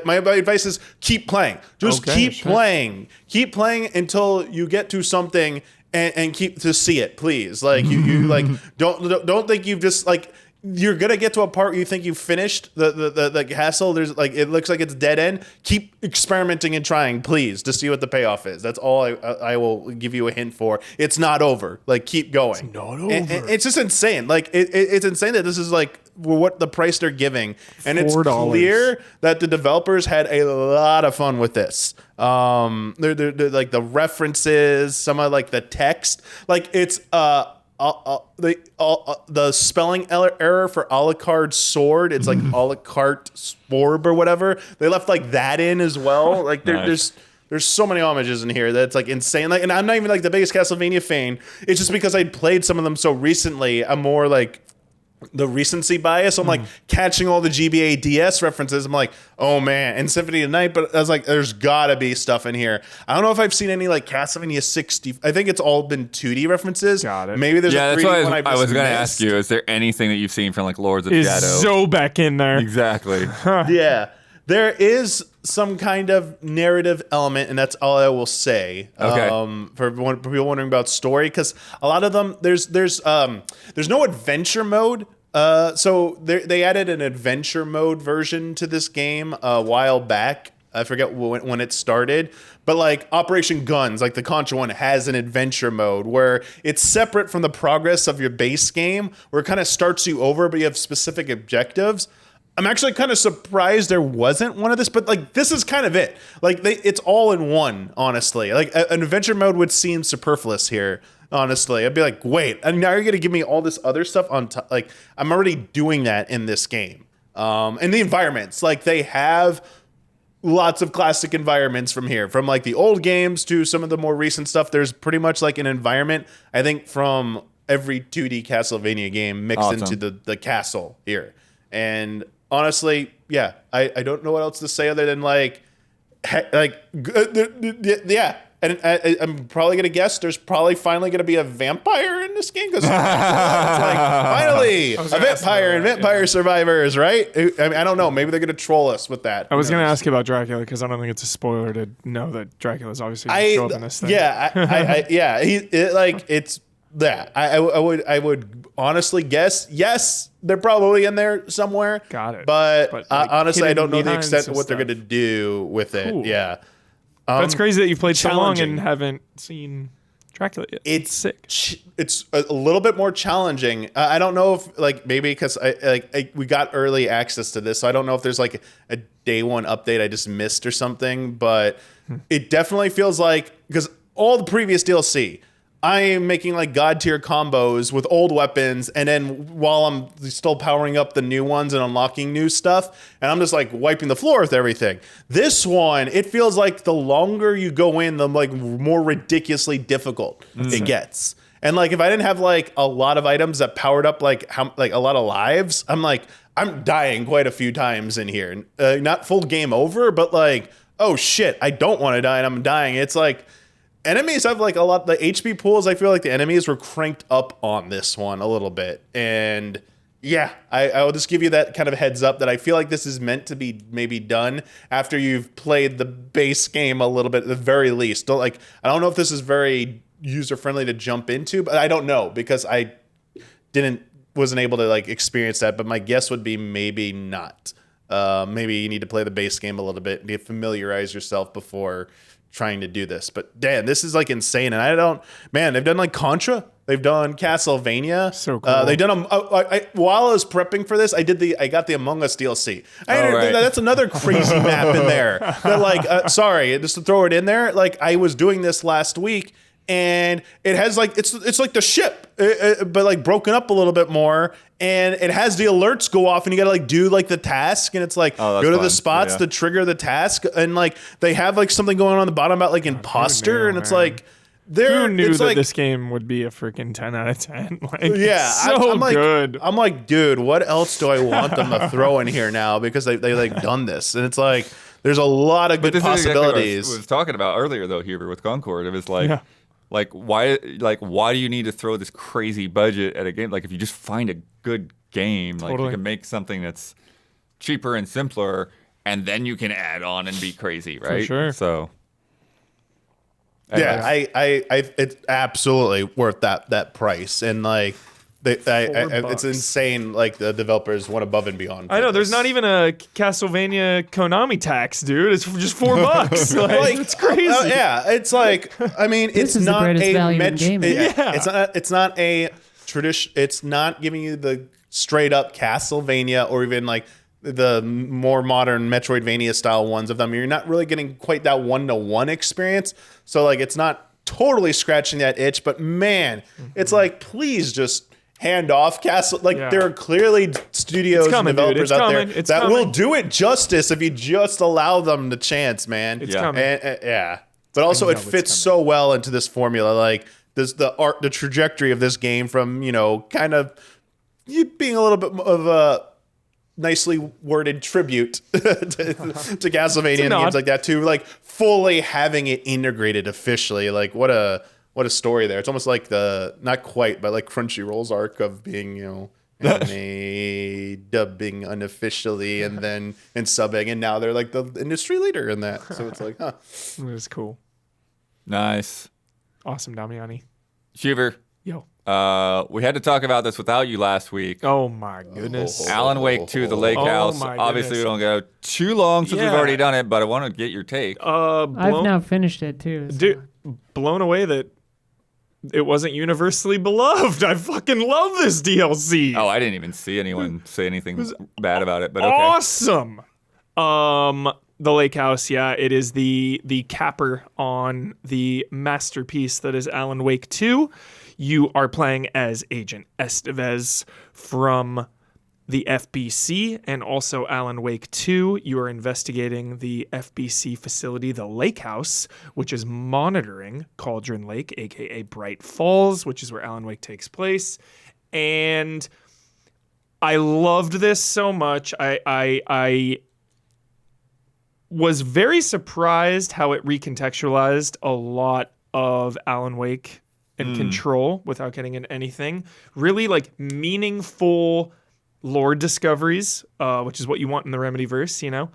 My advice is keep playing. Just keep playing. Keep playing until you get to something and keep to see it, please. Like you like don't think you've just like. you're gonna get to a part where you think you finished the castle. There's like it looks like it's dead end. Keep experimenting and trying, please, to see what the payoff is. That's all I will give you a hint for. It's not over. Like keep going. It's not over. And it's just insane. Like it's insane that this is like what the price they're giving, and it's $4. clear that the developers had a lot of fun with this. They're like the references, some of like the text, like it's the spelling error for Alucard sword. It's like Alucard sporb or whatever. They left like that in as well. Like Nice. there's so many homages in here that's like insane. Like, and I'm not even like the biggest Castlevania fan. It's just because I played some of them so recently. I'm more like the recency bias. I'm like catching all the GBA DS references. I'm like, oh man, and Symphony of the Night. But I was like, there's gotta be stuff in here. I don't know if I've seen any like Castlevania 60. I think it's all been 2D references. Got it. Maybe there's Yeah, a that's 3D why one I was going to missed. ask you, is there anything that you've seen from like Lords of Is Shadow? Zobek in there? Exactly. Yeah, there is some kind of narrative element, and that's all I will say. Okay. For people wondering about story, because a lot of them there's no adventure mode. So they added an adventure mode version to this game a while back. I forget when it started, but like Operation Guns, like the Contra one, has an adventure mode where it's separate from the progress of your base game, where it kind of starts you over, but you have specific objectives. I'm actually kind of surprised there wasn't one of this, but like this is kind of it. Like it's all in one, honestly. Like an adventure mode would seem superfluous here. Honestly, I'd be like, wait, and now you're gonna give me all this other stuff on top? Like, I'm already doing that in this game. And the environments, like they have lots of classic environments from here, from like the old games to some of the more recent stuff. There's pretty much like an environment, I think, from every 2D Castlevania game mixed Awesome. into the castle here. And honestly, yeah, I don't know what else to say other than like yeah. And I'm probably gonna guess there's probably finally gonna be a vampire in this game, because it's like finally a gonna ask vampire about and that, Vampire Survivors, right? I mean, I don't know. Maybe they're gonna troll us with that. I was Who going to knows? ask you about Dracula because I don't think it's a spoiler to know that Dracula's obviously going to show up in this thing. Yeah, yeah. It's that. I would honestly guess yes, they're probably in there somewhere. Got it. But, But, like, honestly, I hidden don't know the behind extent some of what they're stuff. gonna do with it. Cool. Yeah. That's crazy that you've played so long challenging. and haven't seen Dracula yet. It's sick. It's a little bit more challenging. I don't know if like maybe because we got early access to this, so I don't know if there's like a day one update I just missed or something. But it definitely feels like, because all the previous DLC, I am making like god tier combos with old weapons, and then while I'm still powering up the new ones and unlocking new stuff, and I'm just like wiping the floor with everything. This one, it feels like the longer you go in, the like more ridiculously difficult it gets. And like if I didn't have like a lot of items that powered up like a lot of lives, I'm dying quite a few times in here. Not full game over, but like, oh shit, I don't want to die and I'm dying. It's like enemies have like a lot. The HP pools, I feel like the enemies were cranked up on this one a little bit. And yeah, I will just give you that kind of heads up that I feel like this is meant to be maybe done after you've played the base game a little bit at the very least. I don't know if this is very user friendly to jump into, but I don't know because I wasn't able to like experience that. But my guess would be maybe not. Maybe you need to play the base game a little bit and familiarize yourself before trying to do this. But damn, this is like insane. And they've done like Contra, they've done Castlevania. So cool. They've done while I was prepping for this, I got the Among Us DLC. right. That's another crazy map in there. That like, sorry, just to throw it in there. Like I was doing this last week, and it has like it's like the ship, but like broken up a little bit more, and it has the alerts go off, and you gotta like do like the task, and it's like Oh, that's go to fun. the spots Yeah. to trigger the task, and like they have like something going on the bottom about like imposter, knew, and it's man? like there Who knew it's that like, this game would be a freaking 10 out of 10? Like, yeah, so I'm like, good. I'm like, dude, what else do I want them to throw in here now? Because they like done this, and it's like there's a lot of good This is exactly what possibilities. I was talking about earlier, though, Huber, with Concord. It was like, Yeah. why do you need to throw this crazy budget at a game? Like, if you just find a good game, like Totally. you can make something that's cheaper and simpler, and then you can add on and be crazy, right? sure. So, Yeah, I it's absolutely worth that price. And like It's insane. Like the developers went above and beyond. I know. for There's this. not even a Castlevania Konami tax, dude. It's just $4. Like, it's crazy. Yeah, it's like I mean, This it's is the not greatest a value in gaming. Yeah. It's not a tradition. It's not giving you the straight up Castlevania or even like the more modern Metroidvania style ones of them. You're not really getting quite that 1-to-1 experience. So like, it's not totally scratching that itch. But man, it's like, please just hand off Castle. Like there are clearly studios and developers out there that will do it justice if you just allow them the chance, man. It's coming. Yeah. But also it fits so well into this formula. Like the trajectory of this game from, kind of you being a little bit of a nicely worded tribute to Castlevania and games like that to like fully having it integrated officially. Like what a story there. It's almost like not quite, but like Crunchyroll's arc of being, anime dubbing unofficially and then subbing, and now they're like the industry leader in that. So it's like, huh. It was cool. Nice. Awesome, Damiani. Shiver. Yo. We had to talk about this without you last week. Oh my goodness. Alan Wake 2, The Lake House. my Obviously, we goodness. don't go too long since we've Yeah. already done it, but I want to get your take. I've now finished it too. So. Dude, blown away that it wasn't universally beloved. I fucking love this DLC. Oh, I didn't even see anyone say anything bad about it, but okay. Awesome. The Lake House, yeah, it is the capper on the masterpiece that is Alan Wake 2. You are playing as Agent Estevez from the FBC, and also Alan Wake 2. You are investigating the FBC facility, the Lake House, which is monitoring Cauldron Lake, aka Bright Falls, which is where Alan Wake takes place. And I loved this so much. I was very surprised how it recontextualized a lot of Alan Wake and Control without getting into anything. Really like meaningful lore discoveries, which is what you want in the Remedyverse,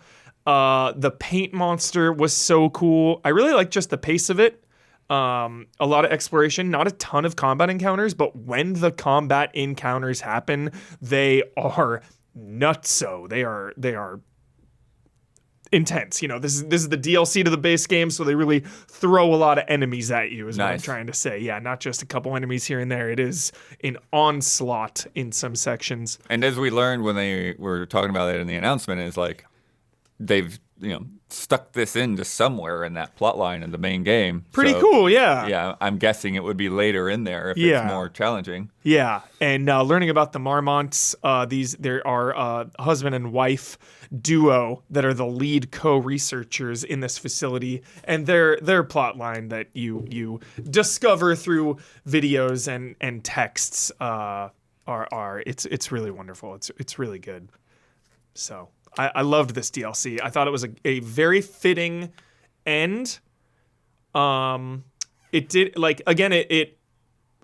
The paint monster was so cool. I really like just the pace of it. A lot of exploration, not a ton of combat encounters, but when the combat encounters happen, they are nutso. They are intense. This is the DLC to the base game, so they really throw a lot of enemies at you, is what I'm trying to say. Yeah, not just a couple enemies here and there. It is an onslaught in some sections. And as we learned when they were talking about it in the announcement, is like they've stuck this into somewhere in that plot line in the main game. Pretty So, cool, yeah. Yeah, I'm guessing it would be later in there if it's more challenging. Yeah, and learning about the Marmonts, there are husband and wife duo that are the lead co-researchers in this facility, and their plot line that you discover through videos and texts it's really wonderful. It's really good. So I loved this DLC. I thought it was a very fitting end. It did it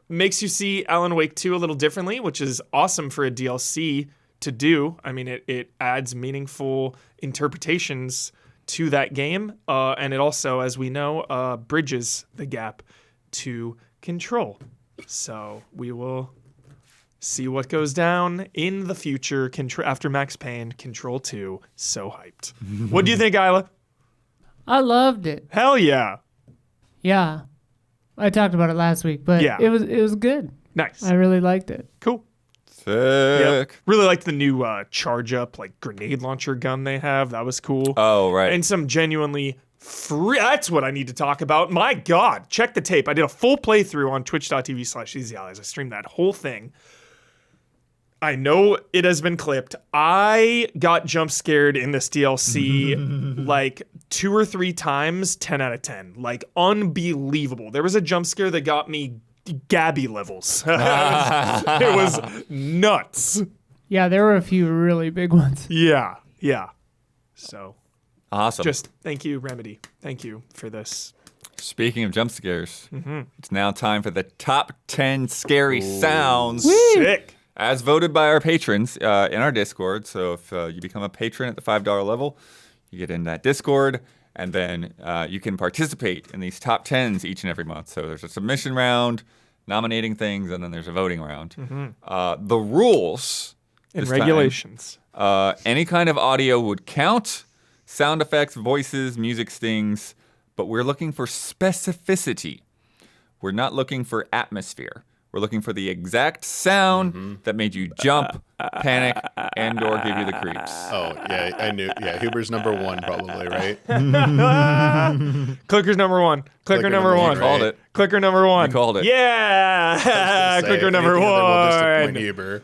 makes you see Alan Wake 2 a little differently, which is awesome for a DLC to do. I mean, it adds meaningful interpretations to that game, and it also, as we know, bridges the gap to Control. So we will see what goes down in the future after Max Payne, Control 2. So hyped. What do you think, Isla? I loved it. Hell yeah. Yeah. I talked about it last week, but Yeah. it was good. Nice. I really liked it. Cool. Sick. Yep. Really liked the new charge up grenade launcher gun they have. That was cool. Oh, right. And some genuinely free. That's what I need to talk about. My God, check the tape. I did a full playthrough on twitch.tv/EasyAllies. I streamed that whole thing. I know it has been clipped. I got jump scared in this DLC 2 or 3 times, 10 out of 10. Unbelievable. There was a jump scare that got me Gabby levels. It was nuts. Yeah, there were a few really big ones. Yeah. So Awesome. just thank you, Remedy. Thank you for this. Speaking of jump scares, it's now time for the top 10 scary sounds. Sick. As voted by our patrons in our Discord. So if you become a patron at the $5 level, you get in that Discord, and then you can participate in these top 10s each and every month. So there's a submission round, nominating things, and then there's a voting round. The rules And this time, regulations. any kind of audio would count. Sound effects, voices, music stings, but we're looking for specificity. We're not looking for atmosphere. We're looking for the exact sound that made you jump, panic, and/or give you the creeps. Oh, yeah, I knew. Yeah, Huber's number one, probably, right? Clicker's number one. Clicker number number one. one, right? Called it. Clicker number one. You called it. Yeah. Say Clicker number anything other will disappoint one. Huber.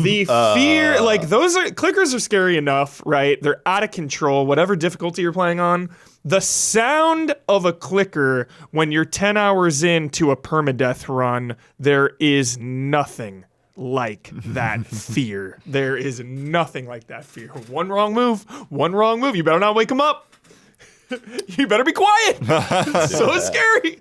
The fear, like those are clickers are scary enough, right? They're out of control, whatever difficulty you're playing on. The sound of a clicker when you're 10 hours into a permadeath run, there is nothing like that fear. There is nothing like that fear. One wrong move, you better not wake him up. You better be quiet. It's so scary.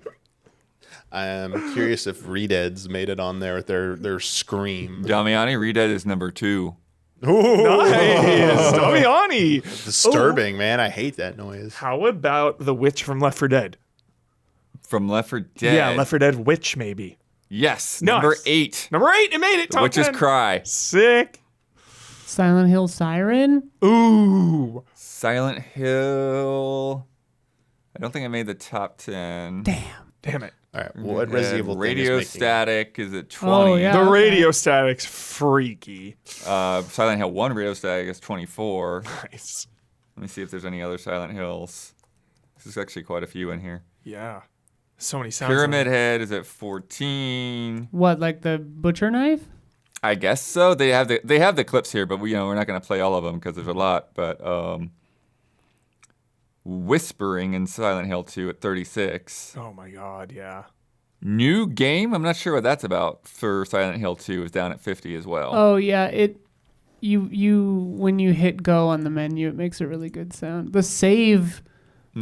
I am curious if Redeads made it on there with their scream. Damiani, Redead is number 2. Nice. Damiani. Disturbing, man. I hate that noise. How about the witch from Left 4 Dead? From Left 4 Dead. Yeah, Left 4 Dead witch, maybe. Yes, Nice. number 8. Number 8, it made it. The Top Witch's 10. Cry. Sick. Silent Hill Siren. Ooh. Silent Hill. I don't think I made the top 10. Damn it. All right, what Resident Evil thing Radio is making? Static is at 20. Oh, yeah. The Okay. radio static's freaky. Silent Hill 1 Radio Static is 24. Nice. Let me see if there's any other Silent Hills. There's actually quite a few in here. Yeah. So many sounds. Pyramid Head is at 14. What, like the butcher knife? I guess so. They have the clips here, but we're not going to play all of them because there's a lot. But Whispering in Silent Hill 2 at 36. Oh my god, yeah. New Game, I'm not sure what that's about for Silent Hill 2 is down at 50 as well. Oh yeah, you when you hit go on the menu, it makes a really good sound. The save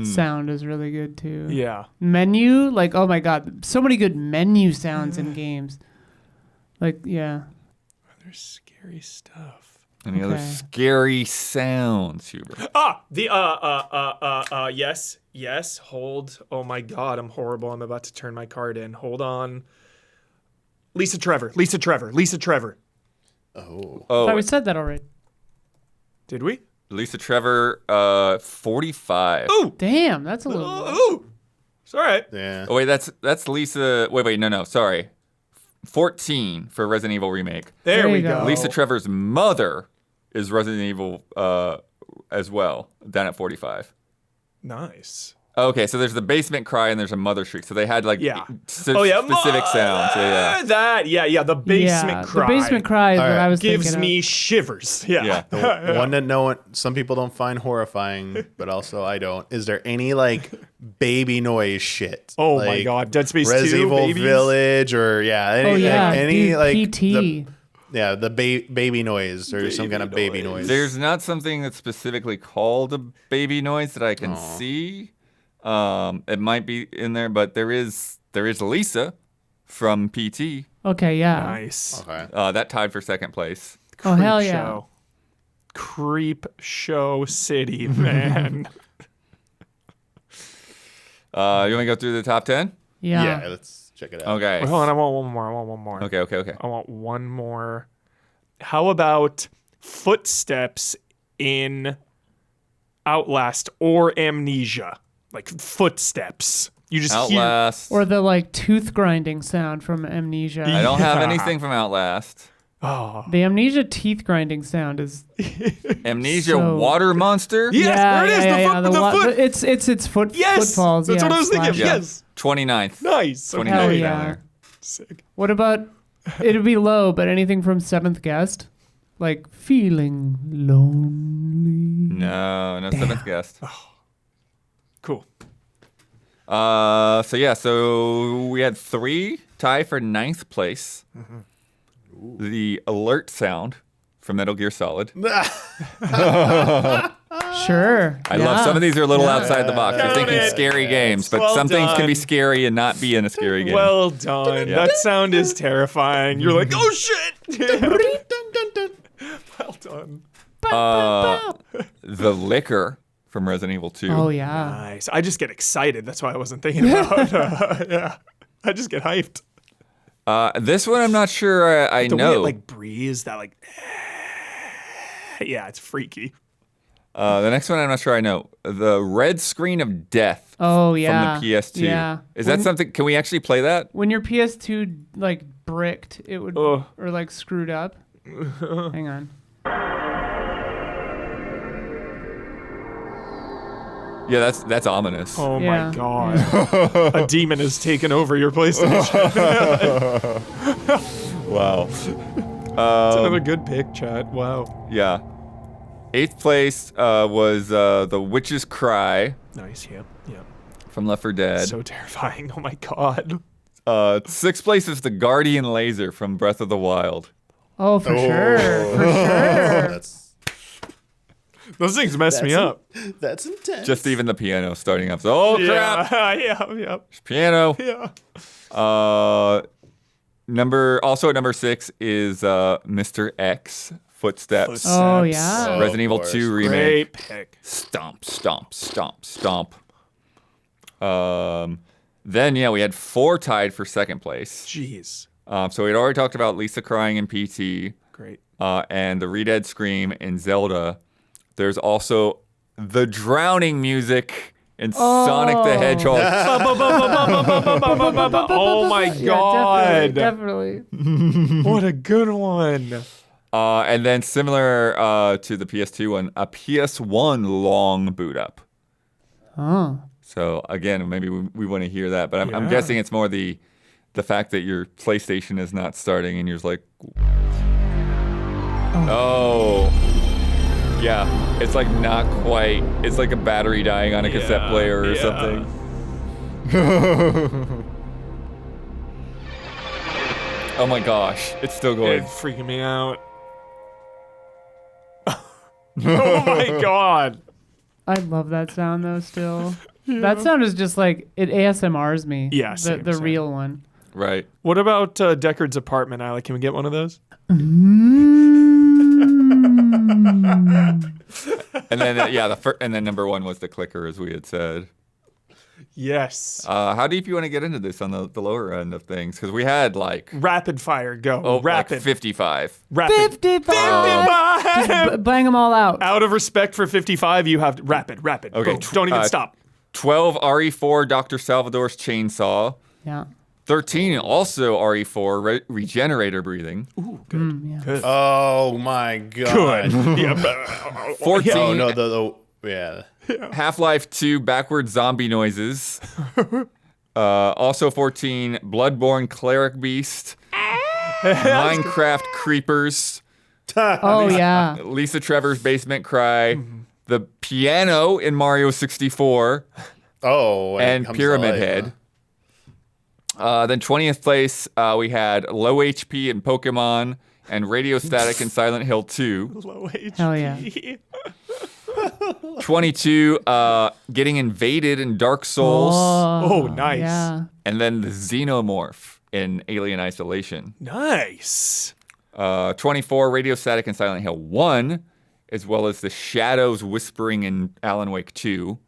sound is really good too. Yeah. Menu, like oh my god, so many good menu sounds in games. Like yeah. There's scary stuff. Any other Okay. scary sounds, Hubert? Yes, hold. Oh my god, I'm horrible. I'm about to turn my card in. Hold on. Lisa Trevor. Oh. I thought Oh, we said that already. Did we? Lisa Trevor, 45. Ooh. Damn, that's a little. Ooh. It's all right. Yeah. Oh wait, that's Lisa. Wait, no, sorry. 14 for Resident Evil Remake. There There we you go. go. Lisa Trevor's mother is Resident Evil as well, down at 45. Nice. Okay, so there's the basement cry and there's a mother shriek. So they had like Yeah. specific sounds. Yeah. The basement yeah, cry. The basement cry is All what right. I was gives thinking me of. shivers. Yeah. Yeah. One that some people don't find horrifying, but also I don't. Is there any like baby noise shit? Oh my Like, god, Dead Space Res 2, Evil babies? Village or any, Oh yeah, like, any dude, like PT. the baby noise or some kind of baby noise. There's not something that's specifically called a baby noise that I can see. It might be in there, but there is Lisa from PT. Okay, yeah. Nice. Okay. That tied for second place. Oh hell Creep yeah. show. Creep show city, man. You want to go through the top 10? Yeah. Yeah, let's check it out. Okay. Wait, hold on, I want one more. Okay. I want one more. How about footsteps in Outlast or Amnesia? Like footsteps. You just hear. Outlast. Or the like tooth grinding sound from Amnesia. I don't have Yeah. anything from Outlast. Oh. The Amnesia teeth grinding sound is Amnesia So- Water Monster. Yes, there it is. The foot. It's foot Yes, footfalls. that's yeah, what I was thinking. slash- Yeah. Yes. 29th. Nice. 29th Hell down yeah. there. Sick. What about it'd be low, but anything from Seventh Guest? Like feeling lonely. No seventh guest. Cool. So we had 3 tie for 9th place. The alert sound from Metal Gear Solid. Sure. I love some of these are a little outside the box. You're Count thinking it. scary games, but Well some things can be done. scary and not be in a scary game. Well done. Yeah. That sound is terrifying. You're like, oh shit. Well done. The liquor from Resident Evil 2. Oh yeah. Nice. I just get excited. That's why I wasn't thinking about. Yeah. I just get hyped. This one I'm not sure I The way know. it like breathes, that like, yeah, it's freaky. The next one I'm not sure I know. The Red Screen of Death. Oh yeah. From the PS2. Yeah. Is that something? Can we actually play that? When your PS2 like bricked, it would Ugh. or like screwed up. Hang on. Yeah, that's ominous. Oh Yeah. my god. A demon has taken over your PlayStation. Wow. It's another good pick, chat. Wow. Yeah. 8th place was The Witch's Cry Nice, yeah. Yeah. from Left 4 Dead. So terrifying. Oh my god. 6th place is The Guardian Laser from Breath of the Wild. Oh, for sure. For sure. That's Those things mess me up. that's intense. Just even the piano starting up. So, oh crap! Yeah. Piano. Yeah. Number 6 is Mr. X Footsteps. Oh yeah. Resident Evil course. 2 remake. Great pick. Stomp, stomp, stomp, stomp. Then we had 4 tied for 2nd place. Jeez. So we'd already talked about Lisa crying in PT, Great. and the Red Scream in Zelda. There's also the drowning music in Sonic the Hedgehog. Oh my Yeah, god. definitely. What a good one. And then similar to the PS2 one, a PS1 long boot up. Oh. So again, maybe we want to hear that, but I'm Yeah. guessing it's more the fact that your PlayStation is not starting and you're just like, oh. Yeah, it's like not quite. It's like a battery dying on a cassette player or something. Oh my gosh, it's still going. It's freaking me out. Oh my god. I love that sound though still. That sound is just like it ASMRs me. Yeah, The same. real one. Right. What about Deckard's apartment, Alec? Can we get one of those? And then and then number 1 was the clicker, as we had said. Yes. How deep you want to get into this on the lower end of things? Because we had like Rapid fire, go. like Rapid. 55. Rapid. 55. Just bang them all out. Out of respect for 55, you have rapid. Okay, Boom. Don't even stop. 12 RE4 Dr. Salvador's Chainsaw. Yeah. 13 also RE4 Regenerator Breathing. Ooh, good. Yeah. Good. Oh my god. Good. Yeah. 14 Oh no, yeah. Half-Life 2 Backward Zombie Noises. Also 14 Bloodborne Cleric Beast. Minecraft Creepers. Oh yeah. Lisa Trevor's Basement Cry. The piano in Mario 64. Oh, when it And comes Pyramid to life, Head. Then 20th place, we had Low HP in Pokemon and Radio Static in Silent Hill 2. Low HP. Hell yeah. 22, Getting Invaded in Dark Souls. Oh, nice. Yeah. And then the Xenomorph in Alien Isolation. Nice. 24, Radio Static in Silent Hill 1, as well as the Shadows Whispering in Alan Wake 2.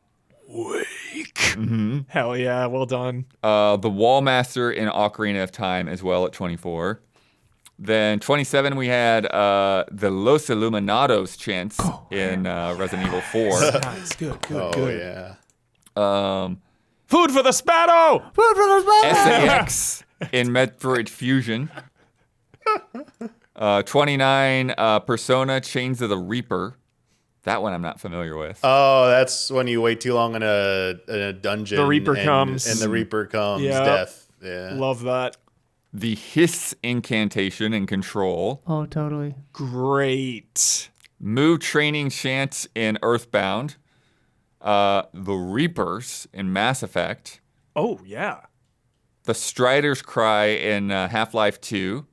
Hell yeah. Well done. The Wallmaster in Ocarina of Time as well at 24. Then 27, we had the Los Illuminados chants in Resident Evil 4. Nice. Good. Oh Good. yeah. Food for the Sparrow. Food for the Sparrow! SAX in Metroid Fusion. 29, Persona Chains of the Reaper. That one I'm not familiar with. Oh, that's when you wait too long in a dungeon. The Reaper and, comes. And the Reaper comes. Yeah. Death. Yeah. Love that. The Hiss Incantation in Control. Oh, totally. Great. Moo Training Chant in Earthbound. The Reapers in Mass Effect. Oh, yeah. The Strider's Cry in Half-Life 2.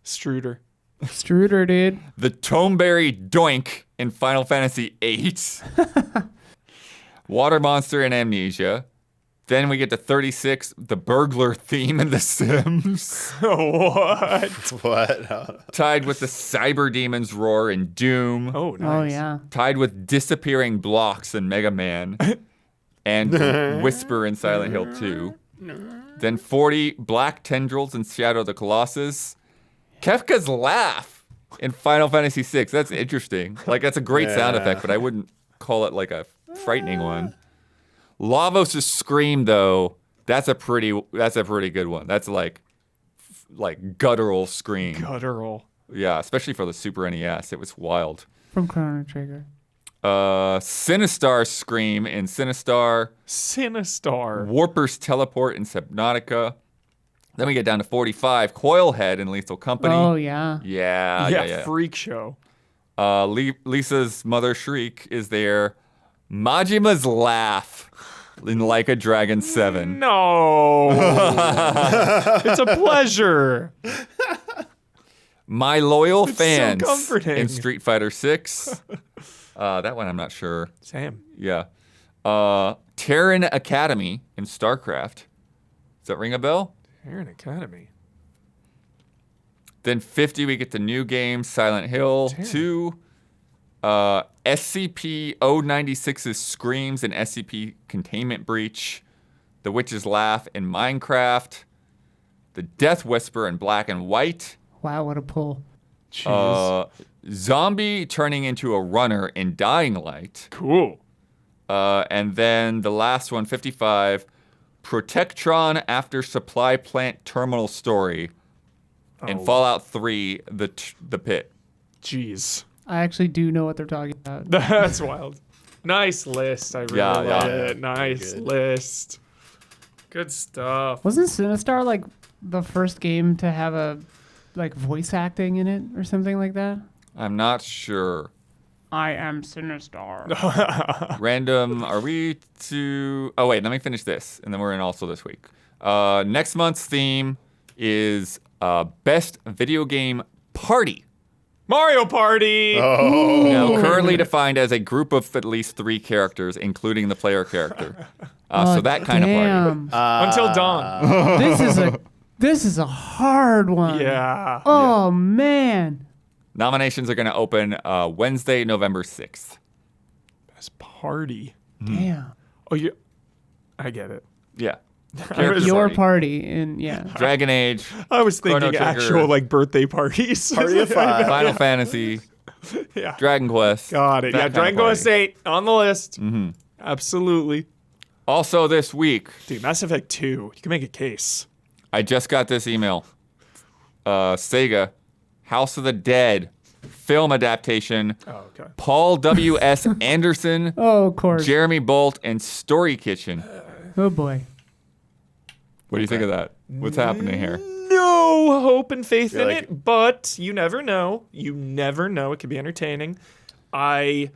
Struder. Struder, dude. The Tomeberry Doink in Final Fantasy VIII. Water Monster in Amnesia. Then we get to 36, the burglar theme in The Sims. What? What? Tied with the Cyber Demon's Roar in Doom. Oh, nice. Oh, yeah. Tied with Disappearing Blocks in Mega Man. And Whisper in Silent Hill 2. Then 40, Black Tendrils in Shadow of the Colossus. Kefka's Laugh in Final Fantasy VI. That's interesting. Like, that's a great sound effect, but I wouldn't call it like a frightening one. Lavos' Scream, though, that's a pretty good one. That's like guttural scream. Guttural. Yeah, especially for the Super NES. It was wild. From Chrono Trigger. Sinistar Scream in Sinistar. Warper's Teleport in Subnautica. Then we get down to 45, Coilhead in Lethal Company. Oh, yeah. Yeah. Freak show. Lisa's Mother Shriek is there. Majima's Laugh in Like a Dragon 7. No. It's a pleasure. My Loyal It's Fans so comforting. in Street Fighter 6. That one I'm not sure. Same. Yeah. Terran Academy in StarCraft. Does that ring a bell? Terran Academy. Then 50, we get the new game, Silent Hill 2. SCP-096's Screams and SCP Containment Breach. The Witch's Laugh in Minecraft. The Death Whisper in Black and White. Wow, what a pull. Jeez. Zombie turning into a runner in Dying Light. Cool. And then the last one, 55, Protectron After Supply Plant Terminal Story in Fallout 3, The Pit. Jeez. I actually do know what they're talking about. That's wild. Nice list. I really love it. Nice Good. list. Good stuff. Wasn't Sinistar like the first game to have a like voice acting in it or something like that? I'm not sure. I am Sinistar. Random, are we to... Oh, wait, let me finish this, and then we're in also this week. Next month's theme is Best Video Game Party. Mario Party. Now, currently defined as a group of at least 3 characters, including the player character. So that kind of party. Until dawn. This is a hard one. Yeah. Oh man. Nominations are going to open Wednesday, November 6th. Best party. Damn. Oh, you. I get it. Yeah. Your party in Dragon Age, I was Chrono thinking Trigger. actual like birthday parties. Party of 5. Final Fantasy, Yeah. Dragon Quest. Got it. that Yeah. kind of Dragon Quest party. 8 on the list. Mm-hmm. Absolutely. Also this week, Dude, Mass Effect 2. You can make a case. I just got this email. Sega, House of the Dead, film adaptation. Oh, okay. Paul W.S. Anderson, Oh, of course. Jeremy Bolt, and Story Kitchen. Oh boy. What do you think of that? What's happening here? No hope and faith You're in like- it, but you never know. You never know. It could be entertaining. I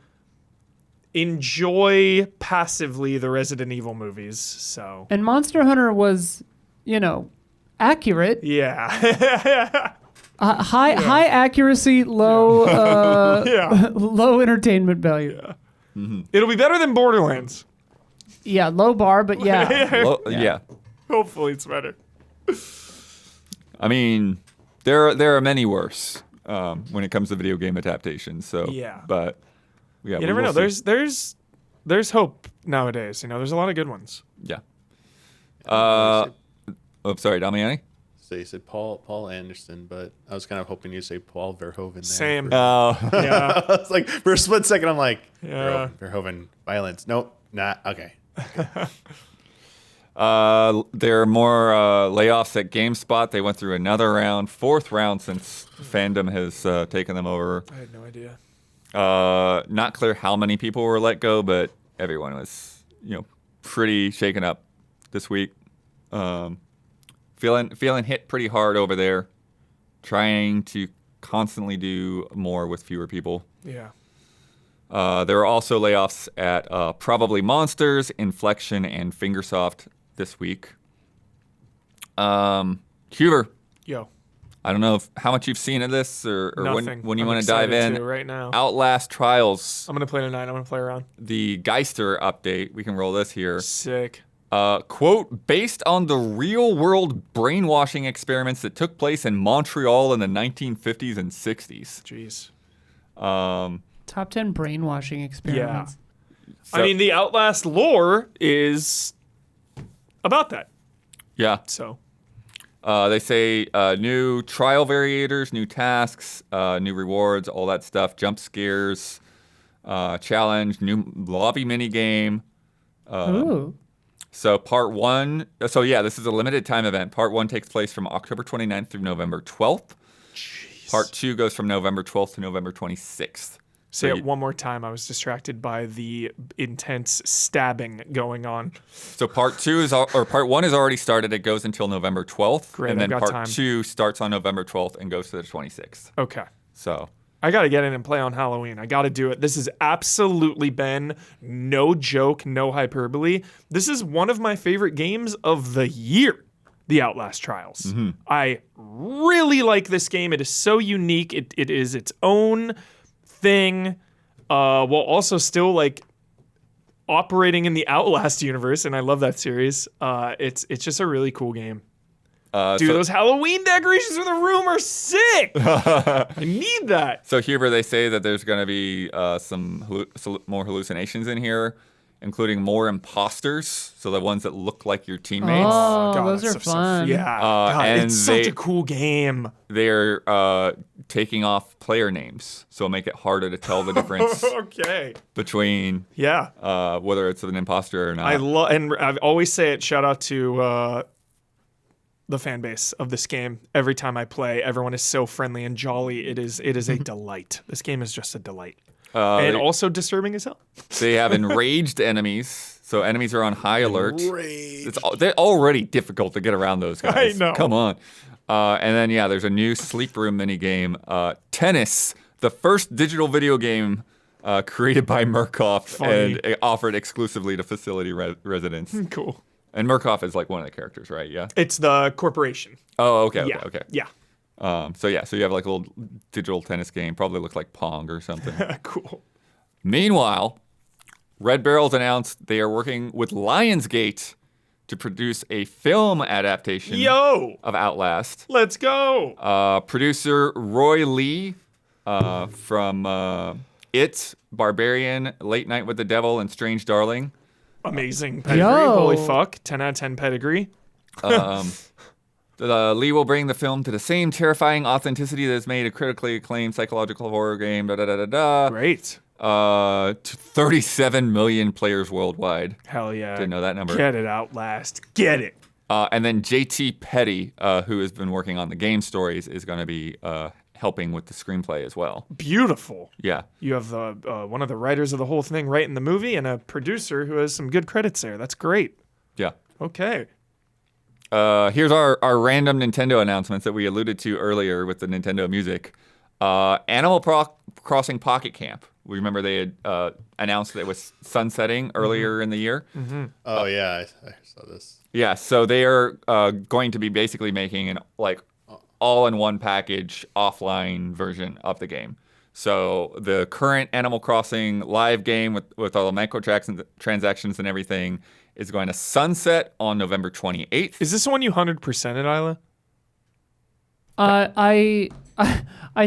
enjoy passively the Resident Evil movies, so And Monster Hunter was, accurate. yeah. High accuracy, low Yeah. low entertainment value. It'll be better than Borderlands. Yeah, low bar, but yeah. Well, yeah. Hopefully it's better. I mean, there are many worse when it comes to video game adaptations. So Yeah. but yeah, You never know. There's hope nowadays. There's a lot of good ones. yeah. Sorry, Damiani. So you said Paul Anderson, but I was kind of hoping you'd say Paul Verhoeven. There Same. Oh, Yeah. I was like, for a split second, I'm like, Yeah. Verhoeven, violence. Nope, nah, okay. there are more layoffs at GameSpot. They went through another round, 4th round since fandom has taken them over. I had no idea. Not clear how many people were let go, but everyone was, pretty shaken up this week. Feeling hit pretty hard over there, trying to constantly do more with fewer people. Yeah. There are also layoffs at Probably Monsters, Inflection, and Fingersoft this week. Huber, Yo. I don't know how much you've seen of this or Nothing. when you I'm want to dive excited in. to right now. Outlast Trials, I'm gonna play tonight. I'm gonna play around. the Geister update. We can roll this here. Sick. Quote, based on the real-world brainwashing experiments that took place in Montreal in the 1950s and 60s. Jeez. Top 10 brainwashing experiments. I mean, the Outlast lore is about that. Yeah. So They say new trial variators, new tasks, new rewards, all that stuff. Jump scares, challenge, new lobby mini game. Ooh. So part 1. So yeah, this is a limited time event. Part 1 takes place from October 29th through November 12th. Part 2 goes from November 12th to November 26th. say So it one more time. I was distracted by the intense stabbing going on. So part 1 is already started. It goes until November 12th. Great, And then I've got part time. 2 starts on November 12th and goes to the 26th. Okay. So I got to get in and play on Halloween. I got to do it. This has absolutely been no joke, no hyperbole. This is one of my favorite games of the year, The Outlast Trials. I really like this game. It is so unique. It is its own thing, while also still like operating in the Outlast universe, and I love that series. It's just a really cool game. Dude, so- those Halloween decorations for the room are sick. I need that. So Huber, they say that there's going to be some more hallucinations in here, including more imposters. So the ones that look like your teammates. Oh, God, those that are stuff's so fun. yeah, God, and it's such they- a cool game. They're taking off player names, so make it harder to tell the difference Okay. between Yeah. whether it's an imposter or not. I love, and I always say it. Shout out to the fan base of this game. Every time I play, everyone is so friendly and jolly. It is a delight. This game is just a delight, and they- also disturbing as hell. They have enraged enemies, so enemies are on high alert. Great. They're already difficult to get around those guys. I know. Come on. And then, yeah, there's a new sleep room minigame. Tennis, the first digital video game created by Murkoff Funny. and offered exclusively to facility residents. Cool. And Murkoff is like one of the characters, right? Yeah. It's the corporation. Oh, okay, Yeah. okay. Yeah. So you have like a little digital tennis game, probably looks like Pong or something. Cool. Meanwhile, Red Barrel's announced they are working with Lionsgate to produce a film adaptation Yo, of Outlast. let's go. Producer Roy Lee from It, Barbarian, Late Night with the Devil, and Strange Darling. Amazing pedigree. Yo. Holy fuck. 10 out of 10 pedigree. Lee will bring the film to the same terrifying authenticity that has made a critically acclaimed psychological horror game. Great. 37 million players worldwide. Hell yeah. Didn't know that number. Get it, Outlast. Get it. And then JT Petty, who has been working on the game stories, is going to be helping with the screenplay as well. Beautiful. Yeah. You have one of the writers of the whole thing writing the movie and a producer who has some good credits there. That's great. Yeah. Okay. Here's our random Nintendo announcements that we alluded to earlier with the Nintendo Music. Animal Crossing Pocket Camp. We remember they had announced that it was sunsetting earlier in the year. Oh yeah, I saw this. Yeah, so they are going to be basically making an all-in-one package offline version of the game. So the current Animal Crossing live game with all the microtransactions and everything is going to sunset on November 28th. Is this the one you 100%ed, Isla? I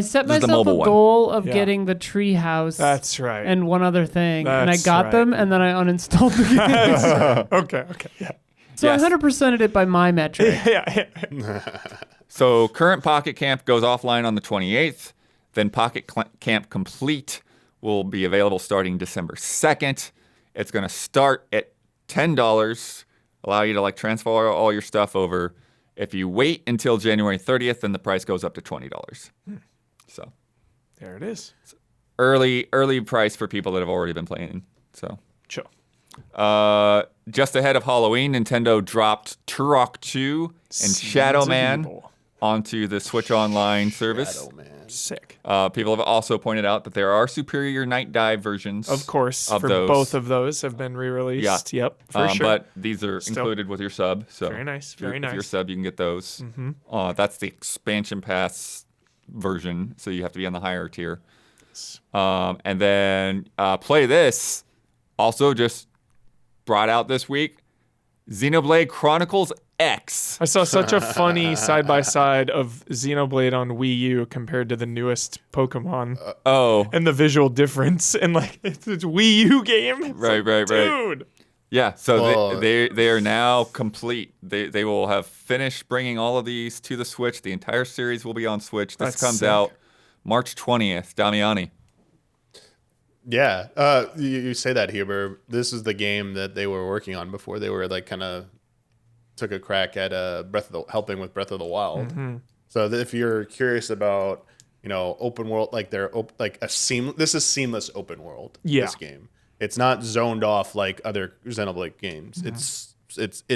set This is the myself a mobile one. goal of Yeah. getting the tree house That's right. and one other thing, and I That's got right. them, and then I uninstalled the game. okay. Yeah. So Yes. I 100%ed it by my metric. Yeah. So current Pocket Camp goes offline on the 28th. Then Pocket Camp Complete will be available starting December 2nd. It's going to start at $10, allow you to like transfer all your stuff over. If you wait until January 30th, then the price goes up to $20. So There it is. early price for people that have already been playing. So Chill. just ahead of Halloween, Nintendo dropped Turok 2 and Shadow Seeds of Man Evil. onto the Switch Online service. Shadow Man. Sick. People have also pointed out that there are superior night dive versions. Of course, of for those. both of those have been re-released. Yeah. Yep, for sure. But these are Still. included with your sub. So Very nice, if you're- very If you're nice. sub, you can get those. That's the expansion pass version, so you have to be on the higher tier. And then Play This also just brought out this week Xenoblade Chronicles X. I saw such a funny side-by-side of Xenoblade on Wii U compared to the newest Pokemon Oh, and the visual difference. And like, it's a Wii U game. It's Right, like, right. Dude. Yeah, so Well, they are now complete. They will have finished bringing all of these to the Switch. The entire series will be on Switch. This That's comes sick. out March 20th. Damiani. yeah. You say that, Huber. This is the game that they were working on before they were like kind of took a crack at helping with Breath of the Wild. So if you're curious about, open world, like this is seamless open world. Yeah. This game, it's not zoned off like other Xenoblade games. It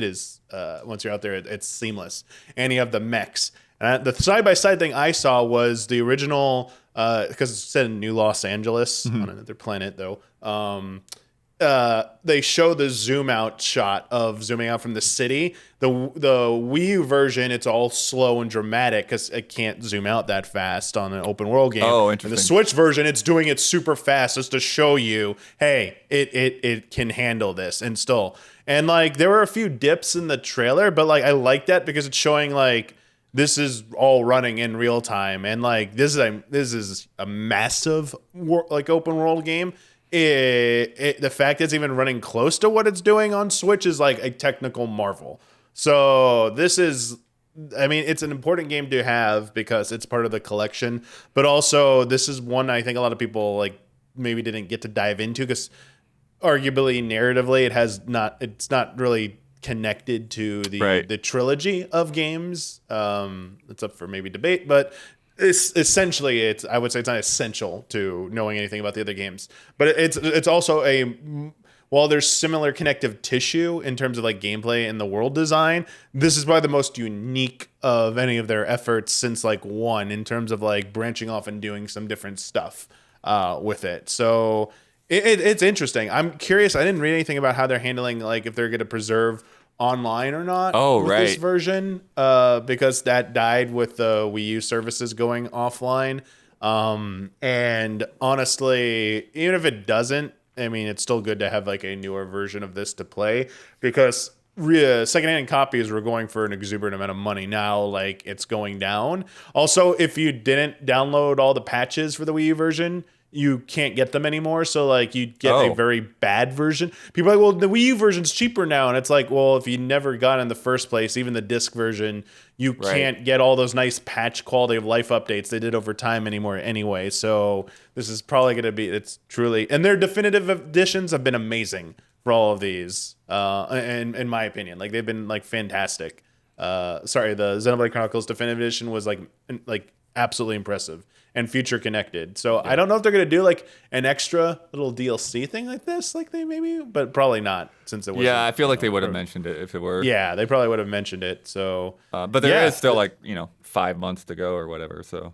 is once you're out there, it's seamless, and you have the mechs. And the side by side thing I saw was the original because it's set in New Los Angeles on another planet though. They show the zoom out shot of zooming out from the city. The Wii U version, it's all slow and dramatic because it can't zoom out that fast on an open world game. Oh, And interesting. the Switch version, it's doing it super fast just to show you, hey, it can handle this and still. And like there were a few dips in the trailer, but like I like that because it's showing like this is all running in real time, and like this is a massive open world game. The fact it's even running close to what it's doing on Switch is like a technical marvel. So this is, I mean, it's an important game to have because it's part of the collection, but also this is one I think a lot of people like maybe didn't get to dive into because arguably narratively it's not really connected to the trilogy of games. It's up for maybe debate, but essentially I would say it's not essential to knowing anything about the other games, but it's also while there's similar connective tissue in terms of like gameplay and the world design, this is probably the most unique of any of their efforts since like one in terms of like branching off and doing some different stuff with it. So it's interesting. I'm curious. I didn't read anything about how they're handling like if they're going to preserve online or not with this version because that died with the Wii U services going offline. And honestly, even if it doesn't, I mean, it's still good to have like a newer version of this to play because secondhand copies were going for an exuberant amount of money. Now, like it's going down. Also, if you didn't download all the patches for the Wii U version, you can't get them anymore. So like you get a very bad version. People are like, well, the Wii U version's cheaper now. And it's like, well, if you never got it in the first place, even the disc version, you can't get all those nice patch quality of life updates they did over time anymore anyway. So this is probably going to be, it's truly, and their definitive editions have been amazing for all of these. And in my opinion, like they've been like fantastic. The Xenoblade Chronicles definitive edition was like absolutely impressive and future connected. So I don't know if they're going to do like an extra little DLC thing like this, like they maybe, but probably not since it was. Yeah, I feel like they would have mentioned it if it were. Yeah, they probably would have mentioned it. So, but there is still like 5 months to go or whatever. So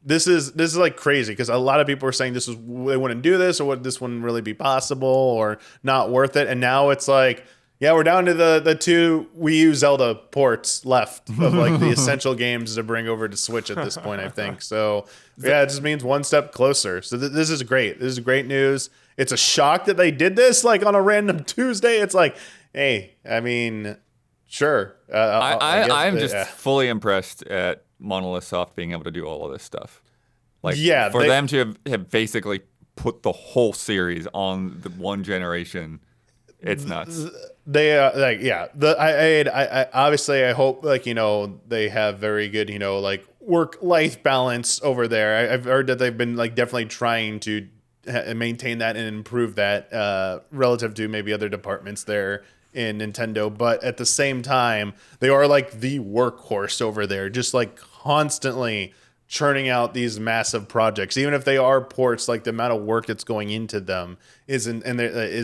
this is like crazy because a lot of people were saying they wouldn't do this or would this wouldn't really be possible or not worth it, and now it's like. Yeah, we're down to the two Wii U Zelda ports left of like the essential games to bring over to Switch at this point, I think. So yeah, it just means one step closer. So this is great. This is great news. It's a shock that they did this like on a random Tuesday. It's like, hey, I mean, sure. I'm just fully impressed at Monolith Soft being able to do all of this stuff. Like for them to have basically put the whole series on the one generation. It's nuts. They I obviously I hope like they have very good like work-life balance over there. I've heard that they've been like definitely trying to maintain that and improve that relative to maybe other departments there in Nintendo, but at the same time they are like the workhorse over there, just like constantly churning out these massive projects. Even if they are ports, like the amount of work that's going into them is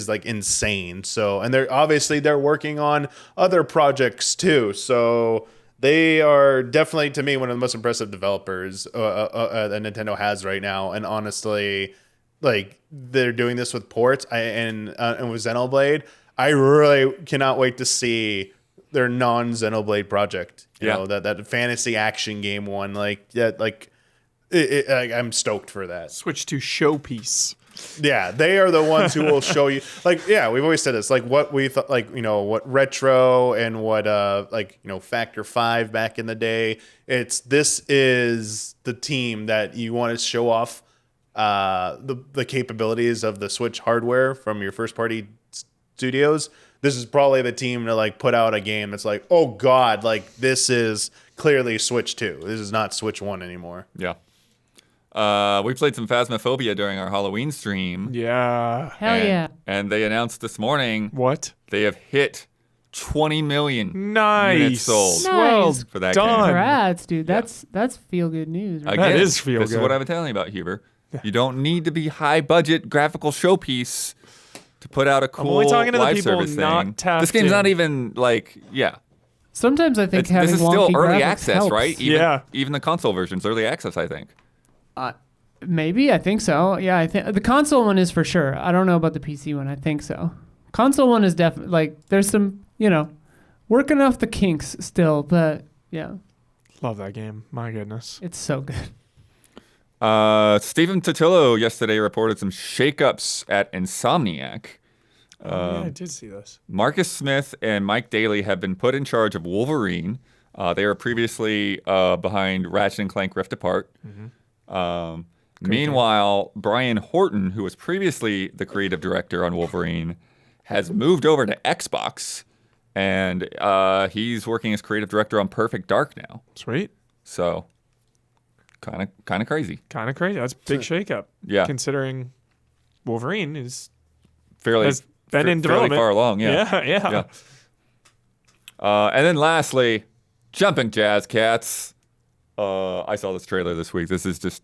like insane. So, and they're working on other projects too. So they are definitely, to me, one of the most impressive developers that Nintendo has right now. And honestly, like they're doing this with ports and with Xenoblade. I really cannot wait to see their non-Xenoblade project. You know, that fantasy action game one, like that, like I'm stoked for that. Switch to Showpiece. Yeah, they are the ones who will show you. Like, yeah, we've always said this. Like, what we thought, like what retro and what Factor 5 back in the day. This is the team that you want to show off the capabilities of the Switch hardware from your first party studios, this is probably the team to like put out a game that's like, oh god, like this is clearly Switch 2. This is not Switch 1 anymore. Yeah. We played some Phasmophobia during our Halloween stream. Yeah. Hell yeah. And they announced this morning What? they have hit 20 million Nice. units sold Well Nice. for that done. game. Congrats, dude. That's feel good news. Right? Again, That is feel This is good. what I've been telling you about, Huber. You don't need to be high budget graphical showpiece to put out a cool only talking to the live people service not thing. tapped This game's in. not even like, yeah. Sometimes I think having This is still wonky early graphics access, helps. right? Yeah. Even the console version's early access, I think. Maybe, I think so. Yeah, I think the console one is for sure. I don't know about the PC one. I think so. Console one is definitely like there's some, working off the kinks still, but yeah, Love that game. My goodness. it's so good. Stephen Totillo yesterday reported some shakeups at Insomniac. Yeah, I did see this. Marcus Smith and Mike Daly have been put in charge of Wolverine. They were previously behind Ratchet and Clank Rift Apart. Meanwhile, Brian Horton, who was previously the creative director on Wolverine, has moved over to Xbox, and he's working as creative director on Perfect Dark now. Sweet. So, kind of crazy. Kind of crazy. That's a big shakeup. Yeah. Considering Wolverine has Fairly been in fairly development. far along. Yeah. Yeah. And then lastly, Jumping Jazz Cats. I saw this trailer this week. This is just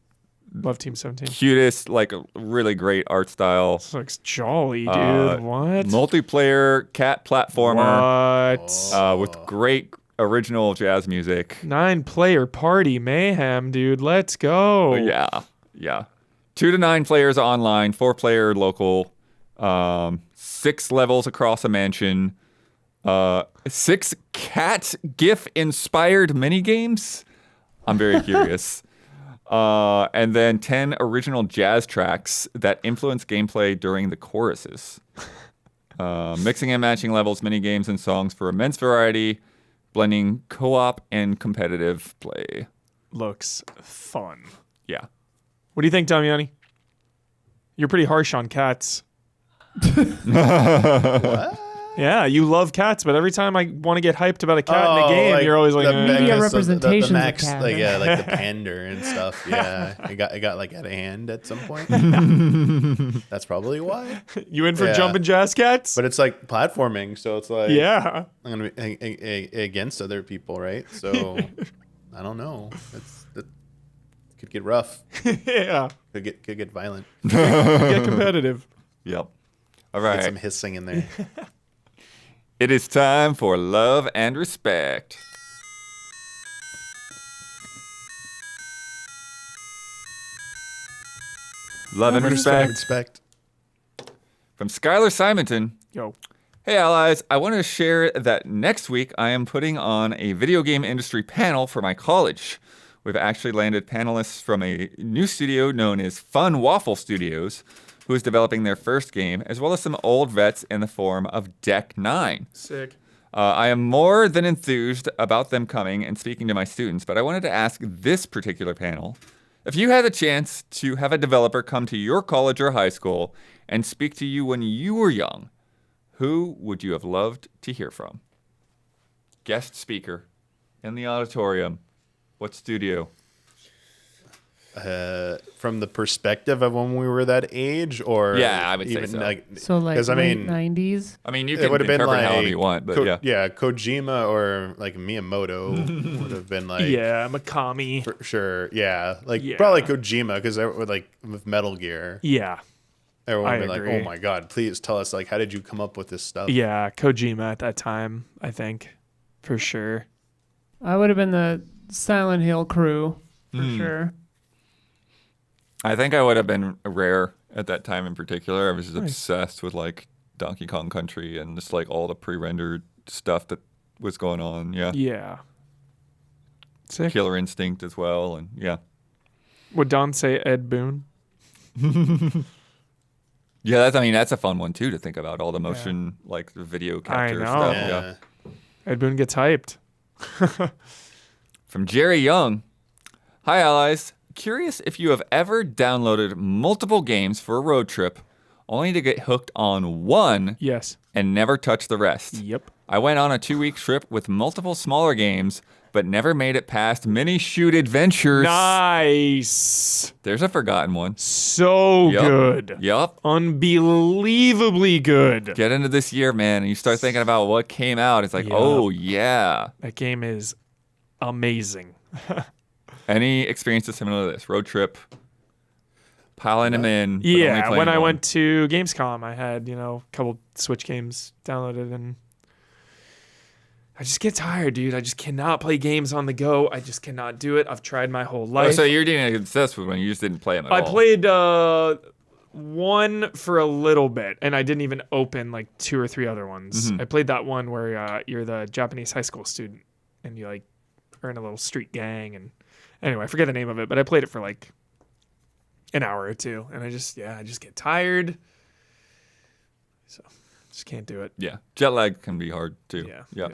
Love Team 17. cutest, like a really great art style. This looks jolly, dude. What? Multiplayer cat platformer What? with great original jazz music. 9-player party mayhem, dude. Let's go. Yeah. 2 to 9 players online, 4-player local, 6 levels across a mansion, 6 cat GIF inspired mini games. I'm very curious. And then 10 original jazz tracks that influence gameplay during the choruses. Mixing and matching levels, mini games, and songs for immense variety, blending co-op and competitive play. Looks fun. Yeah. What do you think, Damiani? You're pretty harsh on cats. What? Yeah, you love cats, but every time I want to get hyped about a cat in a game, like you're always like, the eh. Media the representations of max, cat, like right? like the pander and stuff. Yeah, it got like out of hand at some point. That's probably why. You in for Yeah. jumping jazz cats? But it's like platforming, so it's like Yeah. I'm gonna be against other people, right? So I don't know. That could get rough. Yeah. Could get violent. Get competitive. Yep. All Get some right. hissing in there. It is time for love and respect. Love and respect. Respect. From Skylar Simonton. Yo. Hey allies, I wanted to share that next week I am putting on a video game industry panel for my college. We've actually landed panelists from a new studio known as Fun Waffle Studios, who is developing their first game, as well as some old vets in the form of Deck 9. Sick. I am more than enthused about them coming and speaking to my students, but I wanted to ask this particular panel, if you had a chance to have a developer come to your college or high school and speak to you when you were young, who would you have loved to hear from? Guest speaker in the auditorium. What studio? From the perspective of when we were that age, or Yeah, I would say so. So like 'cause, I late mean, 90s. I mean, you it can would have been interpret like it however you want, but yeah. Kojima or like Miyamoto would have been like Yeah, Mikami. for sure. Yeah, like Yeah. probably Kojima because like with Metal Gear, Yeah. everyone I would be like, agree. "Oh my god, please tell us like how did you come up with this stuff?" Yeah, Kojima at that time, I think. For sure. I would have been the Silent Hill crew for sure. I think I would have been Rare at that time in particular. I was just obsessed with like Donkey Kong Country and just like all the pre-rendered stuff that was going on. Yeah. Yeah. Sick. Killer Instinct as well. And yeah. Would Don say Ed Boon? Yeah, that's a fun one too to think about. All the motion, like the video capture know. stuff. Yeah. Yeah. Ed Boon gets hyped. From Jerry Young. Hi, allies. Curious if you have ever downloaded multiple games for a road trip, only to get hooked on one Yes. and never touch the rest. Yep. I went on a 2-week trip with multiple smaller games, but never made it past Mini Shoot Adventures. Nice. There's a forgotten one. So Yep. good. Yup. Unbelievably good. Get into this year, man, and you start thinking about what came out. It's like, Yup. oh, yeah. That game is amazing. Any experiences similar to this? Road trip, piling them in. but only Yeah, playing when I one. went to Gamescom, I had, a couple Switch games downloaded, and I just get tired, dude. I just cannot play games on the go. I just cannot do it. I've tried my whole Oh, life. so you're getting obsessed with one. You just didn't play them at I all. played one for a little bit, and I didn't even open like 2 or 3 other ones. Mm-hmm. I played that one where you're the Japanese high school student, and you like are in a little street gang. And anyway, I forget the name of it, but I played it for like an hour or 2, and I just get tired. So just can't do it. Yeah. Jet lag can be hard, too. Yeah.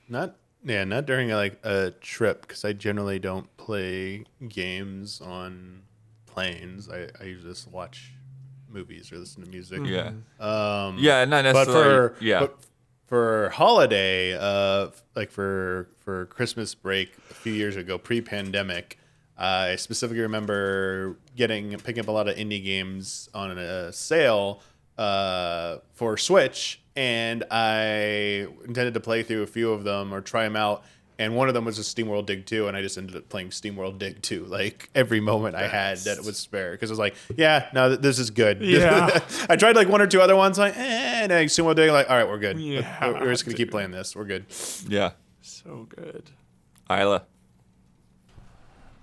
Not during like a trip, because I generally don't play games on planes. I usually just watch movies or listen to music. Yeah. Um, Yeah, not but necessarily. but for holiday, like for Christmas break a few years ago, pre-pandemic, I specifically remember picking up a lot of indie games on a sale for Switch, and I intended to play through a few of them or try them out. And one of them was a SteamWorld Dig 2, and I just ended up playing SteamWorld Dig 2 like every moment I had that it was spare, because I was like, yeah, no, this is good. Yeah. I tried like 1 or 2 other ones, like, and then SteamWorld Dig, like, all right, we're good. Yeah, We're just gonna keep playing this. We're good. Yeah. So good. Isla.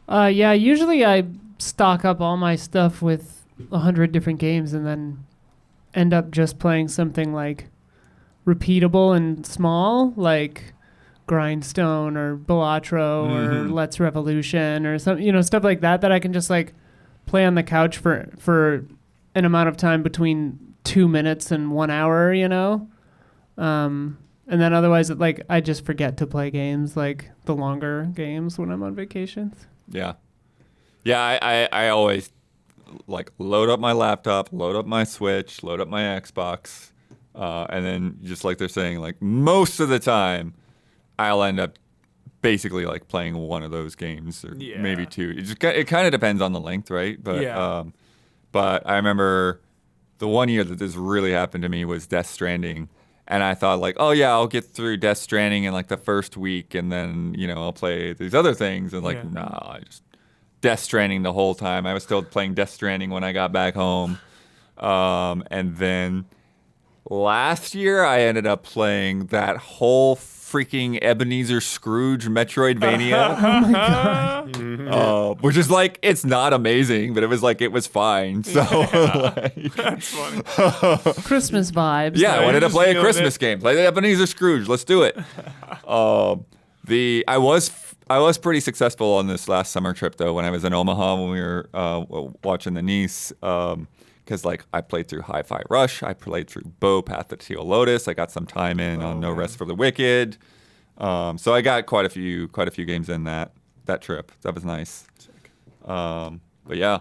Yeah, usually I stock up all my stuff with 100 different games and then end up just playing something like repeatable and small, like Grindstone or Balatro or Let's Revolution or some, stuff like that I can just like play on the couch for an amount of time between 2 minutes and 1 hour, and then otherwise like I just forget to play games, like the longer games when I'm on vacations. Yeah. Yeah, I always like load up my laptop, load up my Switch, load up my Xbox, and then just like they're saying, like most of the time, I'll end up basically like playing one of those games or Yeah. maybe 2. It kind of depends on the length, right? But Yeah. but I remember the one year that this really happened to me was Death Stranding. And I thought like, oh yeah, I'll get through Death Stranding in like the first week, and then I'll play these other things. And like, Yeah. nah, I just Death Stranding the whole time. I was still playing Death Stranding when I got back home. And then last year I ended up playing that whole freaking Ebenezer Scrooge Metroidvania. Which is like, it's not amazing, but it was fine. So like, That's funny. Christmas vibes. yeah, I you wanted to just play a feel Christmas game. Play the Ebenezer Scrooge. Let's do it. I was pretty successful on this last summer trip though when I was in Omaha when we were watching the niece. Because like I played through Hi-Fi Rush, I played through Bo Path of Teal Lotus. I got some time in on No Rest for the Wicked. So I got quite a few games in that trip. That was nice. But yeah,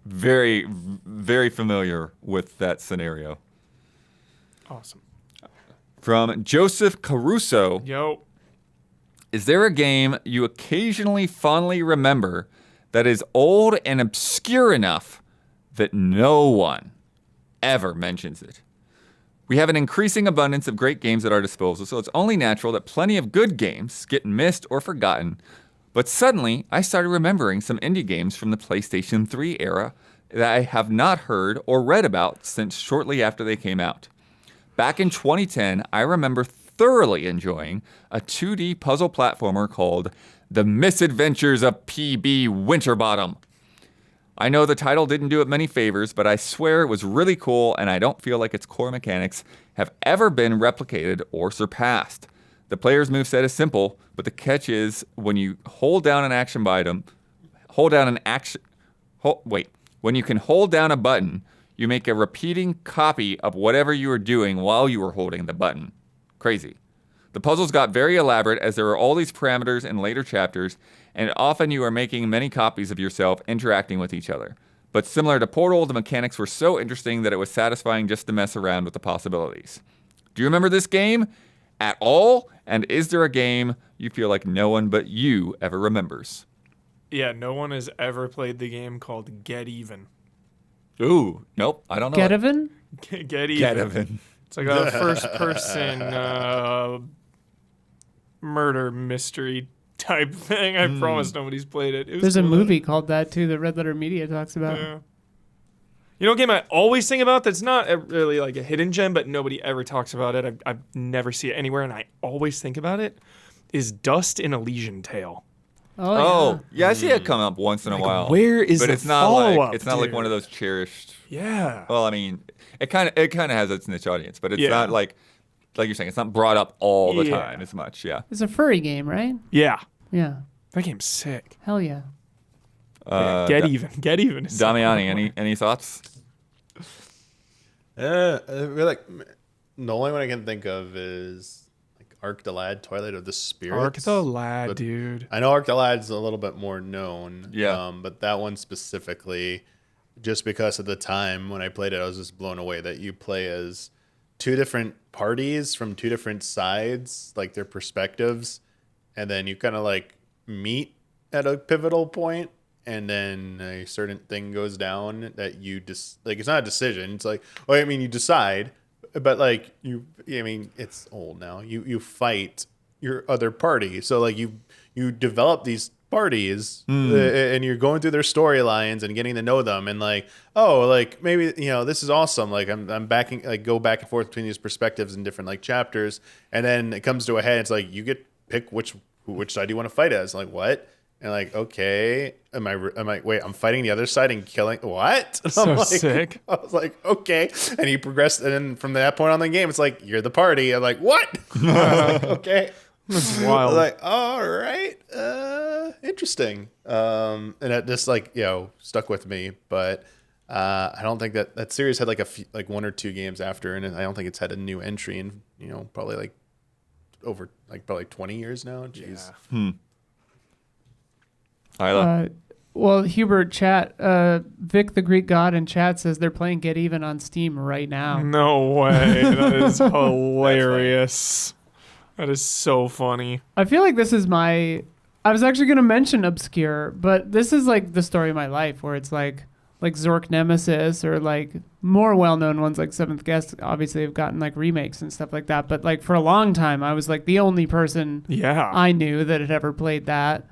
very very familiar with that scenario. Awesome. From Joseph Caruso, Yo. is there a game you occasionally fondly remember that is old and obscure enough that no one ever mentions it? We have an increasing abundance of great games at our disposal, so it's only natural that plenty of good games get missed or forgotten. But suddenly, I started remembering some indie games from the PlayStation 3 era that I have not heard or read about since shortly after they came out. Back in 2010, I remember thoroughly enjoying a 2D puzzle platformer called The Misadventures of P.B. Winterbottom. I know the title didn't do it many favors, but I swear it was really cool, and I don't feel like its core mechanics have ever been replicated or surpassed. The player's moveset is simple, but the catch is when you hold down an action item, when you can hold down a button, you make a repeating copy of whatever you were doing while you were holding the button. Crazy. The puzzles got very elaborate as there were all these parameters in later chapters, and often you are making many copies of yourself interacting with each other. But similar to Portal, the mechanics were so interesting that it was satisfying just to mess around with the possibilities. Do you remember this game at all? And is there a game you feel like no one but you ever remembers? Yeah, no one has ever played the game called Get Even. Ooh, nope, I don't know. Get even? Get Even. Get even. It's like a first-person murder mystery type thing. I promise nobody's played it. It was There's a cool. movie called that too that Red Letter Media talks about. Yeah. You know, a game I always think about that's not really like a hidden gem, but nobody ever talks about it. I've never seen it anywhere, and I always think about it. Is Dust in Elysian Tale? Oh, yeah, I see it come up once in a while. Where is but the it's not like follow-up, it's not like dude? one of those cherished. Yeah. Well, I mean, it kind of has its niche audience, but it's Yeah. not like you're saying, it's not brought up all the Yeah. time as much. Yeah. It's a furry game, right? Yeah. Yeah. That game's sick. Hell yeah. Get Even. Get Even. Is Damiani, any thoughts? I feel like the only one I can think of is like Arc the Lad, Twilight of the Spirits. Arc the Lad, But dude. I know Arc the Lad's a little bit more known. Yeah. But that one specifically, just because of the time when I played it, I was just blown away that you play as two different parties from two different sides, like their perspectives, and then you kind of like meet at a pivotal point, and then a certain thing goes down that you just like. It's not a decision. It's like, oh, I mean, you decide, but like I mean, it's old now. You fight your other party, so like you develop these parties and you're going through their storylines and getting to know them, and like, oh, like maybe this is awesome, like I'm backing, like go back and forth between these perspectives in different like chapters, and then it comes to a head. It's like you get pick which side do you want to fight as. Like, what? And like, okay, am I wait, I'm fighting the other side and killing what? And So I'm like, sick. I was like, okay. And he progressed, and then from that point on in the game, it's like, you're the party. I'm like, what? I'm like, okay. That's I wild. was like, all right, interesting. And it just like, stuck with me. But I don't think that series had like like one or two games after, and I don't think it's had a new entry in, probably like over like probably 20 years now. Jeez. Yeah. Isla? Well, Hubert, Vic the Greek God in chat says they're playing Get Even on Steam right now. No way. That is hilarious. That is so funny. I feel like this is I was actually going to mention Obscure, but this is like the story of my life where it's like Zork Nemesis or like more well-known ones like Seventh Guest obviously have gotten like remakes and stuff like that. But like for a long time, I was like the only person Yeah. I knew that had ever played that,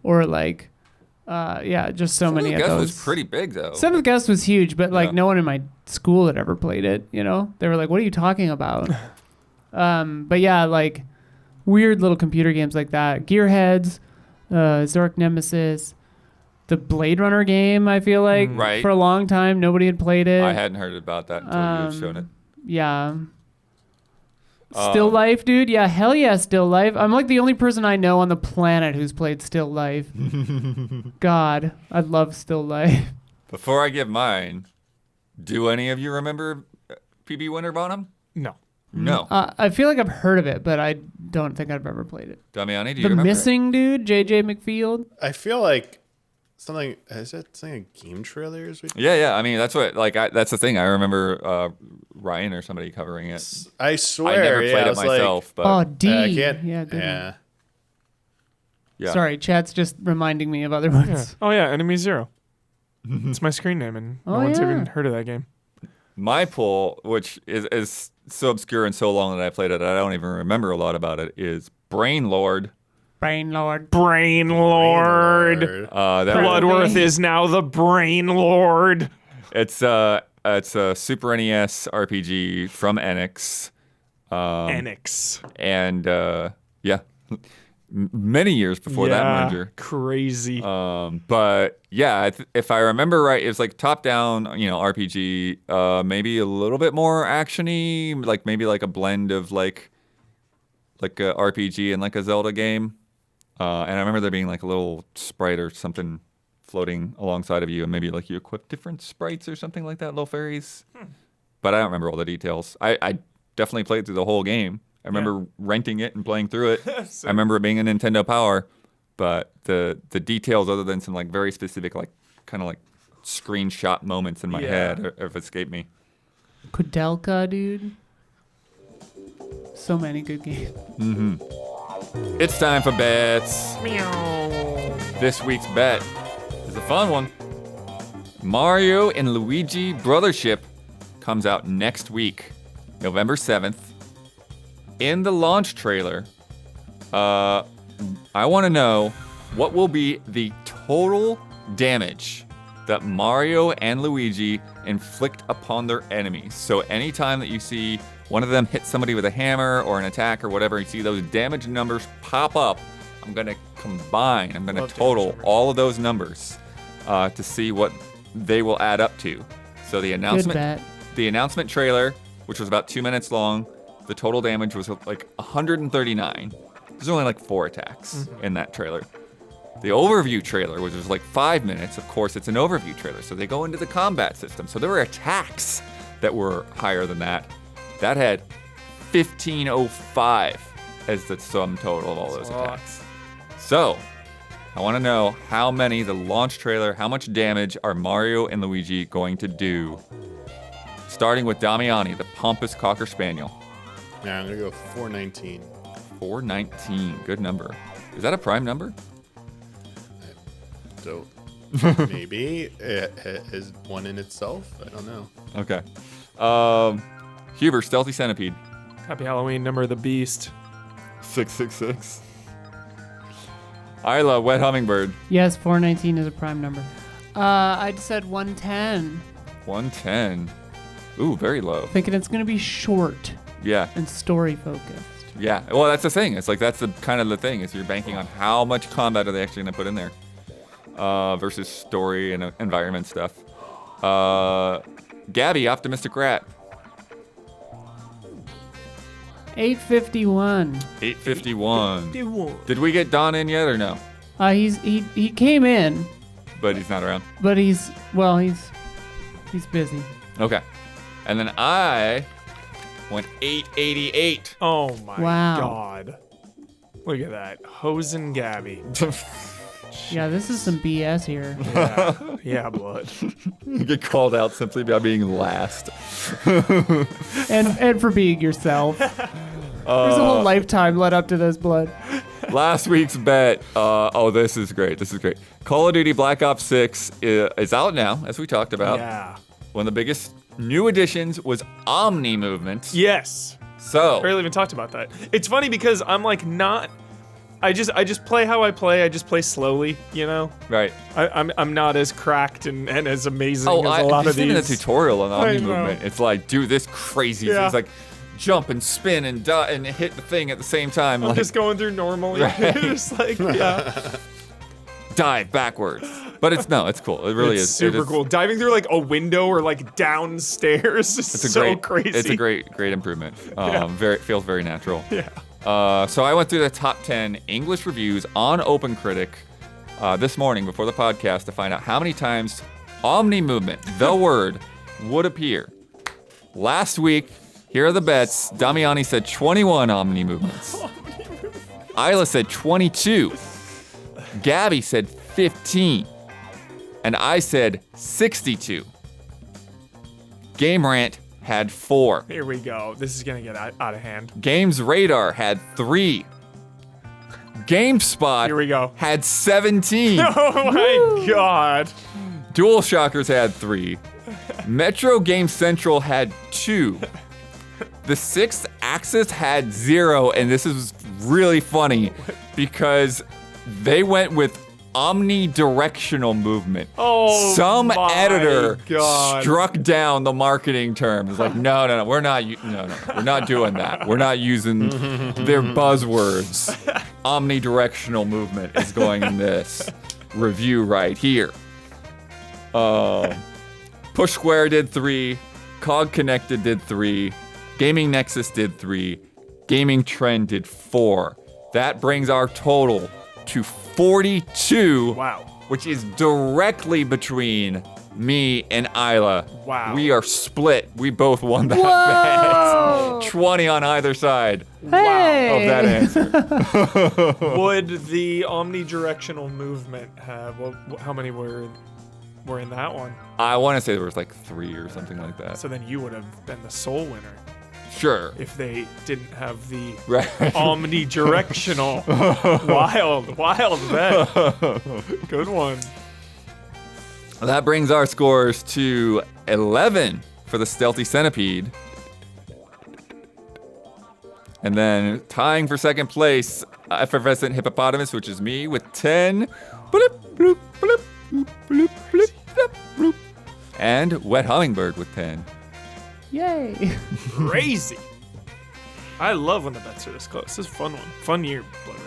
or like, just so many of Guess those. was pretty big though. Seventh Guest was huge, but like Yeah. no one in my school had ever played it. They were like, "What are you talking about?" But yeah, like weird little computer games like that, Gearheads, Zork Nemesis, the Blade Runner game. I feel like Right. for a long time nobody had played it. I hadn't heard about that until you had shown it. Yeah. Still Life, dude. Yeah, hell yeah, Still Life. I'm like the only person I know on the planet who's played Still Life. God, I love Still Life. Before I give mine, do any of you remember PB Winter Bonham? No. No. I feel like I've heard of it, but I don't think I've ever played it. Damiani, do you The remember? Missing Dude, JJ McField. I feel like is that something like game trailers? Yeah. I mean, that's what that's the thing. I remember Ryan or somebody covering it. I swear. I never played I it was myself, Oh, but D. I can't. Yeah, good one. yeah. Sorry, chat's just reminding me of other ones. Yeah. Oh yeah, Enemy Zero. It's my screen name, and no Oh, one's yeah. even heard of that game. My pull, which is so obscure and so long that I played it, I don't even remember a lot about it, is Brain Lord. Brain Lord. Brain Lord. That Bloodworth is now the Brain Lord. it's a Super NES RPG from Enix. Enix. And many years before that merger. Crazy. But yeah, if I remember right, it was like top down, RPG, maybe a little bit more actiony, like maybe like a blend of like a RPG and like a Zelda game. And I remember there being like a little sprite or something floating alongside of you, and maybe like you equip different sprites or something like that, little fairies. But I don't remember all the details. I definitely played through the whole game. I remember renting it and playing through it. I remember it being a Nintendo Power, but the details, other than some like very specific like kind of like screenshot moments in my head have escaped me. Kudelka, dude. So many good games. It's time for bets. This week's bet is a fun one. Mario and Luigi Brothership comes out next week, November 7th. In the launch trailer, I want to know what will be the total damage that Mario and Luigi inflict upon their enemies. So anytime that you see one of them hit somebody with a hammer or an attack or whatever, you see those damage numbers pop up, I'm going to combine, I'm going to total all of those numbers to see what they will add up to. So the announcement trailer, which was about 2 minutes long, the total damage was like 139. There's only like 4 attacks in that trailer. The overview trailer, which was like 5 minutes, of course it's an overview trailer, so they go into the combat system. So there were attacks that were higher than that. That had 1505 as the sum total of all those attacks. So, I want to know how many, the launch trailer, how much damage are Mario and Luigi going to do? Starting with Damiani, the pompous Cocker Spaniel. Yeah, I'm going to go 419. 419, good number. Is that a prime number? So, maybe it is one in itself. I don't know. Okay. Huber, Stealthy Centipede. Happy Halloween, number of the beast. 666. Isla, Wet Hummingbird. Yes, 419 is a prime number. I said 110. 110. Ooh, very low. Thinking it's going to be short Yeah. and story focused. Yeah. Well, that's the thing. It's like that's the kind of the thing is you're banking on how much combat are they actually going to put in there versus story and environment stuff. Gabby, Optimistic Rat. 851. 851. Did we get Don in yet or no? He came in, But he's not around. but he's busy. Okay. And then I went 888. Oh my Wow. God. Look at that. Hosen Gabby. Yeah, this is some BS here. Yeah, yeah, blood. You get called out simply by being last. and for being yourself. There's a whole lifetime led up to this, blood. Last week's bet. This is great. This is great. Call of Duty Black Ops 6 is out now, as we talked about. Yeah. One of the biggest new additions was Omni movement. Yes. So Barely even talked about that. It's funny because I'm like not. I just play how I play. I just play slowly, you know. right. I'm not as cracked and as amazing Oh, as a lot I've of seen these. a tutorial on Omni I know. movement. It's like do this crazy. Yeah. It's like jump and spin and and hit the thing at the same time. I'm like just going through normally. Right. Just like yeah. dive backwards. But it's cool. It really It's is. super cool. Diving through like a window or like downstairs is It's a so great, crazy. It's a great improvement. Feels very natural. Yeah. So I went through the top 10 English reviews on OpenCritic this morning before the podcast to find out how many times Omni movement, the word, would appear. Last week, here are the bets. Damiani said 21 Omni movements. Isla said 22. Gabby said 15. And I said 62. Game Rant had 4. Here we go. This is gonna get out of hand. Games Radar had 3. GameSpot Here we go. had 17. Oh my God. Dual Shockers had 3. Metro Game Central had 2. The Sixth Axis had 0, and this is really funny because they went with omnidirectional movement. Oh, Some my editor God. struck down the marketing term. It's like, no, we're not doing that. We're not using their buzzwords. Omnidirectional movement is going in this review right here. Push Square did 3. Cog Connected did 3. Gaming Nexus did 3. Gaming Trend did 4. That brings our total to 42. Wow. Which is directly between me and Isla. Wow. We are split. We both won that Whoa! bet. 20 on either side Hey! of that answer. Would the omnidirectional movement have? Well, how many were? were in that one. I want to say there was like 3 or something like that. So then you would have been the sole winner Sure. if they didn't have the Right. omnidirectional wild bet. Good one. That brings our scores to 11 for the Stealthy Centipede. And then tying for second place, Effervescent Hippopotamus, which is me, with 10. Bloop, bloop, bloop, bloop, bloop, bloop, bloop, bloop. And Wet Hummingbird with 10. Yay. Crazy. I love when the bets are this close. This is a fun one. Fun year, brother.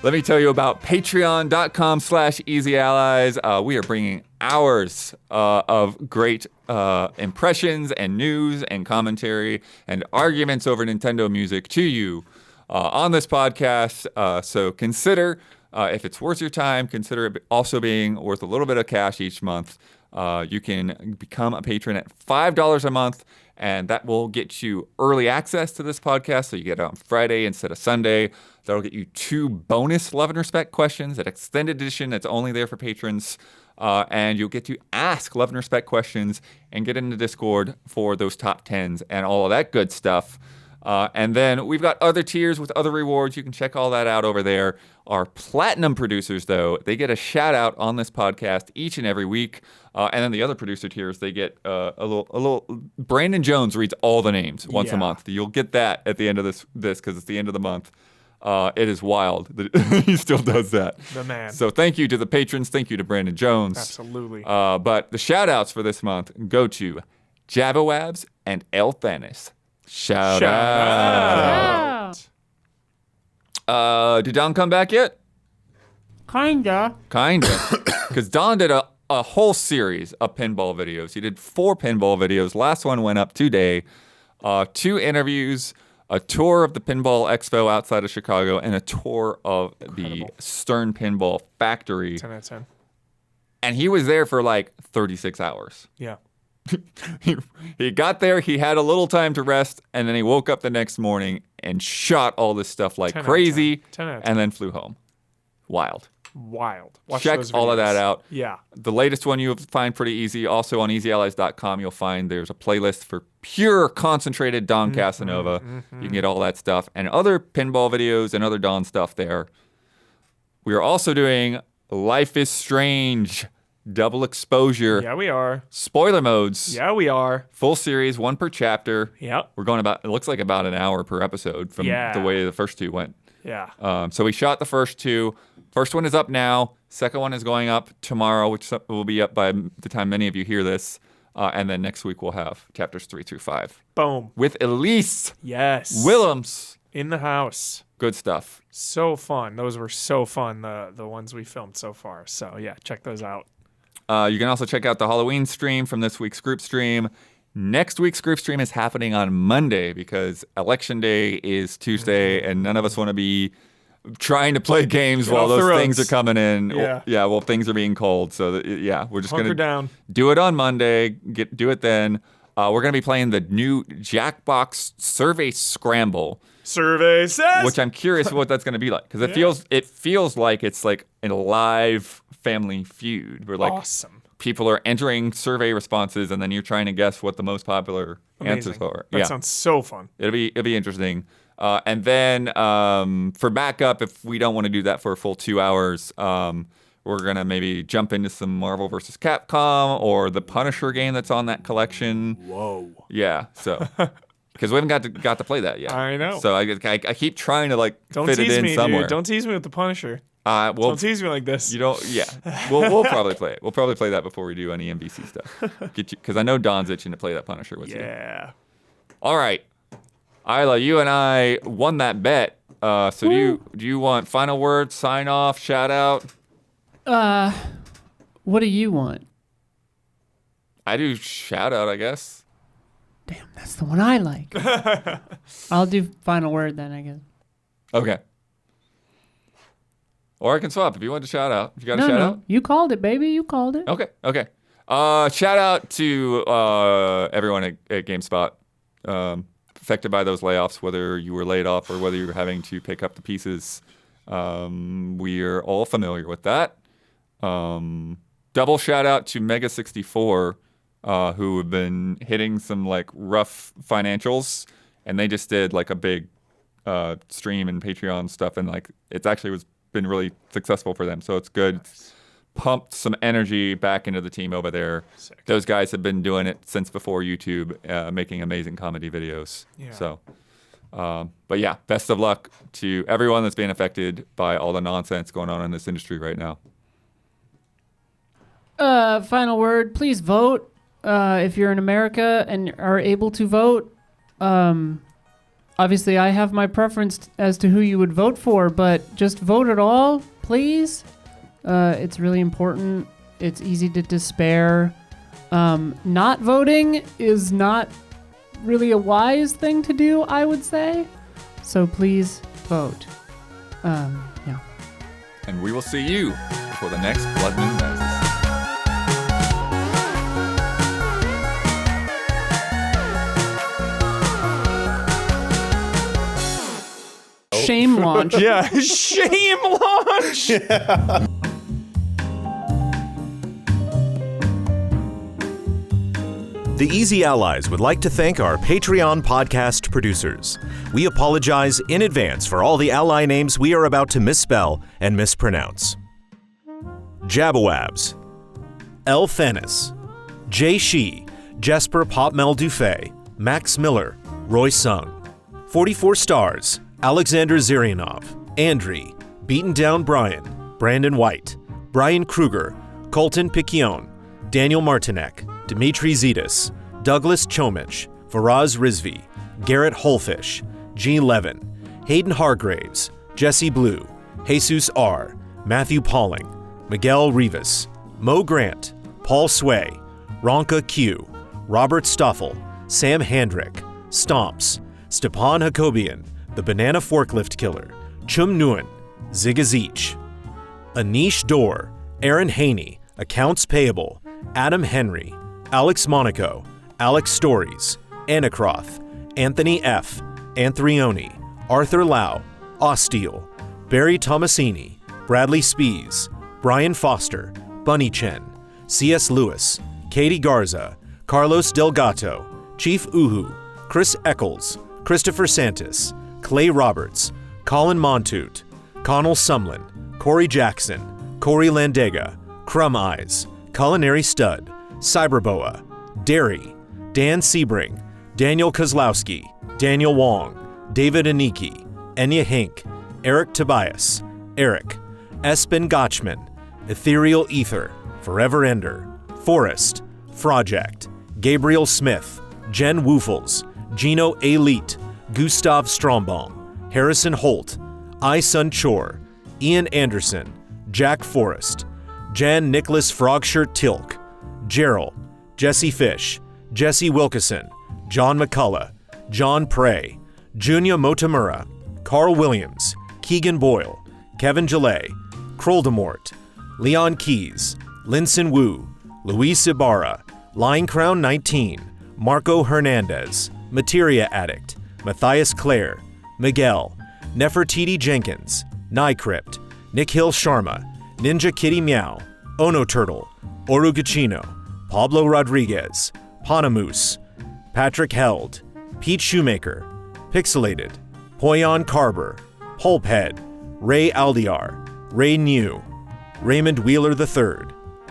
Let me tell you about patreon.com/easyallies. We are bringing hours of great impressions and news and commentary and arguments over Nintendo music to you on this podcast. So consider, if it's worth your time, consider it also being worth a little bit of cash each month. You can become a patron at $5 a month, and that will get you early access to this podcast. So you get it on Friday instead of Sunday. That'll get you 2 bonus Love and Respect questions, an extended edition that's only there for patrons. And you'll get to ask Love and Respect questions and get into Discord for those top 10s and all of that good stuff. And then we've got other tiers with other rewards. You can check all that out over there. Our platinum producers, though, they get a shout out on this podcast each and every week. And then the other producer tiers, they get a little. Brandon Jones reads all the names once a month. You'll get that at the end of this because it's the end of the month. It is wild that he still does that. The man. So thank you to the patrons. Thank you to Brandon Jones. Absolutely. But the shout outs for this month go to Javawabs and El Thanis. Shout out. Did Don come back yet? Kinda. Because Don did a whole series of pinball videos. He did 4 pinball videos. Last one went up today. 2 interviews, a tour of the Pinball Expo outside of Chicago, and a tour of the Stern Pinball Factory. 10 out of 10. And he was there for like 36 hours. Yeah. He got there, he had a little time to rest, and then he woke up the next morning and shot all this stuff like 10 out of crazy, 10 out of 10. and then flew home. Wild. Watch Check those all of that videos. out. Yeah. The latest one you'll find pretty easy. Also on easyallies.com, you'll find there's a playlist for pure concentrated Don Casanova. You can get all that stuff and other pinball videos and other Don stuff there. We are also doing Life is Strange, double exposure, Yeah, we are. spoiler modes, Yeah, we are. full series, 1 per chapter. Yep. We're going it looks like about an hour per episode from Yeah. the way the first 2 went. Yeah. So we shot the first 2. First one is up now. Second one is going up tomorrow, which will be up by the time many of you hear this. And then next week we'll have chapters 3 through 5 Boom. with Elise Yes. Willems. In the house. Good stuff. So fun. Those were so fun, the ones we filmed so far. So, yeah, check those out. You can also check out the Halloween stream from this week's group stream. Next week's group stream is happening on Monday because Election Day is Tuesday, and none of us want to be trying to play games Get while off the those things roads. are coming in. Yeah. While things are being called. So, we're just going Hunker to down. do it on Monday. Do it then. We're going to be playing the new Jackbox Survey Scramble, Survey says. which I'm curious what that's going to be like because it feels like it's like a live Family Feud where like Awesome. people are entering survey responses and then you're trying to guess what the most popular answers are. That sounds so fun. It'll be interesting. And then for backup, if we don't want to do that for a full 2 hours, we're gonna maybe jump into some Marvel vs. Capcom or the Punisher game that's on that collection. Whoa. Yeah, so because we haven't got to play that yet. I know. So I keep trying to like Don't fit it tease in me, somewhere. dude. Don't tease me with the Punisher. Well, Don't tease me like this. you don't. Yeah, we'll probably play it. We'll probably play that before we do any NBC stuff. Because I know Don's itching to play that Punisher with you. Yeah. All right, Isla, you and I won that bet. So do you want final words, sign off, shout out? What do you want? I do shout out, I guess. Damn, that's the one I like. I'll do final word then, I guess. Okay. Or I can swap if you want to shout out. If you got a shout out? You called it, baby. You called it. Okay. Shout out to everyone at GameSpot affected by those layoffs, whether you were laid off or whether you were having to pick up the pieces. We are all familiar with that. double shout out to Mega64, who have been hitting some like rough financials, and they just did like a big stream and Patreon stuff, and like it's actually been really successful for them. So it's good. Nice. Pumped some energy back into the team over there. Sick. Those guys have been doing it since before YouTube, making amazing comedy videos. Yeah. So, but yeah, best of luck to everyone that's being affected by all the nonsense going on in this industry right now. Final word, please vote if you're in America and are able to vote. Obviously, I have my preference as to who you would vote for, but just vote at all, please. It's really important. It's easy to despair. Not voting is not really a wise thing to do, I would say. So please vote. Yeah. And we will see you for the next Blood Moon Rises. Shame launch. Yeah, shame launch. The Easy Allies would like to thank our Patreon podcast producers. We apologize in advance for all the ally names we are about to misspell and mispronounce. Jabawabs, L. Thanis, Jay Shee, Jesper Popmel Dufay, Max Miller, Roy Sung. 44 stars, Alexander Zirianov, Andri, Beaten Down Brian, Brandon White, Brian Kruger, Colton Piccione, Daniel Martinek, Dmitry Zetas, Douglas Chomich, Faraz Rizvi, Garrett Holfish, G. Levin, Hayden Hargraves, Jesse Blue, Jesus R., Matthew Pauling, Miguel Rivas, Mo Grant, Paul Sway, Ronka Q, Robert Stoffel, Sam Handrick, Stomps, Stepan Hakobian, The Banana Forklift Killer, Chum Nguyen, Zigazich, Anish Dor, Aaron Haney, Accounts Payable, Adam Henry, Alex Monaco, Alex Stories, Anacroth, Anthony F., Anthrioni, Arthur Lau, Osteal, Barry Tomasini, Bradley Spees, Brian Foster, Bunny Chen, C.S. Lewis, Katie Garza, Carlos Delgato, Chief Uhu, Chris Eccles, Christopher Santis, Clay Roberts, Colin Montoot, Connell Sumlin, Corey Jackson, Corey Landega, Crumb Eyes, Culinary Stud, Cyberboa, Derry, Dan Sebring, Daniel Kozlowski, Daniel Wong, David Aniki, Enya Hink, Eric Tobias, Eric, Espen Gotchman, Ethereal Ether, Forever Ender, Forrest, Froject, Gabriel Smith, Jen Woofles, Gino Elite, Gustav Strombaum, Harrison Holt, I Sun Chor, Ian Anderson, Jack Forrest, Jan Nicholas Frogshirt Tilk, Gerald, Jesse Fish, Jesse Wilkeson, John McCullough, John Prey, Junya Motamura, Carl Williams, Keegan Boyle, Kevin Gillet, Kroldemort, Leon Keys, Linson Wu, Luis Ibarra, Line Crown 19, Marco Hernandez, Materia Addict, Matthias Clare, Miguel, Nefertiti Jenkins, Nycrypt, Nick Hill Sharma, Ninja Kitty Meow, Ono Turtle, Orugachino, Pablo Rodriguez, Panamoose, Patrick Held, Pete Shoemaker, Pixelated, Poyon Carber, Pulphead, Ray Aldiar, Ray New, Raymond Wheeler III,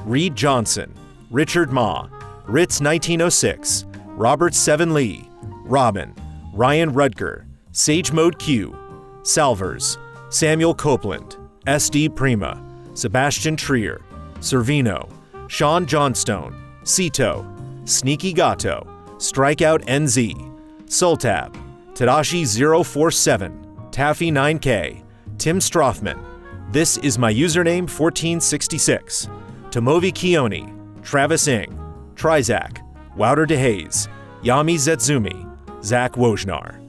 Reed Johnson, Richard Ma, Ritz 1906, Robert Seven Lee, Robin, Ryan Rudger, Sage Mode Q, Salvers, Samuel Copeland, SD Prima, Sebastian Trier, Servino, Sean Johnstone, Cito, Sneaky Gato, Strikeout NZ, Sultab, Tadashi 047, Taffy 9K, Tim Strothman, This Is My Username 1466, Tomovi Kioni, Travis Ing, Trizac, Wouter DeHaze, Yami Zetsumi, Zach Wojnar.